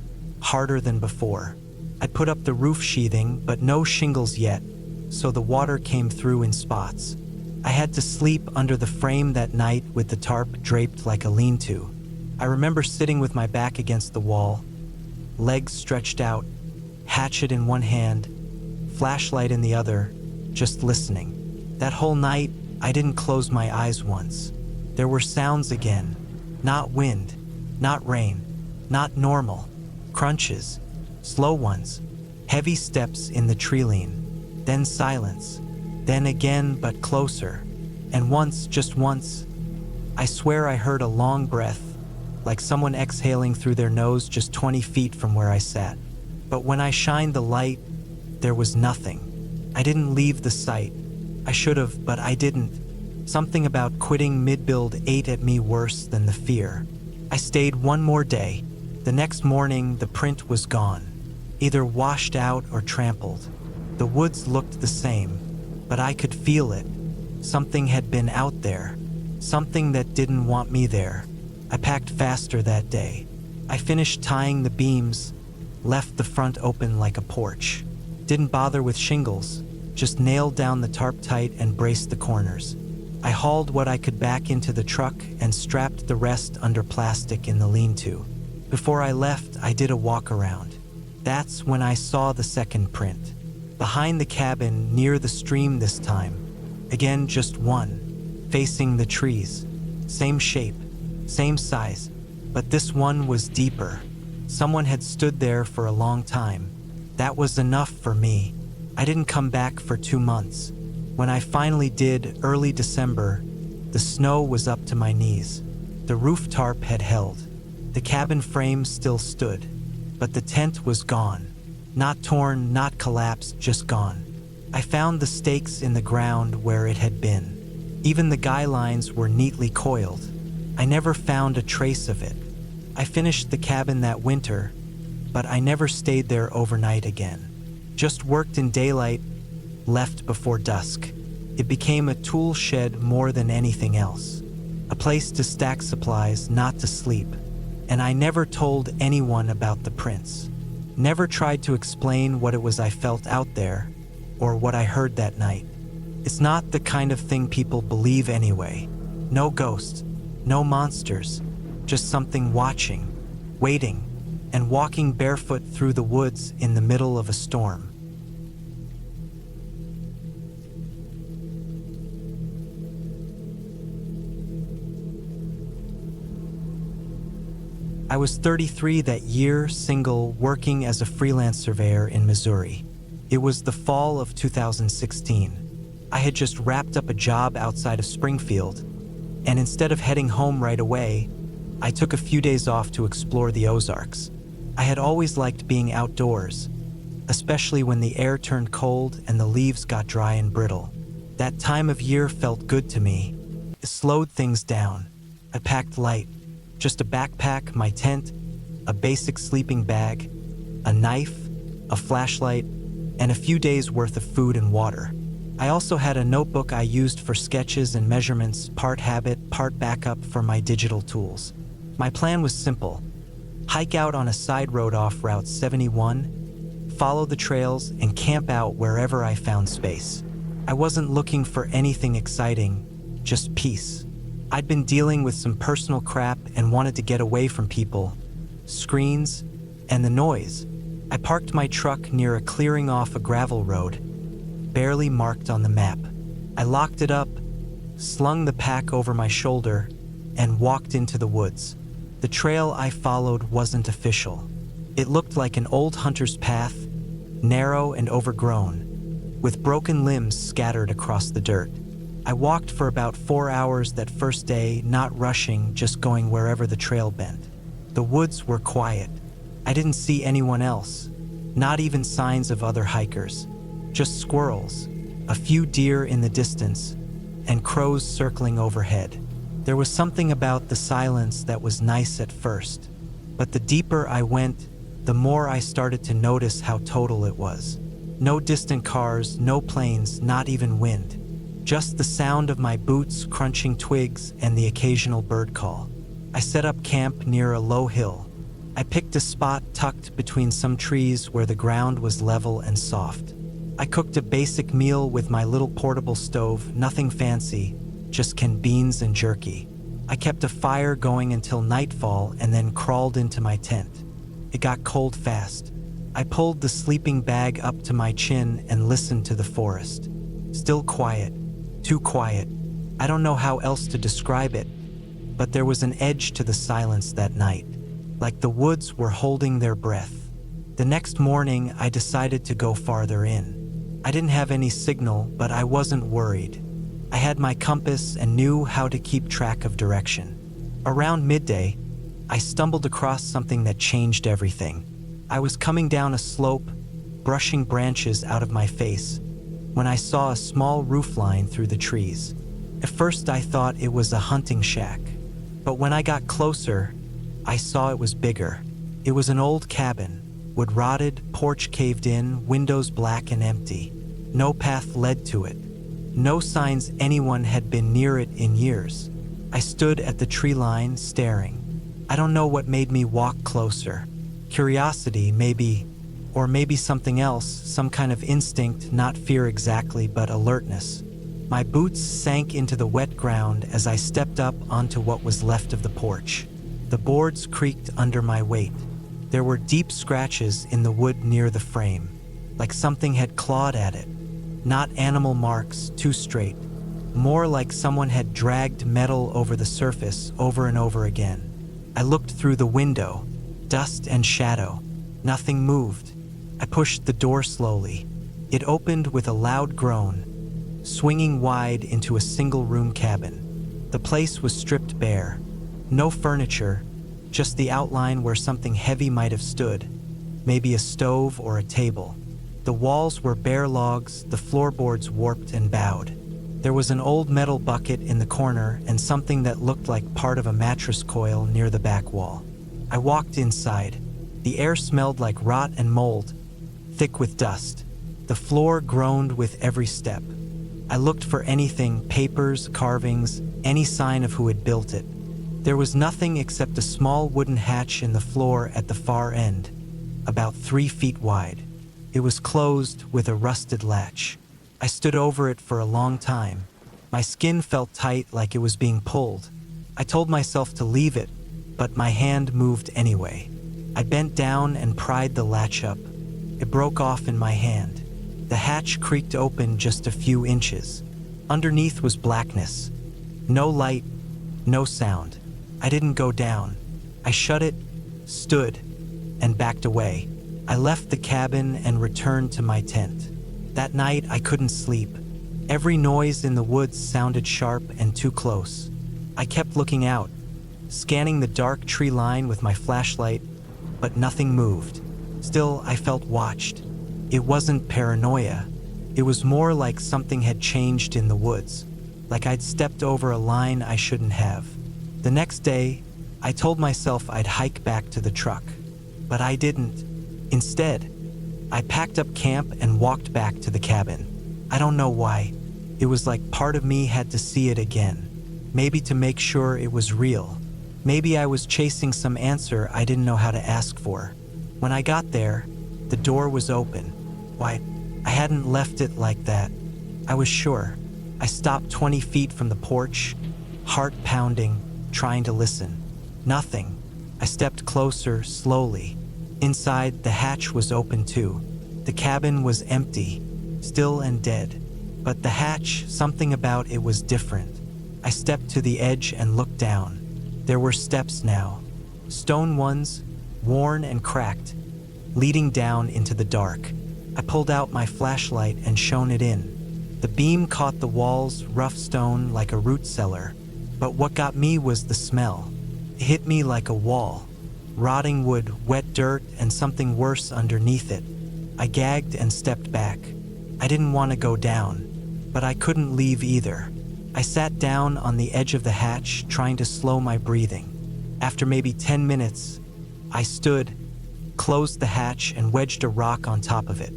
S1: harder than before. I put up the roof sheathing, but no shingles yet, so the water came through in spots. I had to sleep under the frame that night with the tarp draped like a lean-to. I remember sitting with my back against the wall, legs stretched out, hatchet in one hand, flashlight in the other, just listening. That whole night, I didn't close my eyes once. There were sounds again. Not wind, not rain, not normal. Crunches, slow ones, heavy steps in the tree-line, then silence, then again but closer, and once, just once, I swear I heard a long breath, like someone exhaling through their nose just 20 feet from where I sat. But when I shined the light, there was nothing. I didn't leave the site. I should have, but I didn't. Something about quitting mid-build ate at me worse than the fear. I stayed one more day. The next morning, the print was gone, either washed out or trampled. The woods looked the same, but I could feel it. Something had been out there, something that didn't want me there. I packed faster that day. I finished tying the beams, left the front open like a porch. Didn't bother with shingles, just nailed down the tarp tight and braced the corners. I hauled what I could back into the truck and strapped the rest under plastic in the lean-to. Before I left, I did a walk around. That's when I saw the second print. Behind the cabin, near the stream this time. Again, just one, facing the trees. Same shape, same size, but this one was deeper. Someone had stood there for a long time. That was enough for me. I didn't come back for 2 months. When I finally did, early December, the snow was up to my knees. The roof tarp had held. The cabin frame still stood, but the tent was gone. Not torn, not collapsed, just gone. I found the stakes in the ground where it had been. Even the guy lines were neatly coiled. I never found a trace of it. I finished the cabin that winter, but I never stayed there overnight again. Just worked in daylight, left before dusk. It became a tool shed more than anything else. A place to stack supplies, not to sleep. And I never told anyone about the prints. Never tried to explain what it was I felt out there, or what I heard that night. It's not the kind of thing people believe anyway. No ghosts, no monsters, just something watching, waiting, and walking barefoot through the woods in the middle of a storm. I was 33 that year, single, working as a freelance surveyor in Missouri. It was the fall of 2016. I had just wrapped up a job outside of Springfield, and instead of heading home right away, I took a few days off to explore the Ozarks. I had always liked being outdoors, especially when the air turned cold and the leaves got dry and brittle. That time of year felt good to me. It slowed things down. I packed light. Just a backpack, my tent, a basic sleeping bag, a knife, a flashlight, and a few days' worth of food and water. I also had a notebook I used for sketches and measurements, part habit, part backup for my digital tools. My plan was simple. Hike out on a side road off Route 71, follow the trails, and camp out wherever I found space. I wasn't looking for anything exciting, just peace. I'd been dealing with some personal crap and wanted to get away from people, screens, and the noise. I parked my truck near a clearing off a gravel road, barely marked on the map. I locked it up, slung the pack over my shoulder, and walked into the woods. The trail I followed wasn't official. It looked like an old hunter's path, narrow and overgrown, with broken limbs scattered across the dirt. I walked for about 4 hours that first day, not rushing, just going wherever the trail bent. The woods were quiet. I didn't see anyone else. Not even signs of other hikers. Just squirrels, a few deer in the distance, and crows circling overhead. There was something about the silence that was nice at first, but the deeper I went, the more I started to notice how total it was. No distant cars, no planes, not even wind. Just the sound of my boots crunching twigs and the occasional bird call. I set up camp near a low hill. I picked a spot tucked between some trees where the ground was level and soft. I cooked a basic meal with my little portable stove, nothing fancy, just canned beans and jerky. I kept a fire going until nightfall and then crawled into my tent. It got cold fast. I pulled the sleeping bag up to my chin and listened to the forest. Still quiet, too quiet. I don't know how else to describe it, but there was an edge to the silence that night, like the woods were holding their breath. The next morning, I decided to go farther in. I didn't have any signal, but I wasn't worried. I had my compass and knew how to keep track of direction. Around midday, I stumbled across something that changed everything. I was coming down a slope, brushing branches out of my face, when I saw a small roofline through the trees. At first I thought it was a hunting shack, but when I got closer, I saw it was bigger. It was an old cabin, wood rotted, porch caved in, windows black and empty. No path led to it. No signs anyone had been near it in years. I stood at the tree line, staring. I don't know what made me walk closer. Curiosity, maybe, or maybe something else, some kind of instinct, not fear exactly, but alertness. My boots sank into the wet ground as I stepped up onto what was left of the porch. The boards creaked under my weight. There were deep scratches in the wood near the frame, like something had clawed at it. Not animal marks, too straight. More like someone had dragged metal over the surface over and over again. I looked through the window, dust and shadow. Nothing moved. I pushed the door slowly. It opened with a loud groan, swinging wide into a single-room cabin. The place was stripped bare. No furniture, just the outline where something heavy might have stood, maybe a stove or a table. The walls were bare logs, the floorboards warped and bowed. There was an old metal bucket in the corner and something that looked like part of a mattress coil near the back wall. I walked inside. The air smelled like rot and mold, thick with dust. The floor groaned with every step. I looked for anything, papers, carvings, any sign of who had built it. There was nothing except a small wooden hatch in the floor at the far end, about 3 feet wide. It was closed with a rusted latch. I stood over it for a long time. My skin felt tight like it was being pulled. I told myself to leave it, but my hand moved anyway. I bent down and pried the latch up. It broke off in my hand. The hatch creaked open just a few inches. Underneath was blackness. No light, no sound. I didn't go down. I shut it, stood, and backed away. I left the cabin and returned to my tent. That night, I couldn't sleep. Every noise in the woods sounded sharp and too close. I kept looking out, scanning the dark tree line with my flashlight, but nothing moved. Still, I felt watched. It wasn't paranoia. It was more like something had changed in the woods, like I'd stepped over a line I shouldn't have. The next day, I told myself I'd hike back to the truck, but I didn't. Instead, I packed up camp and walked back to the cabin. I don't know why. It was like part of me had to see it again. Maybe to make sure it was real. Maybe I was chasing some answer I didn't know how to ask for. When I got there, the door was open. Why, I hadn't left it like that. I was sure. I stopped 20 feet from the porch, heart pounding, trying to listen. Nothing. I stepped closer, slowly. Inside, the hatch was open too. The cabin was empty, still and dead. But the hatch, something about it was different. I stepped to the edge and looked down. There were steps now. Stone ones, worn and cracked, leading down into the dark. I pulled out my flashlight and shone it in. The beam caught the walls, rough stone like a root cellar. But what got me was the smell. It hit me like a wall. Rotting wood, wet dirt, and something worse underneath it. I gagged and stepped back. I didn't want to go down, but I couldn't leave either. I sat down on the edge of the hatch, trying to slow my breathing. After maybe 10 minutes, I stood, closed the hatch, and wedged a rock on top of it.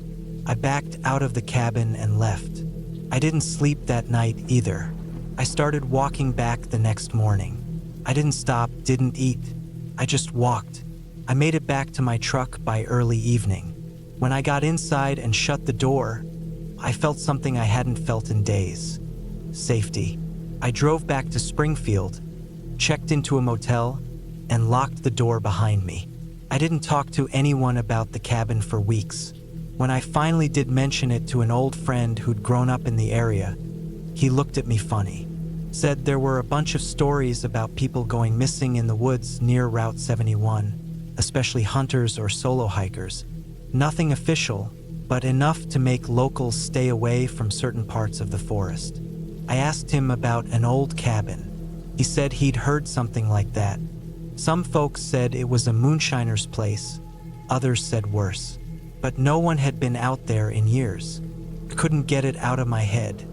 S1: I backed out of the cabin and left. I didn't sleep that night either. I started walking back the next morning. I didn't stop, didn't eat. I just walked. I made it back to my truck by early evening. When I got inside and shut the door, I felt something I hadn't felt in days. Safety. I drove back to Springfield, checked into a motel, and locked the door behind me. I didn't talk to anyone about the cabin for weeks. When I finally did mention it to an old friend who'd grown up in the area, he looked at me funny. Said there were a bunch of stories about people going missing in the woods near Route 71, especially hunters or solo hikers. Nothing official, but enough to make locals stay away from certain parts of the forest. I asked him about an old cabin. He said he'd heard something like that. Some folks said it was a moonshiner's place, others said worse. But no one had been out there in years. I couldn't get it out of my head.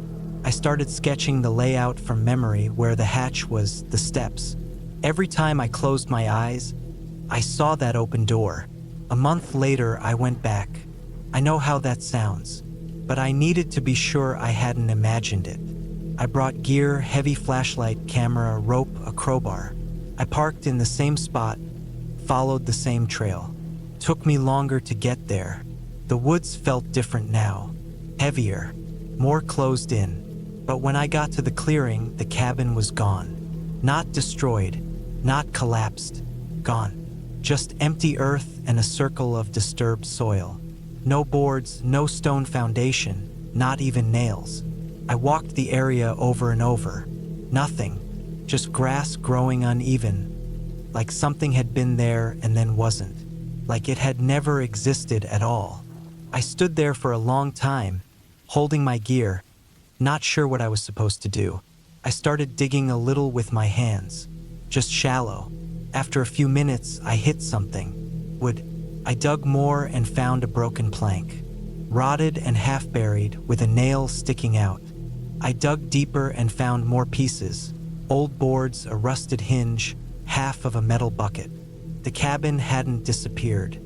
S1: I started sketching the layout from memory where the hatch was, the steps. Every time I closed my eyes, I saw that open door. A month later, I went back. I know how that sounds, but I needed to be sure I hadn't imagined it. I brought gear, heavy flashlight, camera, rope, a crowbar. I parked in the same spot, followed the same trail. Took me longer to get there. The woods felt different now, heavier, more closed in. But when I got to the clearing, the cabin was gone. Not destroyed, not collapsed, gone. Just empty earth and a circle of disturbed soil. No boards, no stone foundation, not even nails. I walked the area over and over. Nothing, just grass growing uneven, like something had been there and then wasn't, like it had never existed at all. I stood there for a long time, holding my gear, not sure what I was supposed to do. I started digging a little with my hands, just shallow. After a few minutes, I hit something. Wood. I dug more and found a broken plank, rotted and half-buried with a nail sticking out. I dug deeper and found more pieces, old boards, a rusted hinge, half of a metal bucket. The cabin hadn't disappeared.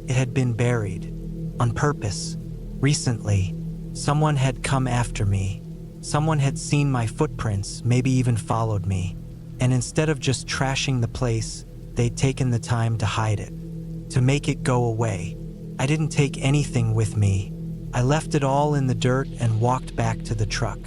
S1: It had been buried, on purpose. Recently, someone had come after me. Someone had seen my footprints, maybe even followed me. And instead of just trashing the place, they'd taken the time to hide it, to make it go away. I didn't take anything with me. I left it all in the dirt and walked back to the truck.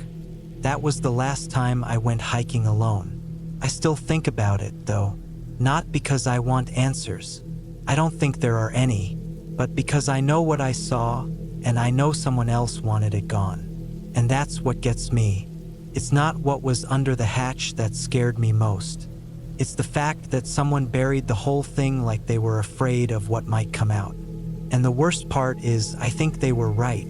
S1: That was the last time I went hiking alone. I still think about it, though, not because I want answers. I don't think there are any, but because I know what I saw, and I know someone else wanted it gone. And that's what gets me. It's not what was under the hatch that scared me most. It's the fact that someone buried the whole thing like they were afraid of what might come out. And the worst part is, I think they were right.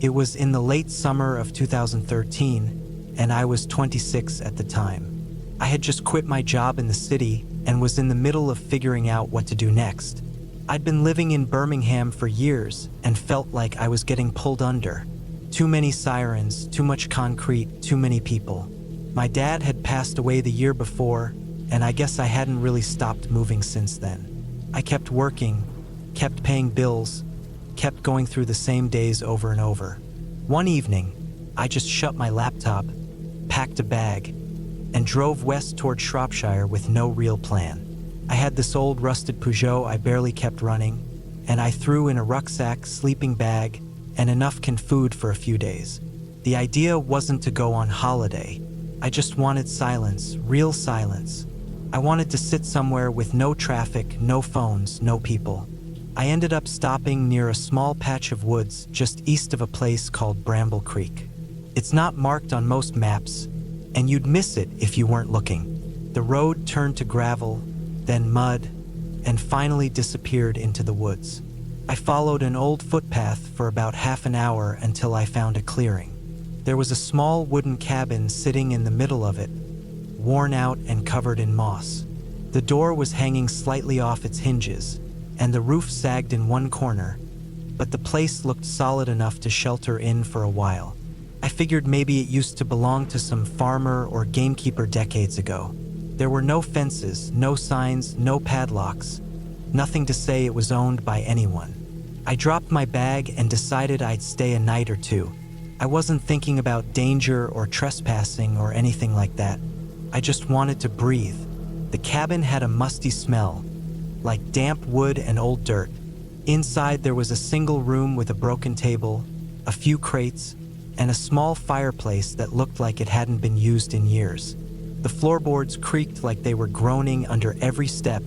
S1: It was in the late summer of 2013, and I was 26 at the time. I had just quit my job in the city and was in the middle of figuring out what to do next. I'd been living in Birmingham for years and felt like I was getting pulled under. Too many sirens, too much concrete, too many people. My dad had passed away the year before, and I guess I hadn't really stopped moving since then. I kept working, kept paying bills, kept going through the same days over and over. One evening, I just shut my laptop, packed a bag, and drove west toward Shropshire with no real plan. I had this old rusted Peugeot I barely kept running, and I threw in a rucksack, sleeping bag, and enough canned food for a few days. The idea wasn't to go on holiday. I just wanted silence, real silence. I wanted to sit somewhere with no traffic, no phones, no people. I ended up stopping near a small patch of woods just east of a place called Bramble Creek. It's not marked on most maps, and you'd miss it if you weren't looking. The road turned to gravel, then mud, and finally disappeared into the woods. I followed an old footpath for about half an hour until I found a clearing. There was a small wooden cabin sitting in the middle of it, worn out and covered in moss. The door was hanging slightly off its hinges, and the roof sagged in one corner, but the place looked solid enough to shelter in for a while. I figured maybe it used to belong to some farmer or gamekeeper decades ago. There were no fences, no signs, no padlocks, nothing to say it was owned by anyone. I dropped my bag and decided I'd stay a night or two. I wasn't thinking about danger or trespassing or anything like that. I just wanted to breathe. The cabin had a musty smell, like damp wood and old dirt. Inside there was a single room with a broken table, a few crates, and a small fireplace that looked like it hadn't been used in years. The floorboards creaked like they were groaning under every step,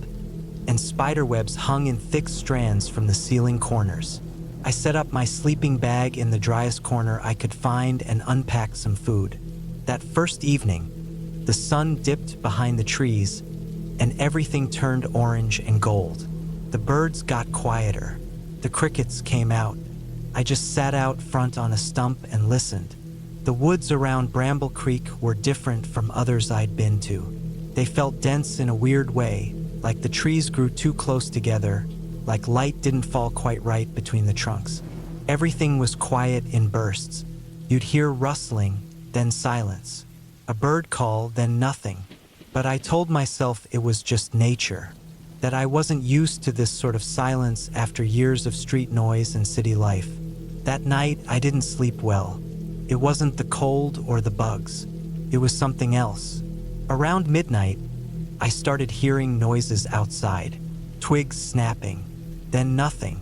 S1: and spiderwebs hung in thick strands from the ceiling corners. I set up my sleeping bag in the driest corner I could find and unpacked some food. That first evening, the sun dipped behind the trees, and everything turned orange and gold. The birds got quieter. The crickets came out. I just sat out front on a stump and listened. The woods around Bramble Creek were different from others I'd been to. They felt dense in a weird way, like the trees grew too close together, like light didn't fall quite right between the trunks. Everything was quiet in bursts. You'd hear rustling, then silence. A bird call, then nothing. But I told myself it was just nature, that I wasn't used to this sort of silence after years of street noise and city life. That night, I didn't sleep well. It wasn't the cold or the bugs. It was something else. Around midnight, I started hearing noises outside. Twigs snapping, then nothing.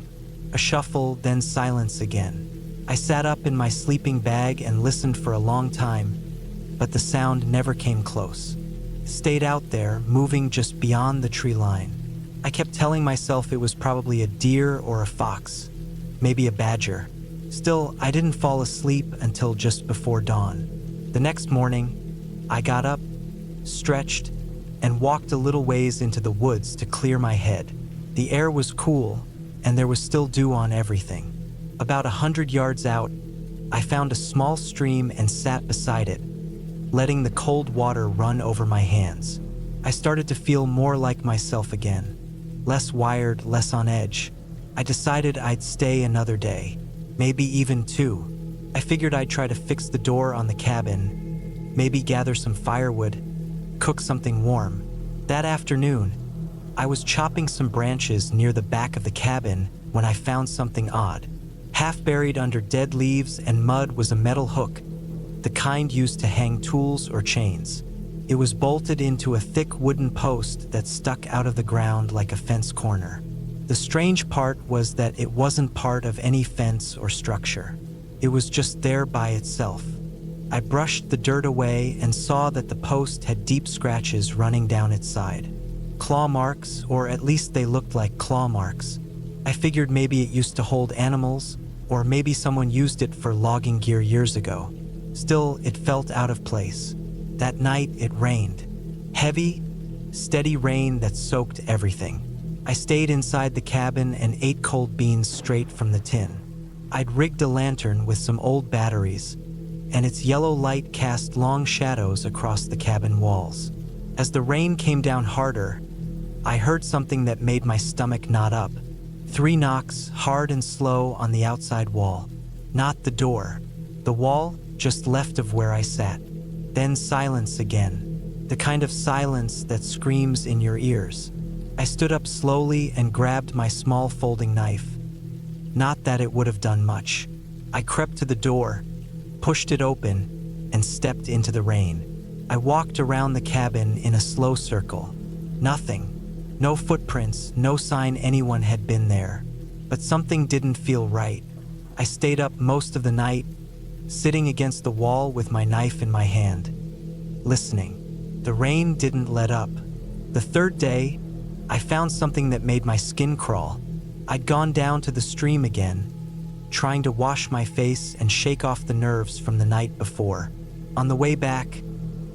S1: A shuffle, then silence again. I sat up in my sleeping bag and listened for a long time, but the sound never came close. Stayed out there, moving just beyond the tree line. I kept telling myself it was probably a deer or a fox, maybe a badger. Still, I didn't fall asleep until just before dawn. The next morning, I got up, stretched, and walked a little ways into the woods to clear my head. The air was cool, and there was still dew on everything. About 100 yards out, I found a small stream and sat beside it, letting the cold water run over my hands. I started to feel more like myself again. Less wired, less on edge. I decided I'd stay another day, maybe even two. I figured I'd try to fix the door on the cabin, maybe gather some firewood, cook something warm. That afternoon, I was chopping some branches near the back of the cabin when I found something odd. Half buried under dead leaves and mud was a metal hook, the kind used to hang tools or chains. It was bolted into a thick wooden post that stuck out of the ground like a fence corner. The strange part was that it wasn't part of any fence or structure. It was just there by itself. I brushed the dirt away and saw that the post had deep scratches running down its side. Claw marks, or at least they looked like claw marks. I figured maybe it used to hold animals, or maybe someone used it for logging gear years ago. Still, it felt out of place. That night, it rained. Heavy, steady rain that soaked everything. I stayed inside the cabin and ate cold beans straight from the tin. I'd rigged a lantern with some old batteries, and its yellow light cast long shadows across the cabin walls. As the rain came down harder, I heard something that made my stomach knot up. 3 knocks, hard and slow, on the outside wall. Not the door. The wall, just left of where I sat. Then silence again. The kind of silence that screams in your ears. I stood up slowly and grabbed my small folding knife. Not that it would have done much. I crept to the door, pushed it open, and stepped into the rain. I walked around the cabin in a slow circle. Nothing. No footprints, no sign anyone had been there. But something didn't feel right. I stayed up most of the night, sitting against the wall with my knife in my hand, listening. The rain didn't let up. The third day, I found something that made my skin crawl. I'd gone down to the stream again, trying to wash my face and shake off the nerves from the night before. On the way back,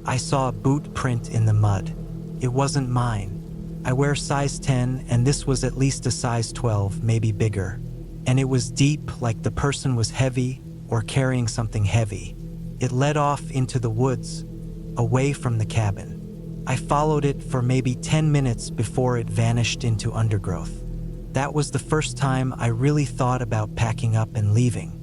S1: I saw a boot print in the mud. It wasn't mine. I wear size 10, and this was at least a size 12, maybe bigger. And it was deep, like the person was heavy or carrying something heavy. It led off into the woods, away from the cabin. I followed it for maybe 10 minutes before it vanished into undergrowth. That was the first time I really thought about packing up and leaving.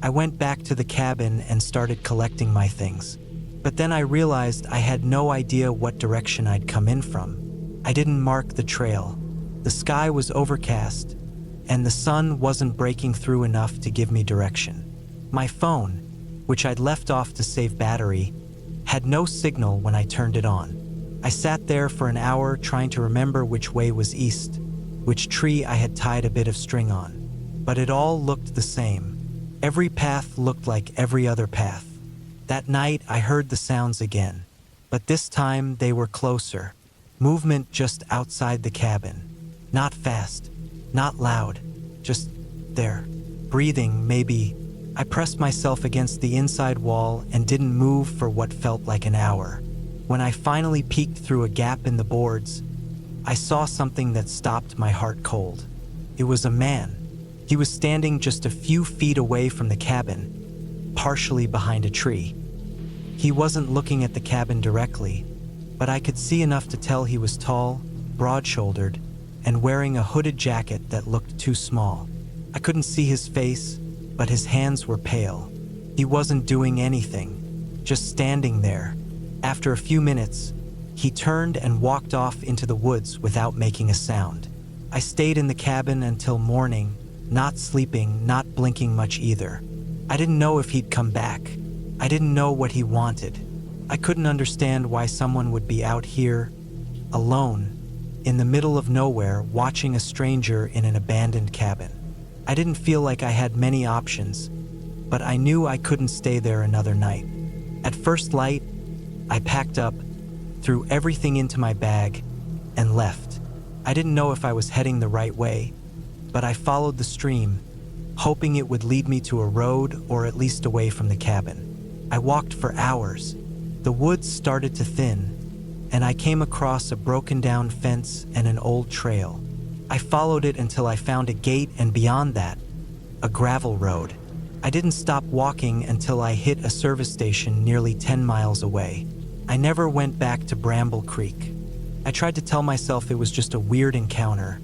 S1: I went back to the cabin and started collecting my things. But then I realized I had no idea what direction I'd come in from. I didn't mark the trail. The sky was overcast, and the sun wasn't breaking through enough to give me direction. My phone, which I'd left off to save battery, had no signal when I turned it on. I sat there for an hour trying to remember which way was east, which tree I had tied a bit of string on. But it all looked the same. Every path looked like every other path. That night I heard the sounds again, but this time they were closer. Movement just outside the cabin. Not fast, not loud, just there. Breathing, maybe. I pressed myself against the inside wall and didn't move for what felt like an hour. When I finally peeked through a gap in the boards, I saw something that stopped my heart cold. It was a man. He was standing just a few feet away from the cabin, partially behind a tree. He wasn't looking at the cabin directly, but I could see enough to tell he was tall, broad-shouldered, and wearing a hooded jacket that looked too small. I couldn't see his face, but his hands were pale. He wasn't doing anything, just standing there. After a few minutes, he turned and walked off into the woods without making a sound. I stayed in the cabin until morning, not sleeping, not blinking much either. I didn't know if he'd come back. I didn't know what he wanted. I couldn't understand why someone would be out here, alone, in the middle of nowhere, watching a stranger in an abandoned cabin. I didn't feel like I had many options, but I knew I couldn't stay there another night. At first light, I packed up, threw everything into my bag, and left. I didn't know if I was heading the right way, but I followed the stream, hoping it would lead me to a road or at least away from the cabin. I walked for hours. The woods started to thin, and I came across a broken-down fence and an old trail. I followed it until I found a gate, and beyond that, a gravel road. I didn't stop walking until I hit a service station nearly 10 miles away. I never went back to Bramble Creek. I tried to tell myself it was just a weird encounter,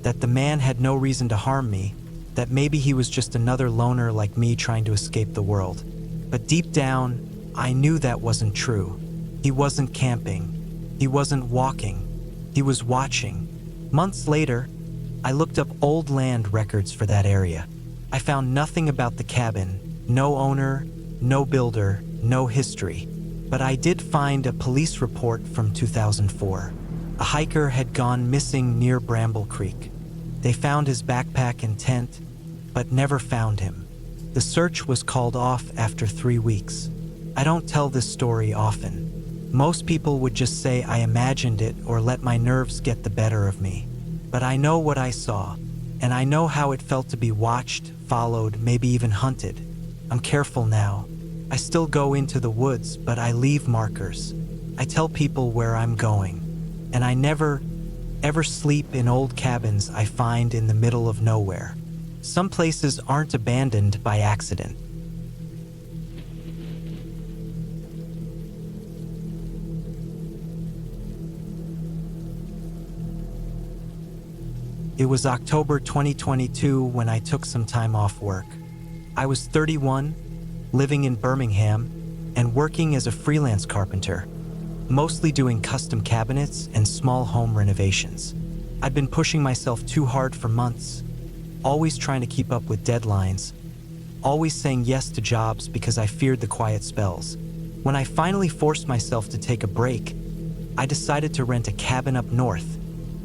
S1: that the man had no reason to harm me, that maybe he was just another loner like me trying to escape the world. But deep down, I knew that wasn't true. He wasn't camping. He wasn't walking. He was watching. Months later, I looked up old land records for that area. I found nothing about the cabin, no owner, no builder, no history. But I did find a police report from 2004. A hiker had gone missing near Bramble Creek. They found his backpack and tent, but never found him. The search was called off after 3 weeks. I don't tell this story often. Most people would just say I imagined it or let my nerves get the better of me. But I know what I saw, and I know how it felt to be watched, followed, maybe even hunted. I'm careful now. I still go into the woods, but I leave markers. I tell people where I'm going. And I never, ever sleep in old cabins I find in the middle of nowhere. Some places aren't abandoned by accident. It was October 2022 when I took some time off work. I was 31, living in Birmingham, and working as a freelance carpenter, mostly doing custom cabinets and small home renovations. I'd been pushing myself too hard for months, always trying to keep up with deadlines, always saying yes to jobs because I feared the quiet spells. When I finally forced myself to take a break, I decided to rent a cabin up north,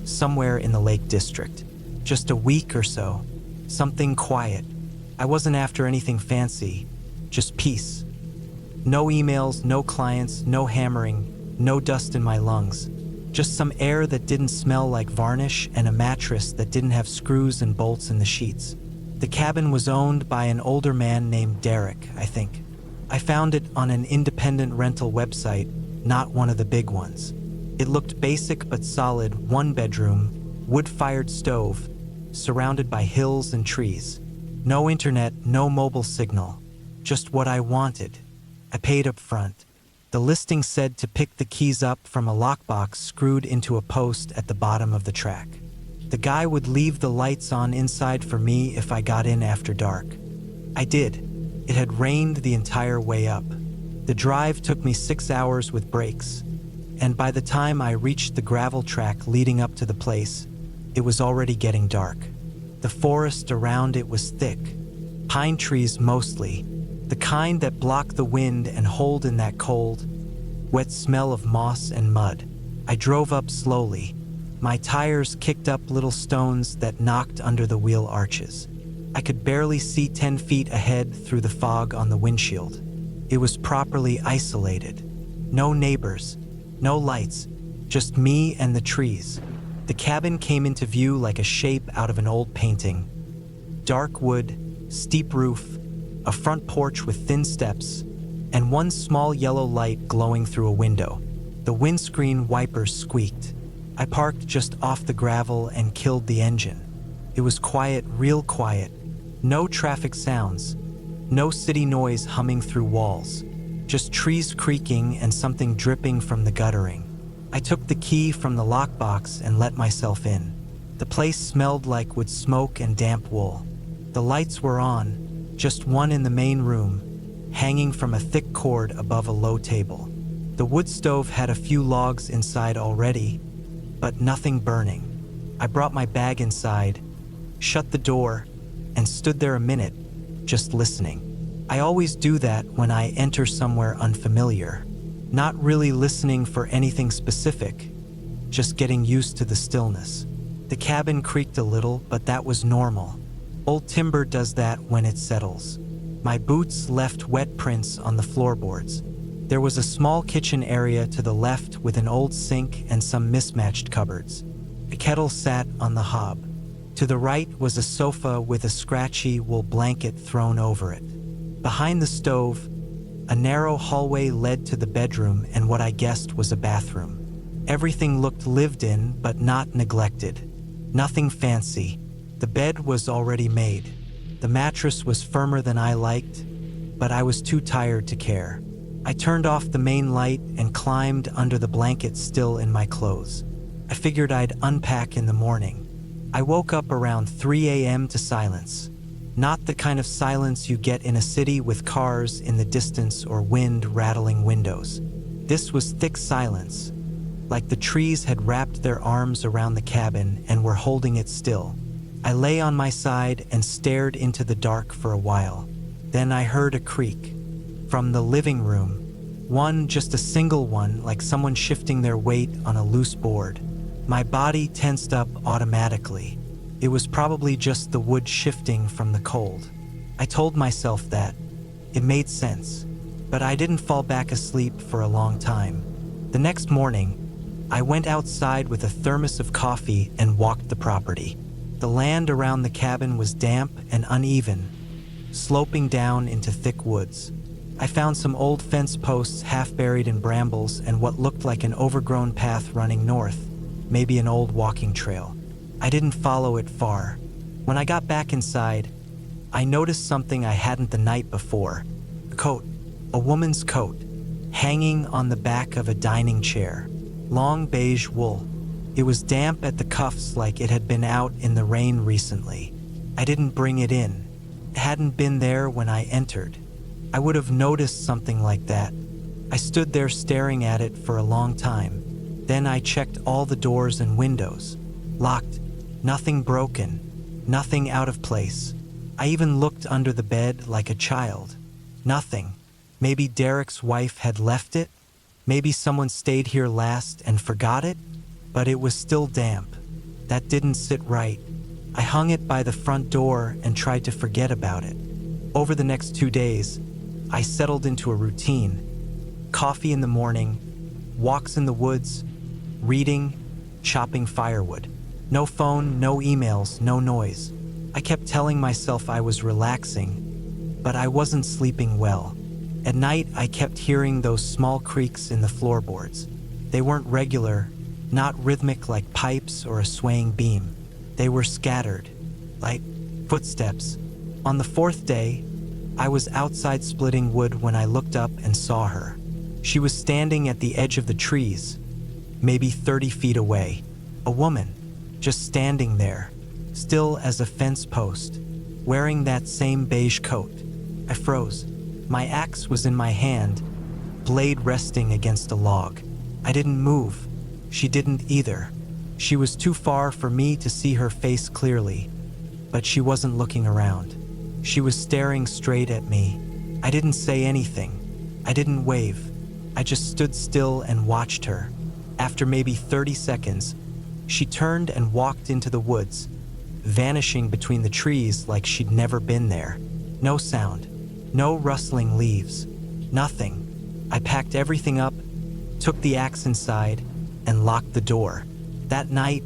S1: somewhere in the Lake District. Just a week or so, something quiet. I wasn't after anything fancy, just peace. No emails, no clients, no hammering, no dust in my lungs. Just some air that didn't smell like varnish and a mattress that didn't have screws and bolts in the sheets. The cabin was owned by an older man named Derek, I think. I found it on an independent rental website, not one of the big ones. It looked basic but solid, 1-bedroom, wood-fired stove, surrounded by hills and trees. No internet, no mobile signal, just what I wanted. I paid up front. The listing said to pick the keys up from a lockbox screwed into a post at the bottom of the track. The guy would leave the lights on inside for me if I got in after dark. I did. It had rained the entire way up. The drive took me 6 hours with breaks, and by the time I reached the gravel track leading up to the place, it was already getting dark. The forest around it was thick, pine trees mostly, the kind that block the wind and hold in that cold, wet smell of moss and mud. I drove up slowly. My tires kicked up little stones that knocked under the wheel arches. I could barely see 10 feet ahead through the fog on the windshield. It was properly isolated. No neighbors, no lights, just me and the trees. The cabin came into view like a shape out of an old painting. Dark wood, steep roof, a front porch with thin steps, and one small yellow light glowing through a window. The windscreen wipers squeaked. I parked just off the gravel and killed the engine. It was quiet, real quiet. No traffic sounds, no city noise humming through walls, just trees creaking and something dripping from the guttering. I took the key from the lockbox and let myself in. The place smelled like wood smoke and damp wool. The lights were on, just one in the main room, hanging from a thick cord above a low table. The wood stove had a few logs inside already, but nothing burning. I brought my bag inside, shut the door, and stood there a minute, just listening. I always do that when I enter somewhere unfamiliar, not really listening for anything specific, just getting used to the stillness. The cabin creaked a little, but that was normal. Old timber does that when it settles. My boots left wet prints on the floorboards. There was a small kitchen area to the left with an old sink and some mismatched cupboards. A kettle sat on the hob. To the right was a sofa with a scratchy wool blanket thrown over it. Behind the stove, a narrow hallway led to the bedroom and what I guessed was a bathroom. Everything looked lived in, but not neglected. Nothing fancy. The bed was already made. The mattress was firmer than I liked, but I was too tired to care. I turned off the main light and climbed under the blanket still in my clothes. I figured I'd unpack in the morning. I woke up around 3 a.m. to silence. Not the kind of silence you get in a city with cars in the distance or wind rattling windows. This was thick silence, like the trees had wrapped their arms around the cabin and were holding it still. I lay on my side and stared into the dark for a while. Then I heard a creak. From the living room, just a single one, like someone shifting their weight on a loose board. My body tensed up automatically. It was probably just the wood shifting from the cold. I told myself that. It made sense. But I didn't fall back asleep for a long time. The next morning, I went outside with a thermos of coffee and walked the property. The land around the cabin was damp and uneven, sloping down into thick woods. I found some old fence posts half buried in brambles and what looked like an overgrown path running north, maybe an old walking trail. I didn't follow it far. When I got back inside, I noticed something I hadn't the night before. A coat, a woman's coat, hanging on the back of a dining chair. Long beige wool. It was damp at the cuffs like it had been out in the rain recently. I didn't bring it in. It hadn't been there when I entered. I would have noticed something like that. I stood there staring at it for a long time. Then I checked all the doors and windows. Locked. Nothing broken. Nothing out of place. I even looked under the bed like a child. Nothing. Maybe Derek's wife had left it? Maybe someone stayed here last and forgot it? But it was still damp. That didn't sit right. I hung it by the front door and tried to forget about it. Over the next 2 days, I settled into a routine. Coffee in the morning, walks in the woods, reading, chopping firewood. No phone, no emails, no noise. I kept telling myself I was relaxing, but I wasn't sleeping well. At night, I kept hearing those small creaks in the floorboards. They weren't regular, not rhythmic like pipes or a swaying beam. They were scattered, like footsteps. On the 4th day, I was outside splitting wood when I looked up and saw her. She was standing at the edge of the trees, maybe 30 feet away. A woman, just standing there, still as a fence post, wearing that same beige coat. I froze. My axe was in my hand, blade resting against a log. I didn't move. She didn't either. She was too far for me to see her face clearly, but she wasn't looking around. She was staring straight at me. I didn't say anything. I didn't wave. I just stood still and watched her. After maybe 30 seconds, she turned and walked into the woods, vanishing between the trees like she'd never been there. No sound, no rustling leaves, nothing. I packed everything up, took the axe inside, and locked the door. That night,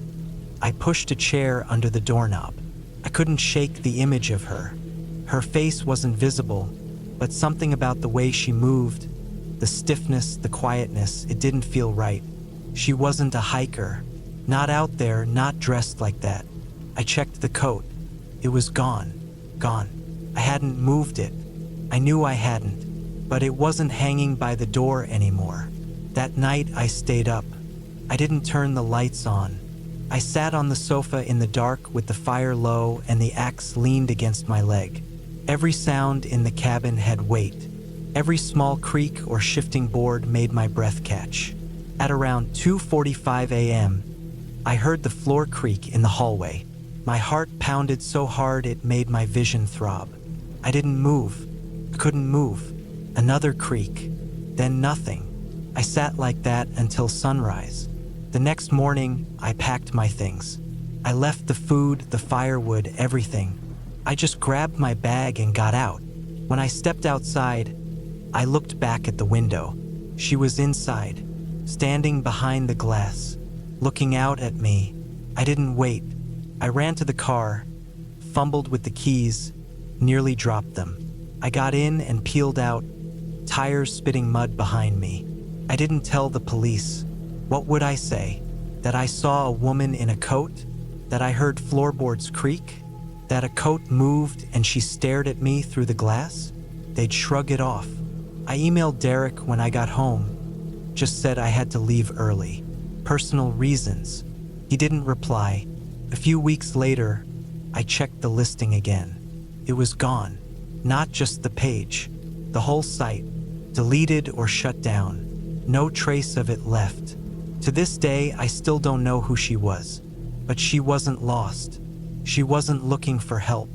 S1: I pushed a chair under the doorknob. I couldn't shake the image of her. Her face wasn't visible, but something about the way she moved, the stiffness, the quietness, it didn't feel right. She wasn't a hiker. Not out there, not dressed like that. I checked the coat. It was gone. Gone. I hadn't moved it. I knew I hadn't, but it wasn't hanging by the door anymore. That night I stayed up. I didn't turn the lights on. I sat on the sofa in the dark with the fire low and the axe leaned against my leg. Every sound in the cabin had weight. Every small creak or shifting board made my breath catch. At around 2:45 a.m., I heard the floor creak in the hallway. My heart pounded so hard it made my vision throb. I didn't move. I couldn't move. Another creak. Then nothing. I sat like that until sunrise. The next morning, I packed my things. I left the food, the firewood, everything. I just grabbed my bag and got out. When I stepped outside, I looked back at the window. She was inside, standing behind the glass, looking out at me. I didn't wait. I ran to the car, fumbled with the keys, nearly dropped them. I got in and peeled out, tires spitting mud behind me. I didn't tell the police. What would I say? That I saw a woman in a coat? That I heard floorboards creak? That a coat moved and she stared at me through the glass? They'd shrug it off. I emailed Derek when I got home, just said I had to leave early. Personal reasons. He didn't reply. A few weeks later, I checked the listing again. It was gone. Not just the page, the whole site, deleted or shut down. No trace of it left. To this day, I still don't know who she was, but she wasn't lost. She wasn't looking for help.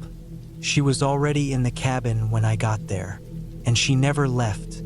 S1: She was already in the cabin when I got there, and she never left.